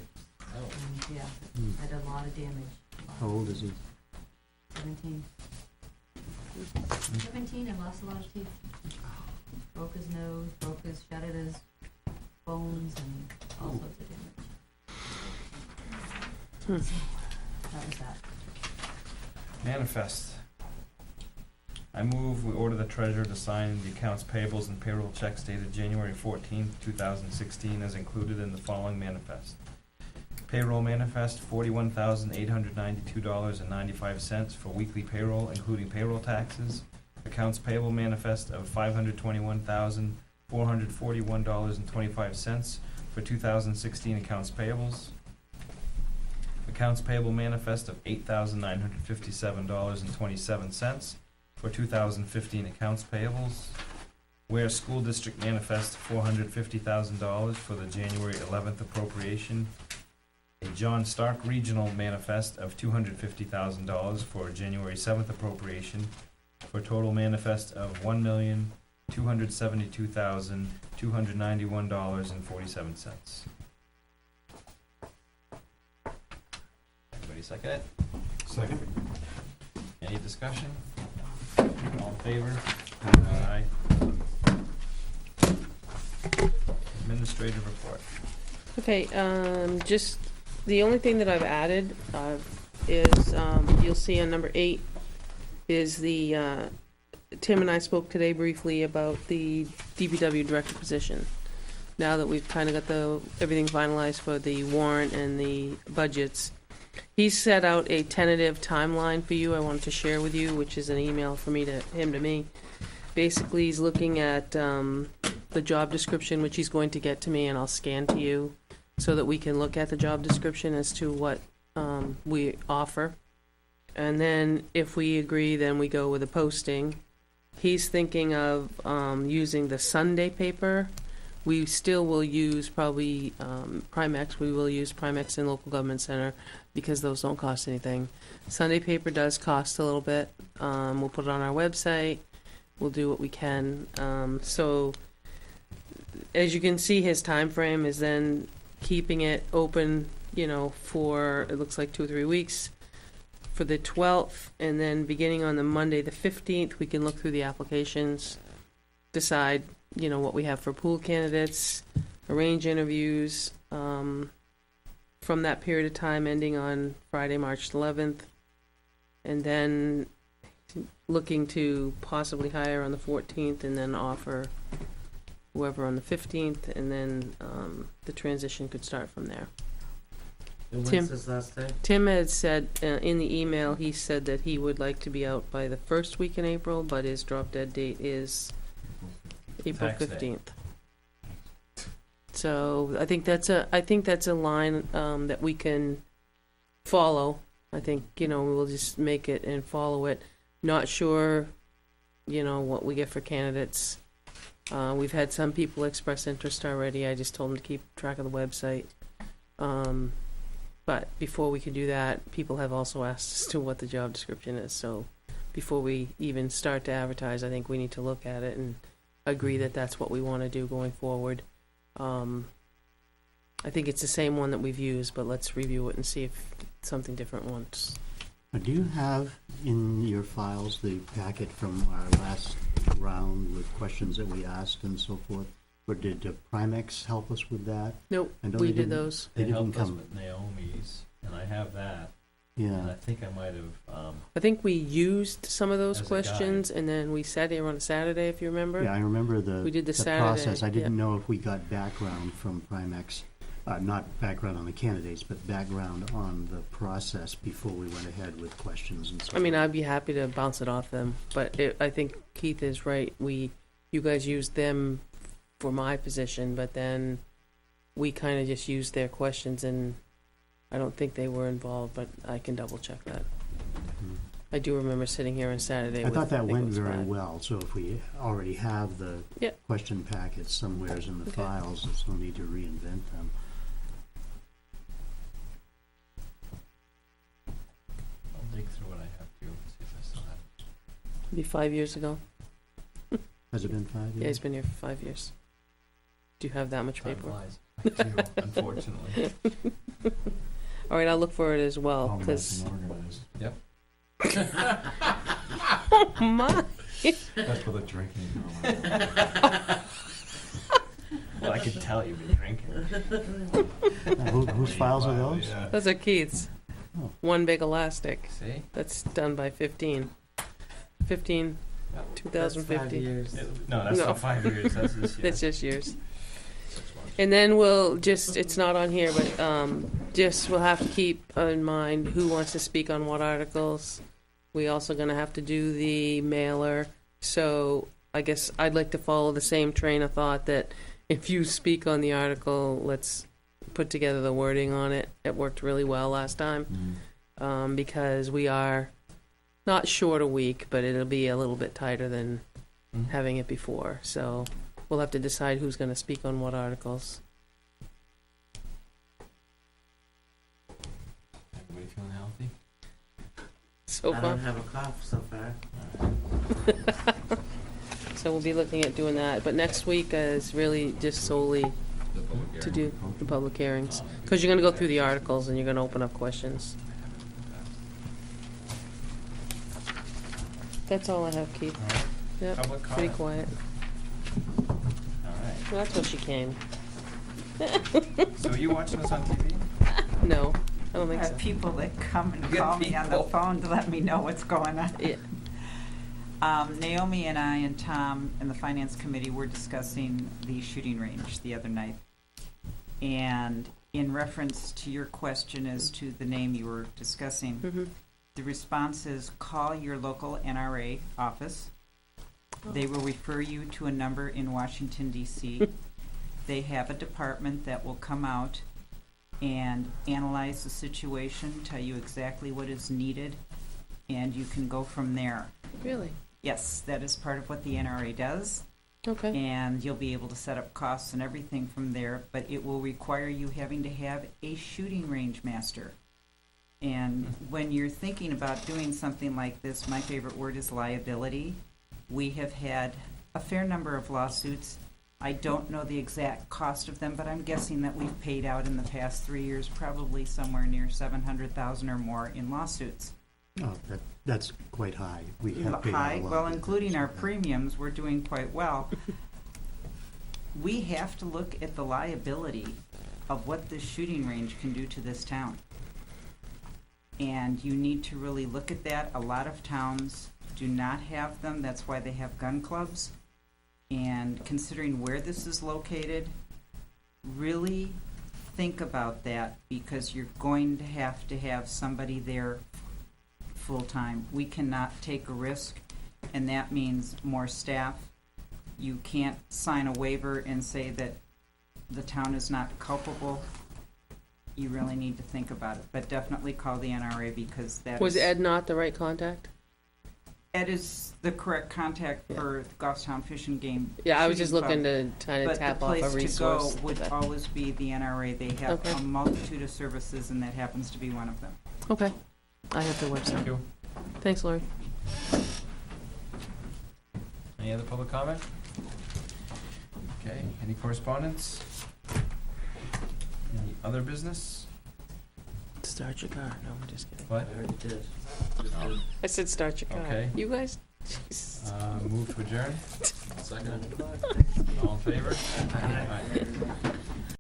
S12: And, yeah,
S6: Hmm.
S12: had a lot of damage.
S6: How old is he?
S12: 17. 17 and lost a lot of teeth. Broke his nose, shattered his bones, and all sorts of damage. That was that.
S2: Manifest. I move we order the treasurer to sign the accounts payables and payroll checks dated January 14th, 2016 as included in the following manifest. Payroll manifest, $41,892.95 for weekly payroll, including payroll taxes. Accounts payable manifest of $521,441.25 for 2016 accounts payables. Accounts payable manifest of $8,957.27 for 2015 accounts payables. Weare School District manifest $450,000 for the January 11th appropriation. A John Stark Regional manifest of $250,000 for January 7th appropriation, for a total manifest of $1,272,291.47. Everybody second it?
S8: Second.
S2: Any discussion? All in favor? Aye. Administrative report.
S1: Okay, just, the only thing that I've added, is, you'll see on number 8, is the, Tim and I spoke today briefly about the DPW director position. Now that we've kind of got everything finalized for the warrant and the budgets, he set out a tentative timeline for you I wanted to share with you, which is an email from him to me. Basically, he's looking at the job description, which he's going to get to me, and I'll scan to you so that we can look at the job description as to what we offer. And then if we agree, then we go with a posting. He's thinking of using the Sunday paper. We still will use probably Primex. We will use Primex in local government center because those don't cost anything. Sunday paper does cost a little bit. We'll put it on our website. We'll do what we can. So as you can see, his time frame is then keeping it open, for, it looks like 2 or 3 weeks for the 12th, and then beginning on the Monday, the 15th, we can look through the applications, decide, what we have for pool candidates, arrange interviews, from that period of time ending on Friday, March 11th, and then looking to possibly hire on the 14th and then offer whoever on the 15th, and then the transition could start from there.
S13: And
S1: Tim.
S13: when's his last day?
S1: Tim had said, in the email, he said that he would like to be out by the first week in April, but his drop dead date is April
S2: Tax day.
S1: 15th. So I think that's a line that we can follow. I think, we'll just make it and follow it. Not sure, what we get for candidates. We've had some people express interest already. I just told them to keep track of the website. But before we can do that, people have also asked as to what the job description is. So before we even start to advertise, I think we need to look at it and agree that that's what we want to do going forward. I think it's the same one that we've used, but let's review it and see if it's something different once.
S6: Do you have in your files the packet from our last round with questions that we asked and so forth? Or did Primex help us with that?
S1: Nope,
S6: I know
S1: we
S6: they
S1: did
S6: didn't-
S1: those.
S6: They
S2: They
S6: didn't
S2: helped us
S6: come.
S2: with Naomi's, and I have that, and I
S6: Yeah,
S2: think I might have,
S1: I think we used some of those
S2: As a
S1: questions, and then we sat here on a Saturday, if you remember.
S6: yeah, I remember
S1: We did the
S6: the
S1: Saturday,
S6: process. I
S1: yeah.
S6: didn't know if we got background from Primex, not background on the candidates, but background on the process before we went ahead with questions and so forth.
S1: I mean, I'd be happy to bounce it off them, but I think Keith is right. You guys used them for my position, but then we kind of just used their questions, and I don't think they were involved, but I can double check that. I do remember sitting here on Saturday
S6: I
S1: with,
S6: thought that
S1: think it
S6: went
S1: was
S6: very
S1: 5.
S6: well, so if we already have the
S1: Yep.
S6: question packets somewheres in the
S1: Okay.
S6: files, there's no need to reinvent them.
S2: I'll dig through what I have to, see if I still have it.
S1: Maybe 5 years ago.
S6: Has it been 5 years?
S1: Yeah, he's been here for 5 years. Do you have that much
S2: Time
S1: paper?
S2: flies. I do, unfortunately.
S1: All right, I'll look for it as well,
S8: Organized
S1: because,
S8: and organized.
S1: oh my,
S8: That's for the drinking.
S2: Well, I can tell you've been drinking.
S6: Whose files are those?
S8: Yeah.
S1: those are Keith's.
S6: Oh.
S1: One big elastic,
S2: See?
S1: that's done by 15. 15,
S13: That's 5
S1: 2015.
S13: years.
S2: No, that's
S1: No.
S2: not 5 years, that's this year.
S1: That's just yours.
S2: 6 months.
S1: And then we'll just, it's not on here, but just we'll have to keep in mind who wants to speak on what articles. We also gonna have to do the mailer, so I guess I'd like to follow the same train of thought that if you speak on the article, let's put together the wording on it. It worked really well last time, because we are not short a week, but it'll be a little bit tighter than
S2: Mhm.
S1: having it before, so we'll have to decide who's gonna speak on what articles.
S2: Everybody feeling healthy?
S1: So
S13: I
S1: far,
S13: don't have a cough so far.
S1: so we'll be looking at doing that, but next week is really just solely
S9: The public
S1: to
S9: hearing.
S1: do the public hearings, because you're gonna go through the articles and you're gonna open up questions. That's all I have, Keith.
S2: All right.
S1: Yep,
S2: Public
S1: pretty
S2: comment.
S1: quiet.
S2: All right.
S1: Well, that's what she came.
S2: So are you watching us on TV?
S1: No, I don't think
S14: I
S1: so.
S14: have people that come and
S2: Good
S14: call me on the
S2: people.
S14: phone to let me know what's going on.
S1: Yeah.
S14: Naomi and I and Tom and the Finance Committee were discussing the shooting range the other night. And in reference to your question as to the name you were discussing,
S1: Mhm.
S14: the response is call your local NRA office. They will refer you to a number in Washington DC. They have a department that will come out and analyze the situation, tell you exactly what is needed, and you can go from there.
S1: Really?
S14: Yes, that is part of what the NRA does,
S1: Okay.
S14: and you'll be able to set up costs and everything from there, but it will require you having to have a shooting range master. And when you're thinking about doing something like this, my favorite word is liability. We have had a fair number of lawsuits. I don't know the exact cost of them, but I'm guessing that we've paid out in the past 3 years probably somewhere near $700,000 or more in lawsuits.
S6: Oh, that's quite high. We have paid out
S14: High,
S6: a lot.
S14: well, including our premiums, we're doing quite well. We have to look at the liability of what this shooting range can do to this town. And you need to really look at that. A lot of towns do not have them. That's why they have gun clubs. And considering where this is located, really think about that, because you're going to have somebody there full-time. We cannot take a risk, and that means more staff. You can't sign a waiver and say that the town is not culpable. You really need to think about it, but definitely call the NRA, because that
S1: Was
S14: is-
S1: Ed not the right contact?
S14: Ed is the correct contact for the Goffstown Fish and Game.
S1: Yeah, I was
S14: Shooting
S1: just looking
S14: Club.
S1: to kind of tap off a
S14: But the place
S1: resource.
S14: to go would
S1: but-
S14: always be the NRA. They have
S1: Okay.
S14: a multitude of services, and that happens to be one of them.
S1: Okay, I have the
S2: Thank
S1: website.
S2: you.
S1: Thanks, Lori.
S2: Any other public comment? Okay, any correspondence? Any other business?
S1: Start your car. No, I'm just kidding.
S2: What?
S13: I already did.
S2: Oh.
S1: I said start your car.
S2: Okay.
S1: You guys, Jesus.
S2: Move to adjourn?
S9: Second.
S2: All in favor? Aye.